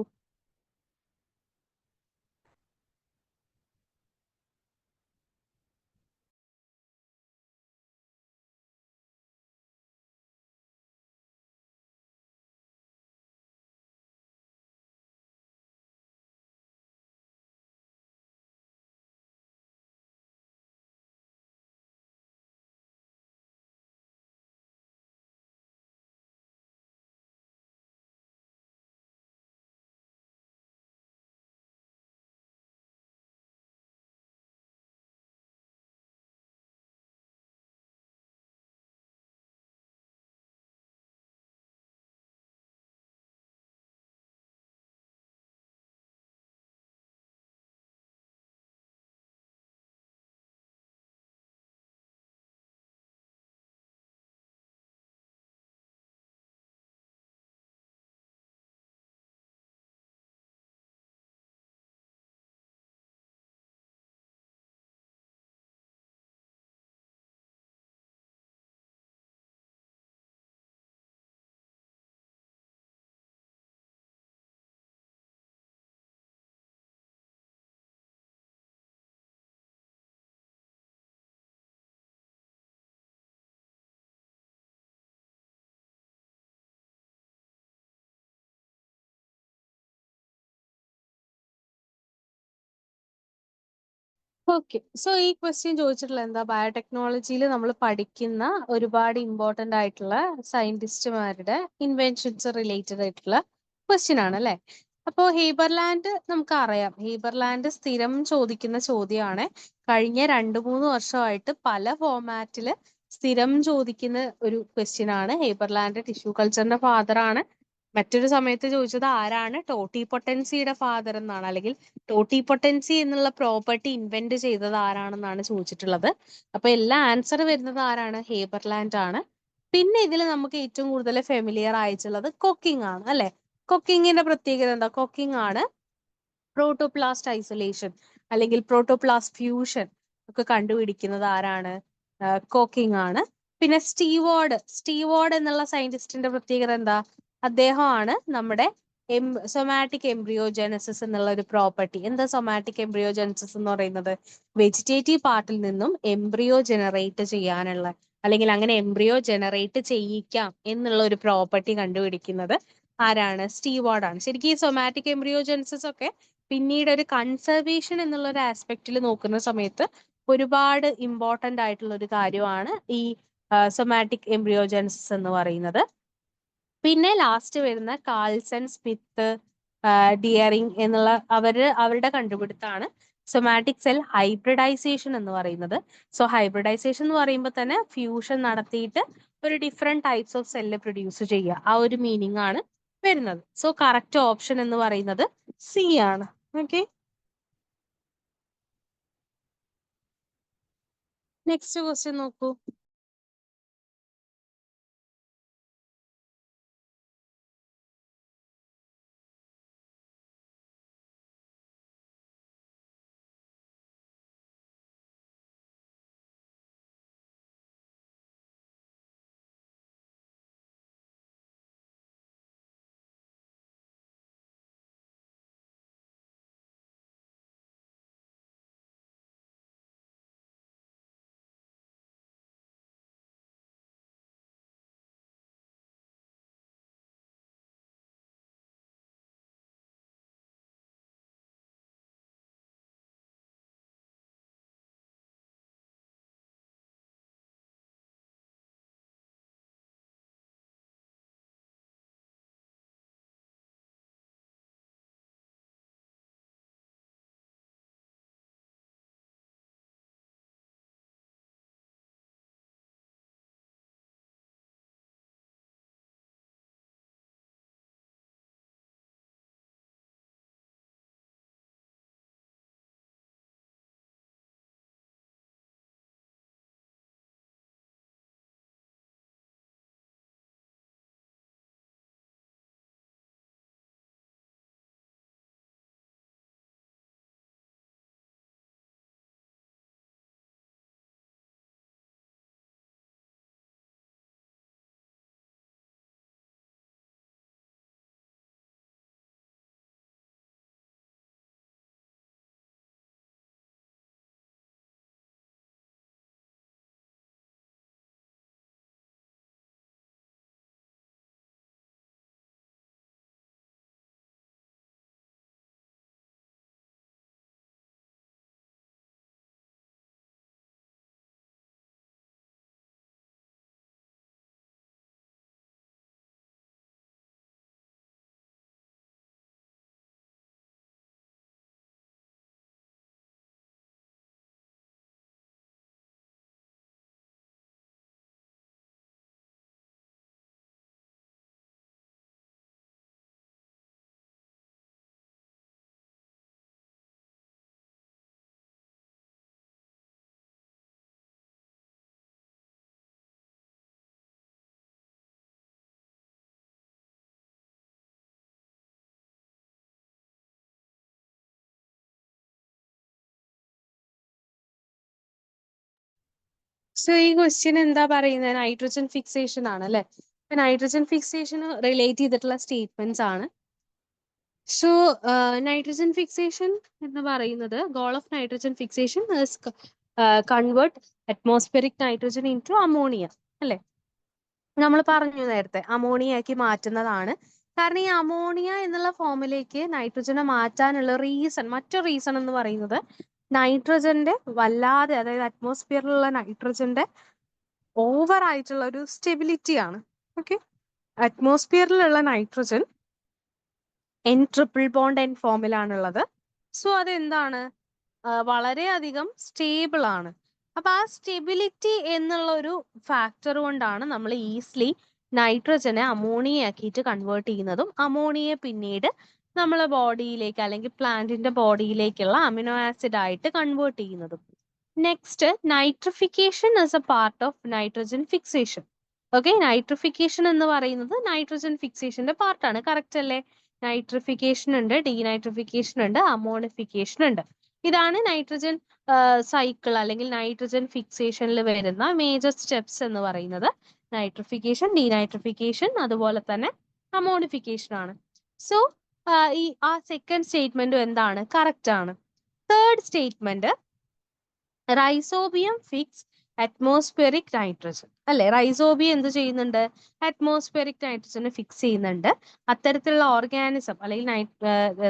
ഓക്കെ, സോ ഈ ക്വസ്റ്റ്യൻ ചോദിച്ചിട്ടുള്ള എന്താ? ബയോടെക്നോളജിയിൽ നമ്മൾ പഠിക്കുന്ന ഒരുപാട് ഇമ്പോർട്ടന്റ് ആയിട്ടുള്ള സയന്റിസ്റ്റുമാരുടെ ഇൻവെൻഷൻസ് റിലേറ്റഡ് ആയിട്ടുള്ള ക്വസ്റ്റ്യൻ ആണ്, അല്ലെ? അപ്പോൾ ഹേബർലാൻഡ് നമുക്ക് അറിയാം. ഹേബർലാൻഡ് സ്ഥിരം ചോദിക്കുന്ന ചോദ്യമാണ്. കഴിഞ്ഞ 2-3 വർഷമായിട്ട് പല ഫോമാറ്റില് സ്ഥിരം ചോദിക്കുന്ന ഒരു ക്വസ്റ്റ്യൻ ആണ്. ഹേബർലാൻഡ് ടിഷ്യൂ കൾച്ചറിന്റെ ഫാദർ ആണ്. മറ്റൊരു സമയത്ത് ചോദിച്ചത് ആരാണ് ടോട്ടി പൊട്ടൻസിയുടെ ഫാദർ എന്നാണ്, അല്ലെങ്കിൽ ടോട്ടി പൊട്ടൻസി എന്നുള്ള പ്രോപ്പർട്ടി ഇൻവെന്റ് ചെയ്തത് ആരാണെന്നാണ് ചോദിച്ചിട്ടുള്ളത്. അപ്പൊ എല്ലാ ആൻസർ വരുന്നത് ആരാണ്? ഹേബർലാൻഡ് ആണ്. പിന്നെ ഇതിൽ നമുക്ക് ഏറ്റവും കൂടുതൽ ഫെമിലിയർ ആയിട്ടുള്ളത് കൊക്കിംഗ് ആണ്, അല്ലെ? കൊക്കിങ്ങിന്റെ പ്രത്യേകത എന്താ? കൊക്കിംഗ് ആണ് പ്രോട്ടോപ്ലാസ്റ്റ് ഐസൊലേഷൻ അല്ലെങ്കിൽ പ്രോട്ടോപ്ലാസ്റ്റ് ഫ്യൂഷൻ ഒക്കെ കണ്ടുപിടിക്കുന്നത് ആരാണ്? കോക്കിംഗ് ആണ്. പിന്നെ സ്റ്റീവാർഡ് എന്നുള്ള സയന്റിസ്റ്റിന്റെ പ്രത്യേകത എന്താ? അദ്ദേഹമാണ് നമ്മുടെ സൊമാറ്റിക് എംബ്രിയോജെനസിസ് എന്നുള്ള ഒരു പ്രോപ്പർട്ടി. എന്താ സൊമാറ്റിക് എംബ്രിയോജെനസിസ് എന്ന് പറയുന്നത്? വെജിറ്റേറ്റീവ് പാർട്ടിൽ നിന്നും എംബ്രിയോ ജനറേറ്റ് ചെയ്യാനുള്ള, അല്ലെങ്കിൽ അങ്ങനെ എംബ്രിയോ ജനറേറ്റ് ചെയ്യിക്കാം എന്നുള്ള ഒരു പ്രോപ്പർട്ടി കണ്ടുപിടിക്കുന്നത് ആരാണ്? സ്റ്റീവാർഡ് ആണ്. ശരിക്കും ഈ സൊമാറ്റിക് എംബ്രിയോജെനസിസ് ഒക്കെ പിന്നീട് ഒരു കൺസർവേഷൻ എന്നുള്ള ഒരു ആസ്പെക്റ്റിൽ നോക്കുന്ന സമയത്ത് ഒരുപാട് ഇമ്പോർട്ടന്റ് ആയിട്ടുള്ള ഒരു കാര്യമാണ് ഈ സൊമാറ്റിക് എംബ്രിയോജെനസിസ് എന്ന് പറയുന്നത്. പിന്നെ ലാസ്റ്റ് വരുന്ന കാൾസൺ, സ്മിത്ത്, ഡിയറിംഗ് എന്നുള്ള അവരുടെ കണ്ടുപിടുത്താണ് സൊമാറ്റിക് സെൽ ഹൈബ്രിഡൈസേഷൻ എന്ന് പറയുന്നത്. സോ ഹൈബ്രിഡൈസേഷൻ എന്ന് പറയുമ്പോൾ തന്നെ ഫ്യൂഷൻ നടത്തിയിട്ട് ഒരു different types of cell produce ചെയ്യുക, ആ ഒരു മീനിങ് ആണ് വരുന്നത്. സോ കറക്റ്റ് ഓപ്ഷൻ എന്ന് പറയുന്നത് സി ആണ്. ഓക്കെ, നെക്സ്റ്റ് ക്വസ്റ്റ്യൻ നോക്കൂ. സോ ഈ ക്വസ്റ്റ്യൻ എന്താ പറയുന്നത്? നൈട്രജൻ ഫിക്സേഷൻ ആണ് അല്ലെ? നൈട്രജൻ ഫിക്സേഷൻ റിലേറ്റ് ചെയ്തിട്ടുള്ള സ്റ്റേറ്റ്മെന്റ്സ് ആണ്. സോ നൈട്രജൻ ഫിക്സേഷൻ എന്ന് പറയുന്നത് goal of nitrogen fixation convert atmospheric nitrogen into ammonia അല്ലെ? നമ്മൾ പറഞ്ഞു നേരത്തെ അമോണിയ ആക്കി മാറ്റുന്നതാണ്. കാരണം ഈ അമോണിയ എന്നുള്ള ഫോമിലേക്ക് നൈട്രജനെ മാറ്റാനുള്ള മറ്റൊരു റീസൺ എന്ന് പറയുന്നത് നൈട്രജന്റെ വല്ലാതെ, അതായത് അറ്റ്മോസ്ഫിയറിലുള്ള നൈട്രജന്റെ ഓവർ ആയിട്ടുള്ള ഒരു സ്റ്റെബിലിറ്റി ആണ്. ഓക്കെ, അറ്റ്മോസ്ഫിയറിലുള്ള nitrogen N triple bond N ഫോമിലാണുള്ളത്. സോ അതെന്താണ്, വളരെയധികം സ്റ്റേബിൾ ആണ്. അപ്പൊ ആ സ്റ്റെബിലിറ്റി എന്നുള്ള ഒരു ഫാക്ടർ കൊണ്ടാണ് നമ്മൾ ഈസിലി നൈട്രജനെ അമോണിയ ആക്കിയിട്ട് കൺവേർട്ട് ചെയ്യുന്നതും അമോണിയെ പിന്നീട് നമ്മളെ ബോഡിയിലേക്ക് അല്ലെങ്കിൽ പ്ലാന്റിന്റെ ബോഡിയിലേക്കുള്ള അമിനോ ആസിഡ് ആയിട്ട് കൺവേർട്ട് ചെയ്യുന്നതും. Next, nitrification as A part of nitrogen fixation. Okay, nitrification എന്ന് പറയുന്നത് നൈട്രജൻ ഫിക്സേഷന്റെ പാർട്ടാണ്. കറക്റ്റ് അല്ലേ? നൈട്രിഫിക്കേഷൻ ഉണ്ട്, ഡീനൈട്രിഫിക്കേഷൻ ഉണ്ട്, അമോണിഫിക്കേഷൻ ഉണ്ട്. ഇതാണ് നൈട്രജൻ സൈക്കിൾ അല്ലെങ്കിൽ നൈട്രജൻ ഫിക്സേഷനിൽ വരുന്ന മേജർ സ്റ്റെപ്സ് എന്ന് പറയുന്നത്. നൈട്രിഫിക്കേഷൻ, ഡീനൈട്രിഫിക്കേഷൻ, അതുപോലെ തന്നെ അമോണിഫിക്കേഷൻ ആണ്. സോ ആ സെക്കൻഡ് സ്റ്റേറ്റ്മെന്റും എന്താണ്? കറക്റ്റ് ആണ്. Third statement, rhizobium fix atmospheric nitrogen അല്ലെ? റൈസോബിയം എന്ത് ചെയ്യുന്നുണ്ട്? അറ്റ്മോസ്ഫിയറിക് നൈട്രജനെ ഫിക്സ് ചെയ്യുന്നുണ്ട്. അത്തരത്തിലുള്ള ഓർഗാനിസം അല്ലെങ്കിൽ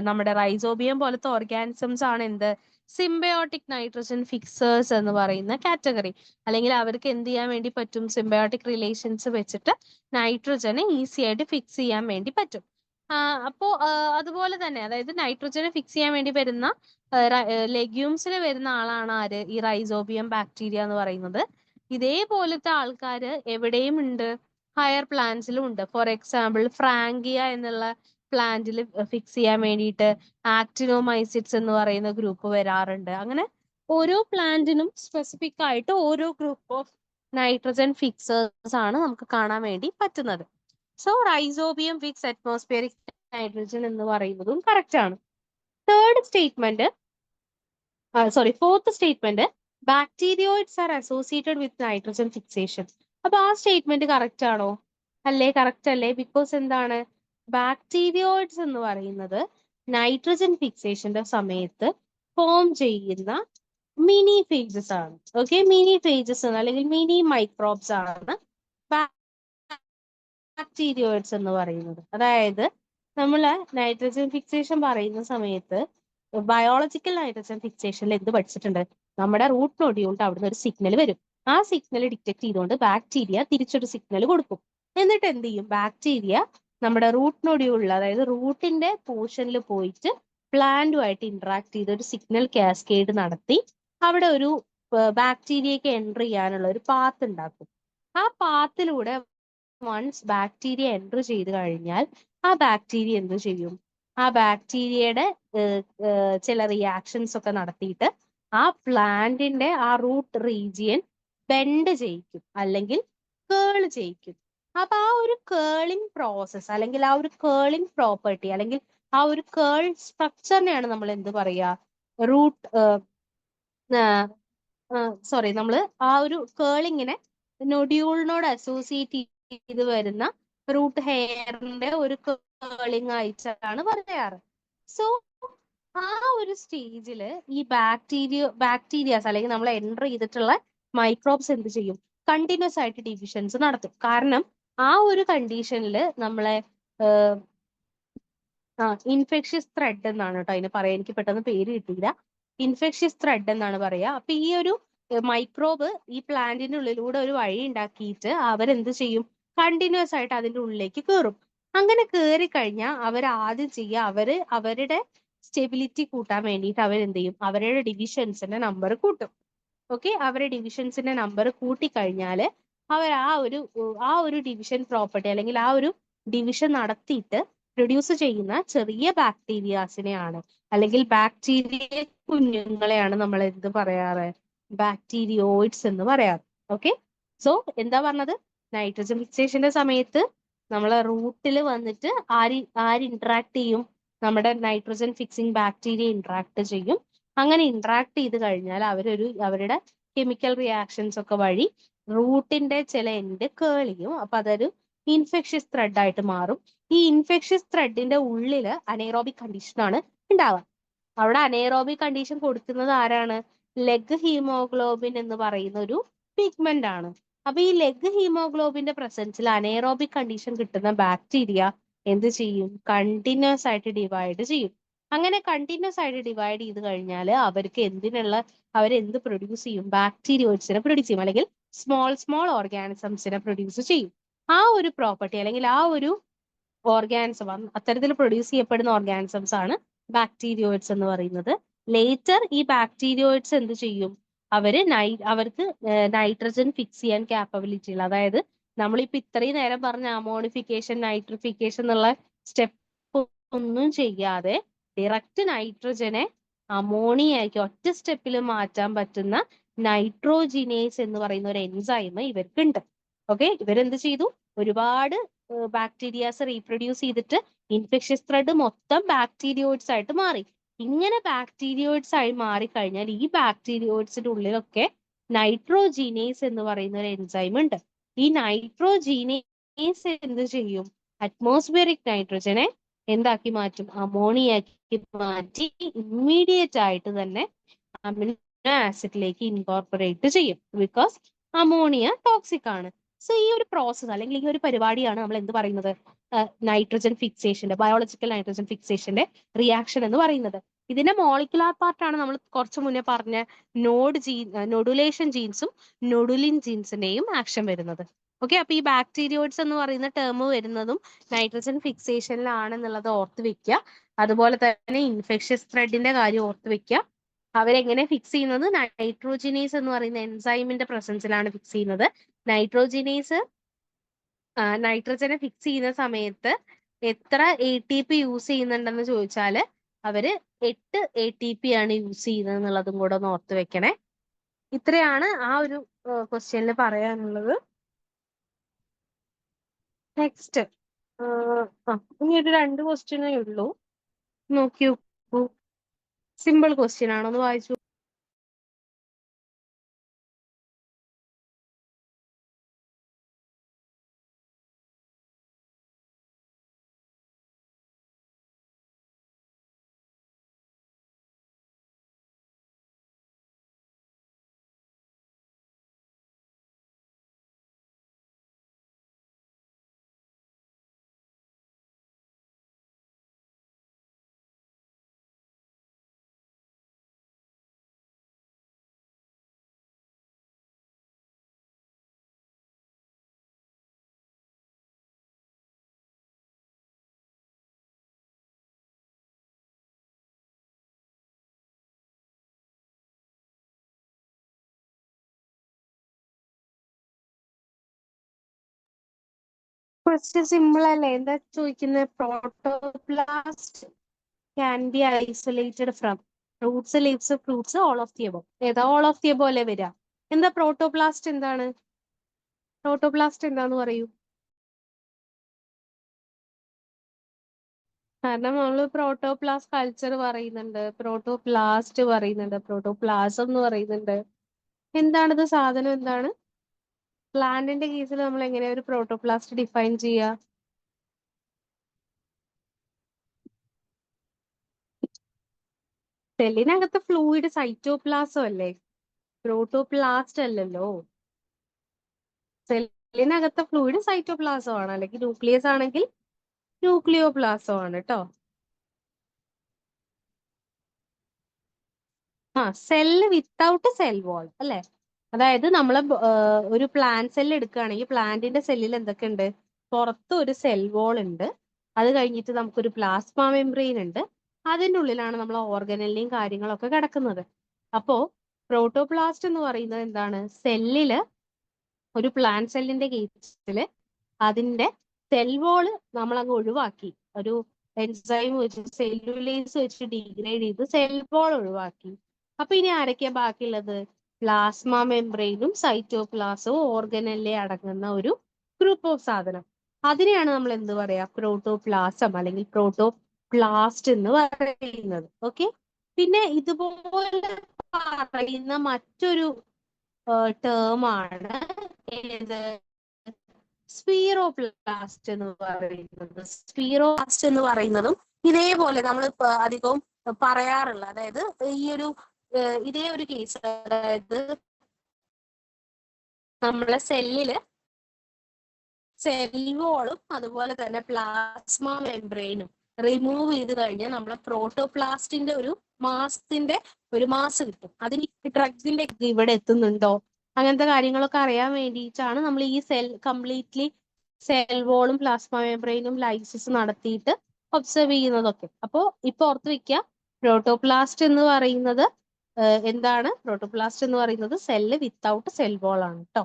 നമ്മുടെ റൈസോബിയം പോലത്തെ ഓർഗാനിസംസ് ആണ് എന്ത്? സിംബയോട്ടിക് നൈട്രജൻ ഫിക്സേഴ്സ് എന്ന് പറയുന്ന കാറ്റഗറി. അല്ലെങ്കിൽ അവർക്ക് എന്ത് ചെയ്യാൻ വേണ്ടി പറ്റും? സിംബയോട്ടിക് റിലേഷൻസ് വെച്ചിട്ട് നൈട്രജനെ ഈസി ആയിട്ട് ഫിക്സ് ചെയ്യാൻ വേണ്ടി പറ്റും. അപ്പോ അതുപോലെ തന്നെ, അതായത് നൈട്രജനെ ഫിക്സ് ചെയ്യാൻ വേണ്ടി വരുന്ന ലെഗ്യൂംസിൽ വരുന്ന ആളാണ് ആര്? ഈ റൈസോബിയം ബാക്ടീരിയ എന്ന് പറയുന്നത്. ഇതേപോലത്തെ ആൾക്കാർ എവിടെയും ഉണ്ട്, ഹയർ പ്ലാന്റ്സിലും ഉണ്ട്. ഫോർ എക്സാമ്പിൾ, ഫ്രാങ്കിയ എന്നുള്ള പ്ലാന്റിൽ ഫിക്സ് ചെയ്യാൻ വേണ്ടിയിട്ട് ആക്ടിനോമൈസിറ്റ്സ് എന്ന് പറയുന്ന ഗ്രൂപ്പ് വരാറുണ്ട്. അങ്ങനെ ഓരോ പ്ലാന്റിനും സ്പെസിഫിക് ആയിട്ട് ഓരോ ഗ്രൂപ്പ് ഓഫ് നൈട്രജൻ ഫിക്സേഴ്സ് ആണ് നമുക്ക് കാണാൻ വേണ്ടി പറ്റുന്നത്. So Rhizobium fix atmospheric nitrogen എന്ന് പറയുന്നതും കറക്റ്റ് ആണ്. Fourth statement, bacteroids are associated with nitrogen fixation. അപ്പൊ ആ സ്റ്റേറ്റ്മെന്റ് കറക്റ്റ് ആണോ? അല്ലേ? കറക്റ്റ് അല്ലേ? ബിക്കോസ് എന്താണ്, ബാക്ടീരിയോയിഡ്സ് എന്ന് പറയുന്നത് നൈട്രജൻ ഫിക്സേഷന്റെ സമയത്ത് ഫോം ചെയ്യുന്ന മിനി ഫേജസ് ആണ്. ഓക്കെ, മിനി ഫേജസ് അല്ലെങ്കിൽ മിനി മൈക്രോബ്സ് ആണ് ബാക്ടീരിയോയിഡ്സ് എന്ന് പറയുന്നത്. അതായത് നമ്മൾ നൈട്രജൻ ഫിക്സേഷൻ പറയുന്ന സമയത്ത് ബയോളജിക്കൽ നൈട്രജൻ ഫിക്സേഷനിൽ എന്ത് പഠിച്ചിട്ടുണ്ട്? നമ്മുടെ റൂട്ട് നോഡ്യൂളിൽ അവിടുന്ന് ഒരു സിഗ്നൽ വരും. ആ സിഗ്നൽ ഡിറ്റക്ട് ചെയ്തുകൊണ്ട് ബാക്ടീരിയ തിരിച്ചൊരു സിഗ്നൽ കൊടുക്കും. എന്നിട്ട് എന്ത് ചെയ്യും? ബാക്ടീരിയ നമ്മുടെ റൂട്ട് നോഡ്യൂളിൽ, അതായത് റൂട്ടിന്റെ പോർഷനിൽ പോയിട്ട് പ്ലാന്റുമായിട്ട് ഇന്ററാക്ട് ചെയ്ത് ഒരു സിഗ്നൽ കാസ്കേഡ് നടത്തി അവിടെ ഒരു ബാക്ടീരിയക്ക് എൻറ്റർ ചെയ്യാനുള്ള ഒരു പാത്ത് ഉണ്ടാക്കും. ആ പാത്തിലൂടെ വൺസ് ബാക്ടീരിയ എൻറ്റർ ചെയ്ത് കഴിഞ്ഞാൽ ആ ബാക്ടീരിയ എന്ത് ചെയ്യും? ആ ബാക്ടീരിയയുടെ ചില റിയാക്ഷൻസ് ഒക്കെ നടത്തിയിട്ട് ആ പ്ലാന്റിന്റെ ആ റൂട്ട് റീജിയൻ ബെൻഡ് ചെയ്യിക്കും അല്ലെങ്കിൽ കേൾ ചെയ്യിക്കും. അപ്പൊ ആ ഒരു കേളിംഗ് പ്രോസസ് അല്ലെങ്കിൽ ആ ഒരു കേളിംഗ് പ്രോപ്പർട്ടി അല്ലെങ്കിൽ ആ ഒരു കേൾ സ്ട്രക്ചറിനെയാണ് നമ്മൾ എന്ത് പറയുക? റൂട്ട് നമ്മൾ ആ ഒരു കേളിങ്ങിനെ നൊഡ്യൂളിനോട് അസോസിയേറ്റ് ചെയ്ത് വരുന്ന റൂട്ട് ഹെയറിന്റെ ഒരു കേളിംഗ് ആയിട്ടാണ് പറയാറ്. സോ ആ ഒരു സ്റ്റേജിൽ ഈ ബാക്ടീരിയാസ് അല്ലെങ്കിൽ നമ്മൾ എൻറ്റർ ചെയ്തിട്ടുള്ള മൈക്രോബ്സ് എന്ത് ചെയ്യും? കണ്ടിന്യൂസ് ആയിട്ട് ഡിവിഷൻസ് നടത്തും. കാരണം ആ ഒരു കണ്ടീഷനിൽ നമ്മളെ ഇൻഫെക്ഷ്യസ് ത്രെഡ് എന്നാണ് കേട്ടോ അതിന് പറയാം. എനിക്ക് പെട്ടെന്ന് പേര് കിട്ടിയില്ല. ഇൻഫെക്ഷ്യസ് ത്രെഡ് എന്നാണ് പറയാ. അപ്പൊ ഈ ഒരു മൈക്രോബ് ഈ പ്ലാന്റിന്റെ ഉള്ളിലൂടെ ഒരു വഴി ഉണ്ടാക്കിയിട്ട് അവരെന്ത് ചെയ്യും? കണ്ടിന്യൂസ് ആയിട്ട് അതിന്റെ ഉള്ളിലേക്ക് കയറും. അങ്ങനെ കയറി കഴിഞ്ഞാൽ അവർ ആദ്യം ചെയ്യുക, അവരുടെ സ്റ്റെബിലിറ്റി കൂട്ടാൻ വേണ്ടിയിട്ട് അവരെന്ത് ചെയ്യും? അവരുടെ ഡിവിഷൻസിന്റെ നമ്പർ കൂട്ടും. ഓക്കെ, അവരുടെ ഡിവിഷൻസിന്റെ നമ്പർ കൂട്ടിക്കഴിഞ്ഞാൽ അവർ ആ ഒരു ഡിവിഷൻ പ്രോപ്പർട്ടി അല്ലെങ്കിൽ ആ ഒരു ഡിവിഷൻ നടത്തിയിട്ട് പ്രൊഡ്യൂസ് ചെയ്യുന്ന ചെറിയ ബാക്ടീരിയാസിനെയാണ് അല്ലെങ്കിൽ ബാക്ടീരിയ കുഞ്ഞുങ്ങളെയാണ് നമ്മൾ എന്ത് പറയാറ്? ബാക്ടീരിയോയിഡ്സ് എന്ന് പറയാറ്. ഓക്കെ, സോ എന്താ പറഞ്ഞത്? നൈട്രജൻ ഫിക്സേഷന്റെ സമയത്ത് നമ്മളെ റൂട്ടിൽ വന്നിട്ട് ആര് ഇന്ററാക്ട് ചെയ്യും? നമ്മുടെ നൈട്രജൻ ഫിക്സിങ് ബാക്ടീരിയ ഇന്ററാക്ട് ചെയ്യും. അങ്ങനെ ഇന്ററാക്ട് ചെയ്ത് കഴിഞ്ഞാൽ അവരുടെ കെമിക്കൽ റിയാക്ഷൻസ് ഒക്കെ വഴി റൂട്ടിന്റെ ചില എൻഡ് കേൾ ചെയ്യും. അപ്പൊ അതൊരു ഇൻഫെക്ഷ്യസ് ത്രെഡ് ആയിട്ട് മാറും. ഈ ഇൻഫെക്ഷ്യസ് ത്രെഡിന്റെ ഉള്ളില് അനേറോബിക് കണ്ടീഷൻ ആണ് ഉണ്ടാവുക. അവിടെ അനേറോബിക് കണ്ടീഷൻ കൊടുക്കുന്നത് ആരാണ്? ലെഗ് ഹീമോഗ്ലോബിൻ എന്ന് പറയുന്ന ഒരു പിഗ്മെന്റ് ആണ്. അപ്പൊ ഈ ലെഗ് ഹീമോഗ്ലോബിന്റെ പ്രസൻസിൽ അനേറോബിക് കണ്ടീഷൻ കിട്ടുന്ന ബാക്ടീരിയ എന്ത് ചെയ്യും? കണ്ടിന്യൂസ് ആയിട്ട് ഡിവൈഡ് ചെയ്യും. അങ്ങനെ കണ്ടിന്യൂസ് ആയിട്ട് ഡിവൈഡ് ചെയ്ത് കഴിഞ്ഞാൽ അവർക്ക് അവരെന്ത് പ്രൊഡ്യൂസ് ചെയ്യും? ബാക്ടീരിയോയിഡ്സിനെ പ്രൊഡ്യൂസ് ചെയ്യും, അല്ലെങ്കിൽ സ്മോൾ ഓർഗാനിസംസിനെ പ്രൊഡ്യൂസ് ചെയ്യും. ആ ഒരു പ്രോപ്പർട്ടി അല്ലെങ്കിൽ ആ ഒരു ഓർഗാനിസം, അത്തരത്തിൽ പ്രൊഡ്യൂസ് ചെയ്യപ്പെടുന്ന ഓർഗാനിസംസ് ആണ് ബാക്ടീരിയോയിഡ്സ് എന്ന് പറയുന്നത്. ലേറ്റർ ഈ ബാക്ടീരിയോയിഡ്സ് എന്ത് ചെയ്യും? അവർക്ക് നൈട്രജൻ ഫിക്സ് ചെയ്യാൻ കാപ്പബിലിറ്റി ഉള്ള, അതായത് നമ്മളിപ്പോ ഇത്രയും നേരം പറഞ്ഞ അമോണിഫിക്കേഷൻ, നൈട്രിഫിക്കേഷൻ എന്നുള്ള സ്റ്റെപ്പ് ഒന്നും ചെയ്യാതെ ഡയറക്റ്റ് നൈട്രജനെ അമോണിയയ്ക്ക് ഒറ്റ സ്റ്റെപ്പിൽ മാറ്റാൻ പറ്റുന്ന നൈട്രോജിനേസ് എന്ന് പറയുന്ന ഒരു എൻസൈം ഇവർക്കുണ്ട്. ഓക്കെ, ഇവരെന്ത് ചെയ്തു? ഒരുപാട് ബാക്ടീരിയാസ് റീപ്രൊഡ്യൂസ് ചെയ്തിട്ട് ഇൻഫെക്ഷ്യസ് ത്രെഡ് മൊത്തം ബാക്ടീരിയോയിഡ്സ് ആയിട്ട് മാറി. ഇങ്ങനെ ബാക്ടീരിയോയിഡ്സ് ആയി മാറിക്കഴിഞ്ഞാൽ ഈ ബാക്ടീരിയോയിഡ്സിന്റെ ഉള്ളിലൊക്കെ നൈട്രോജീനേസ് എന്ന് പറയുന്ന ഒരു എൻസൈം ഉണ്ട്. ഈ നൈട്രോജീനേസ് എന്ത് ചെയ്യും? അറ്റ്മോസ്ഫിയറിക് നൈട്രജനെ എന്താക്കി മാറ്റും? അമോണിയാക്കി മാറ്റി ഇമ്മീഡിയറ്റ് ആയിട്ട് തന്നെ അമിനോ ആസിഡിലേക്ക് ഇൻകോർപ്പറേറ്റ് ചെയ്യും. ബിക്കോസ് അമോണിയ ടോക്സിക് ആണ്. സോ ഈ ഒരു പ്രോസസ് അല്ലെങ്കിൽ ഈ ഒരു പരിപാടിയാണ് നമ്മൾ എന്ത് പറയുന്നത്? നൈട്രജൻ ഫിക്സേഷന്റെ, ബയോളജിക്കൽ നൈട്രജൻ ഫിക്സേഷന്റെ റിയാക്ഷൻ എന്ന് പറയുന്നത്. ഇതിന്റെ മോളിക്കുലാർ പാർട്ടാണ് നമ്മൾ കുറച്ചു മുന്നേ പറഞ്ഞ നൊഡുലേഷൻ ജീൻസും നൊഡുലിൻ ജീൻസിന്റെയും ആക്ഷൻ വരുന്നത്. ഓക്കെ, അപ്പൊ ഈ ബാക്ടീരിയോയിഡ്സ് എന്ന് പറയുന്ന ടേം വരുന്നതും നൈട്രജൻ ഫിക്സേഷനിലാണെന്നുള്ളത് ഓർത്ത് വെക്കുക. അതുപോലെ തന്നെ ഇൻഫെക്ഷ്യസ് ത്രെഡിന്റെ കാര്യം ഓർത്ത് വെക്കുക. അവരെങ്ങനെ ഫിക്സ് ചെയ്യുന്നത്? നൈട്രോജിനേസ് എന്ന് പറയുന്ന എൻസൈമിന്റെ പ്രസൻസിലാണ് ഫിക്സ് ചെയ്യുന്നത്. നൈട്രോജിനേസ് നൈട്രജനെ ഫിക്സ് ചെയ്യുന്ന സമയത്ത് എത്ര ATP യൂസ് ചെയ്യുന്നുണ്ടെന്ന് ചോദിച്ചാല് അവര് 8 ATP ആണ് യൂസ് ചെയ്യുന്നത് എന്നുള്ളതും കൂടെ ഒന്ന് ഓർത്ത് വെക്കണേ. ഇത്രയാണ് ആ ഒരു ക്വസ്റ്റ്യനിൽ പറയാനുള്ളത്. നെക്സ്റ്റ്, ഇനി ഒരു 2 ക്വസ്റ്റ്യനേ ഉള്ളൂ. നോക്കി നോക്കൂ. സിമ്പിൾ ക്വസ്റ്റ്യൻ ആണോ? ഒന്ന് വായിച്ചു. ക്വസ്റ്റ്യൻ സിമ്പിൾ അല്ലേ? എന്താ ചോദിക്കുന്നത്? Protoplast can be isolated from Roots, leaves, fruits, all of the above. ഏതാ ഓൾ ഓഫ് ദി എബോവ് അല്ലേ വരിക? എന്താ പ്രോട്ടോപ്ലാസ്റ്റ്? എന്താണ് പ്രോട്ടോപ്ലാസ്റ്റ്? എന്താന്ന് പറയൂ. കാരണം നമ്മള് പ്രോട്ടോപ്ലാസ്റ്റ് കൾച്ചർ പറയുന്നുണ്ട്, പ്രോട്ടോപ്ലാസ്റ്റ് പറയുന്നുണ്ട്, പ്രോട്ടോപ്ലാസം എന്ന് പറയുന്നുണ്ട്. എന്താണിത് സാധനം? എന്താണ്? പ്ലാന്റിന്റെ കേസിൽ നമ്മൾ എങ്ങനെയാ ഒരു പ്രോട്ടോപ്ലാസ്റ്റ് ഡിഫൈൻ ചെയ്യുക? സെല്ലിനകത്ത് ഫ്ലൂയിഡ് സൈറ്റോപ്ലാസം അല്ലേ, പ്രോട്ടോപ്ലാസ്റ്റ് അല്ലല്ലോ. സെല്ലിനകത്ത് ഫ്ലൂയിഡ് സൈറ്റോപ്ലാസം ആണ്, അല്ലെങ്കിൽ ന്യൂക്ലിയസ് ആണെങ്കിൽ ന്യൂക്ലിയോപ്ലാസം ആണ് കേട്ടോ. സെല്ല് വിത്തൗട്ട് സെൽ വാൾ അല്ലെ? അതായത് നമ്മൾ ഒരു പ്ലാന്റ് സെല്ല് എടുക്കുകയാണെങ്കിൽ പ്ലാന്റിന്റെ സെല്ലിൽ എന്തൊക്കെയുണ്ട്? പുറത്ത് ഒരു സെൽ വാൾ ഉണ്ട്, അത് കഴിഞ്ഞിട്ട് നമുക്കൊരു പ്ലാസ്മ മെംബ്രെയിൻ ഉണ്ട്, അതിൻ്റെ ഉള്ളിലാണ് നമ്മൾ ഓർഗനലിനെയും കാര്യങ്ങളൊക്കെ കിടക്കുന്നത്. അപ്പോ പ്രോട്ടോപ്ലാസ്റ്റ് എന്ന് പറയുന്നത് എന്താണ്? സെല്ലില്, ഒരു പ്ലാന്റ് സെല്ലിന്റെ കേസില് അതിന്റെ സെൽ വാള് നമ്മൾ അങ്ങ് ഒഴിവാക്കി, ഒരു എൻസൈം വെച്ച് സെല്ലുലേസ് വെച്ച് ഡീഗ്രേഡ് ചെയ്ത് സെൽ വാൾ ഒഴിവാക്കി. അപ്പൊ ഇനി ആരൊക്കെയാ ബാക്കിയുള്ളത്? പ്ലാസ്മ മെംബ്രെയിനും സൈറ്റോപ്ലാസവും ഓർഗനലിലെ അടങ്ങുന്ന ഒരു ഗ്രൂപ്പ് ഓഫ് സാധനം. അതിനെയാണ് നമ്മൾ എന്ത് പറയാ? പ്രോട്ടോപ്ലാസം അല്ലെങ്കിൽ പ്രോട്ടോപ്ലാസ്റ്റ് എന്ന് പറയുന്നത്. ഓക്കെ, പിന്നെ ഇതുപോലെ പറയുന്ന മറ്റൊരു ടേം ആണ് ഏത് സ്പീറോപ്ലാസ്റ്റ് എന്ന് പറയുന്നത്. സ്പീറോപ്ലാസ്റ്റ് എന്ന് പറയുന്നതും ഇതേപോലെ നമ്മൾ അധികവും പറയാറുള്ള, അതായത് ഈ ഒരു ഇതേ ഒരു കേസ്, അതായത് നമ്മളെ സെല്ലില് സെൽ വോളും അതുപോലെ തന്നെ പ്ലാസ്മ മെംബ്രെയിനും റിമൂവ് ചെയ്ത് കഴിഞ്ഞാൽ നമ്മളെ പ്രോട്ടോപ്ലാസ്റ്റിന്റെ ഒരു മാസ് കിട്ടും. അതിന് ഡ്രഗ്സിന്റെ ഇവിടെ എത്തുന്നുണ്ടോ അങ്ങനത്തെ കാര്യങ്ങളൊക്കെ അറിയാൻ വേണ്ടിയിട്ടാണ് നമ്മൾ ഈ കംപ്ലീറ്റ്ലി സെൽ വോളും പ്ലാസ്മ മെംബ്രെയിനും ലൈസിസ് നടത്തിയിട്ട് ഒബ്സർവ് ചെയ്യുന്നതൊക്കെ. അപ്പോൾ ഇപ്പൊ ഓർത്ത് വെക്കുക, പ്രോട്ടോപ്ലാസ്റ്റ് എന്ന് പറയുന്നത് എന്താണ്? പ്രോട്ടോപ്ലാസ്റ്റ് എന്ന് പറയുന്നത് സെല്ല് വിത്തൗട്ട് സെൽ വോൾ ആണ് കേട്ടോ.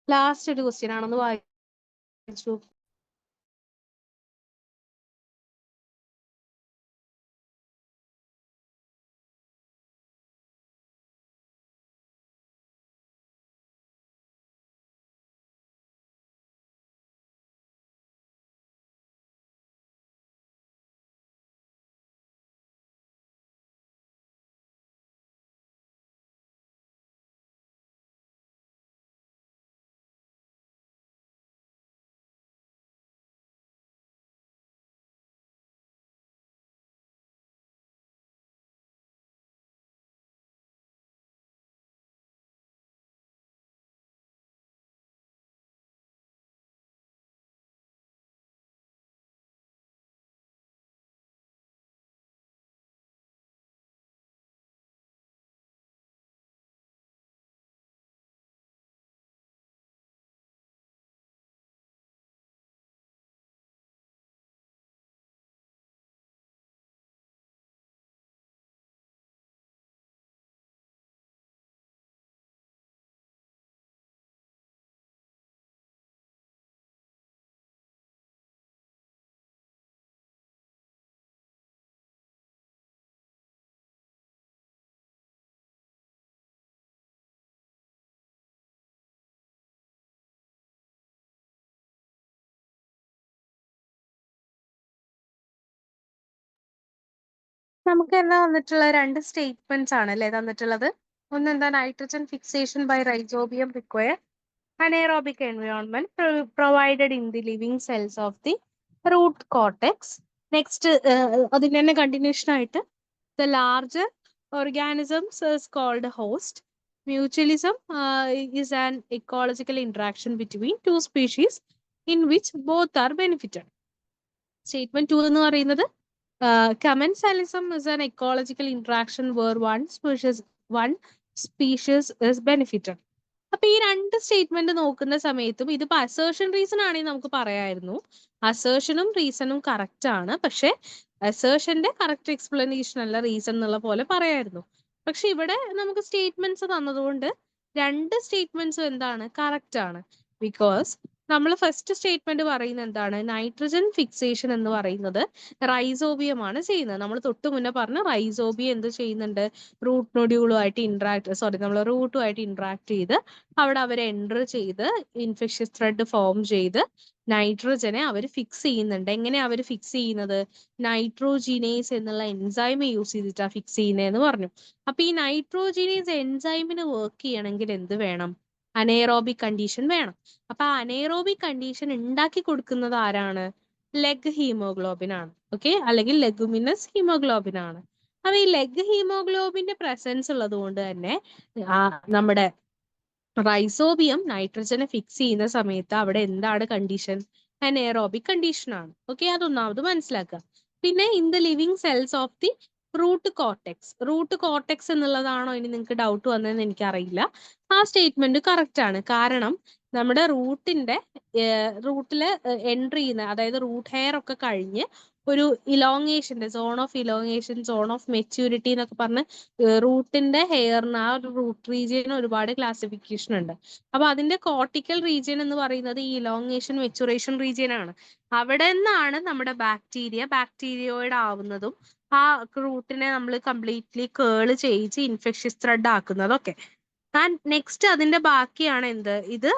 ലാസ്റ്റ് ഒരു ക്വസ്റ്റ്യൻ ആണെന്ന് വായിച്ചു. നമുക്ക് എന്താ വന്നിട്ടുള്ള രണ്ട് സ്റ്റേറ്റ്മെന്റ്സ് ആണ് അല്ലേ തന്നിട്ടുള്ളത്. ഒന്നെന്താ, nitrogen fixation by Rhizobium require anaerobic environment provided in the living cells of the root cortex. Next, അതിന്റെ തന്നെ കണ്ടിന്യൂഷൻ ആയിട്ട് the larger organisms is called host. Mutualism is an ecological interaction between two species in which both are benefited. Statement 2 എന്ന് പറയുന്നത് commensalism is an ecological interaction where one species is benefited. അപ്പൊ ഈ രണ്ട് സ്റ്റേറ്റ്മെന്റ് നോക്കുന്ന സമയത്തും ഇതിപ്പോ അസേർഷൻ റീസൺ ആണെങ്കിൽ നമുക്ക് പറയായിരുന്നു അസേർഷനും റീസണും കറക്റ്റ് ആണ്, പക്ഷെ അസേർഷന്റെ കറക്റ്റ് എക്സ്പ്ലനേഷൻ അല്ല റീസൺ എന്നുള്ള പോലെ പറയായിരുന്നു. പക്ഷെ ഇവിടെ നമുക്ക് സ്റ്റേറ്റ്മെന്റ്സ് തന്നതുകൊണ്ട് രണ്ട് സ്റ്റേറ്റ്മെന്റ്സും എന്താണ്, കറക്റ്റ് ആണ്. ബിക്കോസ് നമ്മൾ ഫസ്റ്റ് സ്റ്റേറ്റ്മെന്റ് പറയുന്നത് എന്താണ്, നൈട്രജൻ ഫിക്സേഷൻ എന്ന് പറയുന്നത് റൈസോബിയം ആണ് ചെയ്യുന്നത്. നമ്മൾ തൊട്ട് മുന്നേ പറഞ്ഞ റൈസോബിയം എന്ത് ചെയ്യുന്നുണ്ട്, റൂട്ട് നൊഡ്യൂളുമായിട്ട് റൂട്ടുമായിട്ട് ഇന്ററാക്ട് ചെയ്ത് അവിടെ അവർ എൻറ്റർ ചെയ്ത് ഇൻഫെക്ഷ്യസ് ത്രെഡ് ഫോം ചെയ്ത് നൈട്രോജനെ അവർ ഫിക്സ് ചെയ്യുന്നുണ്ട്. എങ്ങനെയാ അവർ ഫിക്സ് ചെയ്യുന്നത്, നൈട്രോജിനേസ് എന്നുള്ള എൻസൈം യൂസ് ചെയ്തിട്ടാണ് ഫിക്സ് ചെയ്യുന്നതെന്ന് പറഞ്ഞു. അപ്പൊ ഈ നൈട്രോജിനേസ് എൻസൈമിന് വർക്ക് ചെയ്യണമെങ്കിൽ എന്ത് വേണം, അനേറോബിക് കണ്ടീഷൻ വേണം. അപ്പൊ ആ അനേറോബിക് കണ്ടീഷൻ ഉണ്ടാക്കി കൊടുക്കുന്നത് ആരാണ്, ലെഗ് ഹീമോഗ്ലോബിൻ ആണ്. ഓക്കെ, അല്ലെങ്കിൽ ലെഗുമിനസ് ഹീമോഗ്ലോബിൻ ആണ്. അപ്പൊ ഈ ലെഗ് ഹീമോഗ്ലോബിന്റെ പ്രസൻസ് ഉള്ളത് കൊണ്ട് തന്നെ നമ്മുടെ റൈസോബിയം നൈട്രജനെ ഫിക്സ് ചെയ്യുന്ന സമയത്ത് അവിടെ എന്താണ് കണ്ടീഷൻ, അനേറോബിക് കണ്ടീഷൻ ആണ്. ഓക്കെ, അതൊന്നാമത് മനസ്സിലാക്കുക. പിന്നെ in the living cells of the root cortex എന്നുള്ളതാണോ ഇനി നിങ്ങൾക്ക് ഡൗട്ട് വന്നതെന്ന് എനിക്കറിയില്ല. ആ സ്റ്റേറ്റ്മെന്റ് കറക്റ്റ് ആണ്. കാരണം നമ്മുടെ റൂട്ടില് എൻട്രി ചെയ്യുന്ന, അതായത് റൂട്ട് ഹെയർ ഒക്കെ കഴിഞ്ഞ് ഒരു ഇലോങ്ങേഷന്റെ സോൺ ഓഫ് മെച്യൂരിറ്റി എന്നൊക്കെ പറഞ്ഞ് റൂട്ടിന്റെ ഹെയറിന് ആ ഒരു റൂട്ട് റീജിയന് ഒരുപാട് ക്ലാസിഫിക്കേഷൻ ഉണ്ട്. അപ്പൊ അതിന്റെ കോർട്ടിക്കൽ റീജിയൻ എന്ന് പറയുന്നത് ഈ ഇലോങ്ങേഷൻ മെച്ചുറേഷൻ റീജിയൻ ആണ്. അവിടെ നിന്നാണ് നമ്മുടെ ബാക്ടീരിയോയിഡ് ആവുന്നതും ആ റൂട്ടിനെ നമ്മൾ കംപ്ലീറ്റ്ലി കേള് ചെയ്യിച്ച് ഇൻഫെക്ഷ്യസ് ത്രെഡ് ആക്കുന്നതൊക്കെ. ആൻഡ് നെക്സ്റ്റ് അതിന്റെ ബാക്കിയാണ് എന്ത് ഇത്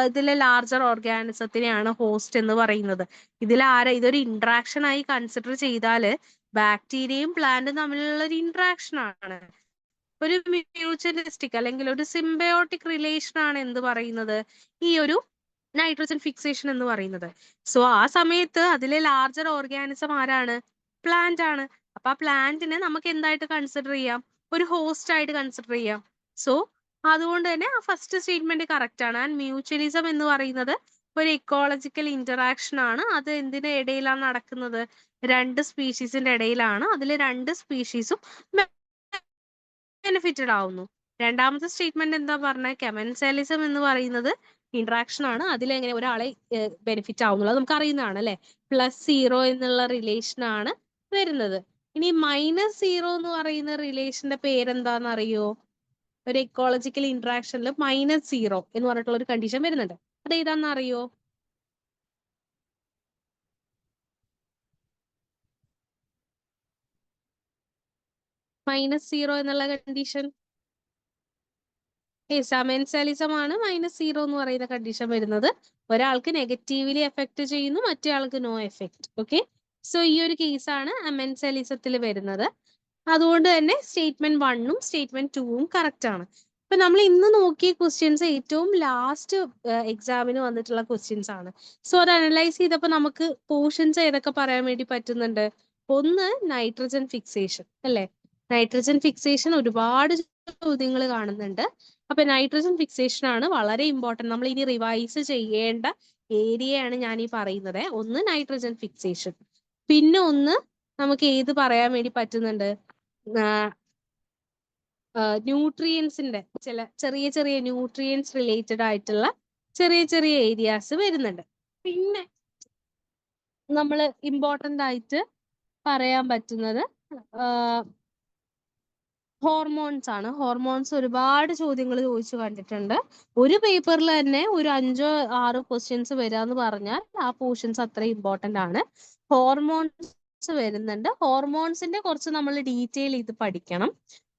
ഇതിലെ ലാർജർ ഓർഗാനിസത്തിനെയാണ് ഹോസ്റ്റ് എന്ന് പറയുന്നത്. ഇതൊരു ഇന്ററാക്ഷൻ ആയി കൺസിഡർ ചെയ്താല് ബാക്ടീരിയയും പ്ലാന്റും തമ്മിലുള്ള ഒരു ഇന്ററാക്ഷൻ ആണ്, ഒരു മ്യൂച്വലിസ്റ്റിക് അല്ലെങ്കിൽ ഒരു സിംബയോട്ടിക് റിലേഷൻ ആണ് എന്ത് പറയുന്നത്, ഈ ഒരു നൈട്രജൻ ഫിക്സേഷൻ എന്ന് പറയുന്നത്. സോ ആ സമയത്ത് അതിലെ ലാർജർ ഓർഗാനിസം ആരാണ്? പ്ലാന്റ് ആണ്. അപ്പൊ ആ പ്ലാന്റിനെ നമുക്ക് എന്തായിട്ട് കൺസിഡർ ചെയ്യാം? ഒരു ഹോസ്റ്റ് ആയിട്ട് കൺസിഡർ ചെയ്യാം. സോ അതുകൊണ്ട് തന്നെ ആ ഫസ്റ്റ് സ്റ്റേറ്റ്മെന്റ് കറക്റ്റ് ആണ്. ആൻഡ് മ്യൂച്വലിസം എന്ന് പറയുന്നത് ഒരു ഇക്കോളജിക്കൽ ഇന്ററാക്ഷൻ ആണ്. അത് എന്തിന്റെ ഇടയിലാണ് നടക്കുന്നത്? രണ്ട് സ്പീഷീസിന്റെ ഇടയിലാണ്. അതിൽ രണ്ട് സ്പീഷീസും ബെനിഫിറ്റഡ് ആവുന്നു. രണ്ടാമത്തെ സ്റ്റേറ്റ്മെന്റ് എന്താ പറഞ്ഞത്? കെമൻസാലിസം എന്ന് പറയുന്നത് ഇന്ററാക്ഷൻ ആണ്. അതിലെങ്ങനെ ഒരാളെ ബെനിഫിറ്റ് ആവുന്നുള്ളത് നമുക്ക് അറിയുന്നതാണ് അല്ലെ. +0 എന്നുള്ള റിലേഷൻ ആണ് വരുന്നത്. ഇനി -0 എന്ന് പറയുന്ന റിലേഷന്റെ പേരെന്താന്ന് അറിയോ? ഒരു ഇക്കോളജിക്കൽ ഇന്ററാക്ഷനിൽ -0 എന്ന് പറഞ്ഞിട്ടുള്ള ഒരു കണ്ടീഷൻ വരുന്നുണ്ട്. അത് ഏതാണെന്ന് അറിയോ? -0 എന്നുള്ള കണ്ടീഷൻ കെമൻസാലിസം ആണ് -0 എന്ന് പറയുന്ന കണ്ടീഷൻ വരുന്നത്. ഒരാൾക്ക് നെഗറ്റീവ്ലി എഫക്ട് ചെയ്യുന്നു, മറ്റേ ആൾക്ക് നോ എഫക്ട്. ഓക്കെ, സോ ഈ ഒരു കേസാണ് അമെൻസാലിസത്തിൽ വരുന്നത്. അതുകൊണ്ട് തന്നെ സ്റ്റേറ്റ്മെന്റ് 1ഉം സ്റ്റേറ്റ്മെന്റ് 2ഉം കറക്റ്റ് ആണ്. ഇപ്പൊ നമ്മൾ ഇന്ന് നോക്കിയ ക്വസ്റ്റ്യൻസ് ഏറ്റവും ലാസ്റ്റ് എക്സാമിന് വന്നിട്ടുള്ള ക്വസ്റ്റ്യൻസ് ആണ്. സോ അത് അനലൈസ് ചെയ്തപ്പോൾ നമുക്ക് പോർഷൻസ് ഏതൊക്കെ പറയാൻ വേണ്ടി പറ്റുന്നുണ്ട്? ഒന്ന് നൈട്രജൻ ഫിക്സേഷൻ അല്ലെ. നൈട്രജൻ ഫിക്സേഷൻ ഒരുപാട് ചോദ്യങ്ങൾ കാണുന്നുണ്ട്. അപ്പൊ നൈട്രജൻ ഫിക്സേഷൻ ആണ് വളരെ ഇമ്പോർട്ടന്റ്. നമ്മൾ ഇനി റിവൈസ് ചെയ്യേണ്ട ഏരിയയാണ് ഞാൻ ഈ പറയുന്നത്. ഒന്ന് നൈട്രജൻ ഫിക്സേഷൻ, പിന്നെ ഒന്ന് നമുക്ക് ഏത് പറയാൻ വേണ്ടി പറ്റുന്നുണ്ട്? ന്യൂട്രിയൻസിന്റെ ചില ചെറിയ ചെറിയ ന്യൂട്രിയൻസ് റിലേറ്റഡ് ആയിട്ടുള്ള ചെറിയ ചെറിയ ഏരിയാസ് വരുന്നുണ്ട്. പിന്നെ നമ്മൾ ഇമ്പോർട്ടന്റ് ആയിട്ട് പറയാൻ പറ്റുന്നത് ഹോർമോൺസ് ആണ്. ഹോർമോൺസ് ഒരുപാട് ചോദ്യങ്ങൾ ചോദിച്ചു കണ്ടിട്ടുണ്ട്. ഒരു പേപ്പറിൽ തന്നെ ഒരു 5-6 ക്വസ്റ്റ്യൻസ് വരാന്ന് പറഞ്ഞാൽ ആ പോർഷൻസ് അത്ര ഇമ്പോർട്ടന്റ് ആണ്. ഹോർമോൺസ് വരുന്നുണ്ട്. ഹോർമോൺസിന്റെ കുറച്ച് നമ്മൾ ഡീറ്റെയിൽ ചെയ്ത് പഠിക്കണം.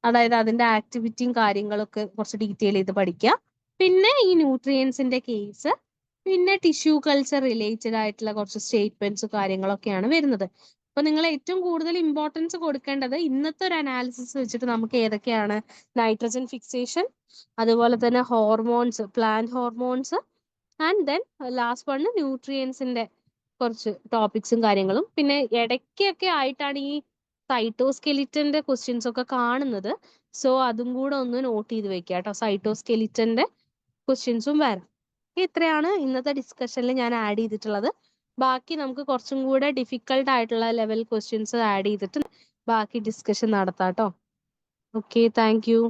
അതായത് അതിന്റെ ആക്ടിവിറ്റിയും കാര്യങ്ങളൊക്കെ കുറച്ച് ഡീറ്റെയിൽ ചെയ്ത് പഠിക്കുക. പിന്നെ ഈ ന്യൂട്രിയൻസിന്റെ കേസ്, പിന്നെ ടിഷ്യൂ കൾച്ചർ റിലേറ്റഡ് ആയിട്ടുള്ള കുറച്ച് സ്റ്റേറ്റ്മെന്റ്സ് കാര്യങ്ങളൊക്കെയാണ് വരുന്നത്. അപ്പൊ നിങ്ങൾ ഏറ്റവും കൂടുതൽ ഇമ്പോർട്ടൻസ് കൊടുക്കേണ്ടത് ഇന്നത്തെ ഒരു അനാലിസിസ് വെച്ചിട്ട് നമുക്ക് ഏതൊക്കെയാണ്? നൈട്രജൻ ഫിക്സേഷൻ, അതുപോലെ തന്നെ hormones, plant hormones, and then last one ന്യൂട്രിയൻസിന്റെ കുറച്ച് ടോപ്പിക്സും കാര്യങ്ങളും. പിന്നെ ഇടയ്ക്കൊക്കെ ആയിട്ടാണ് ഈ സൈറ്റോസ്കെലിറ്റന്റെ ക്വസ്റ്റ്യൻസ് ഒക്കെ കാണുന്നത്. സോ അതും കൂടെ ഒന്ന് നോട്ട് ചെയ്ത് വെക്കുക കേട്ടോ. സൈറ്റോസ്കെലിറ്റന്റെ ക്വസ്റ്റ്യൻസും വരാം. ഇത്രയാണ് ഇന്നത്തെ ഡിസ്കഷനിൽ ഞാൻ ആഡ് ചെയ്തിട്ടുള്ളത്. ബാക്കി നമുക്ക് കുറച്ചും കൂടെ ഡിഫിക്കൽട്ട് ആയിട്ടുള്ള ലെവൽ ക്വസ്റ്റ്യൻസ് ആഡ് ചെയ്തിട്ട് ബാക്കി ഡിസ്കഷൻ നടത്താം കേട്ടോ. Okay, thank you.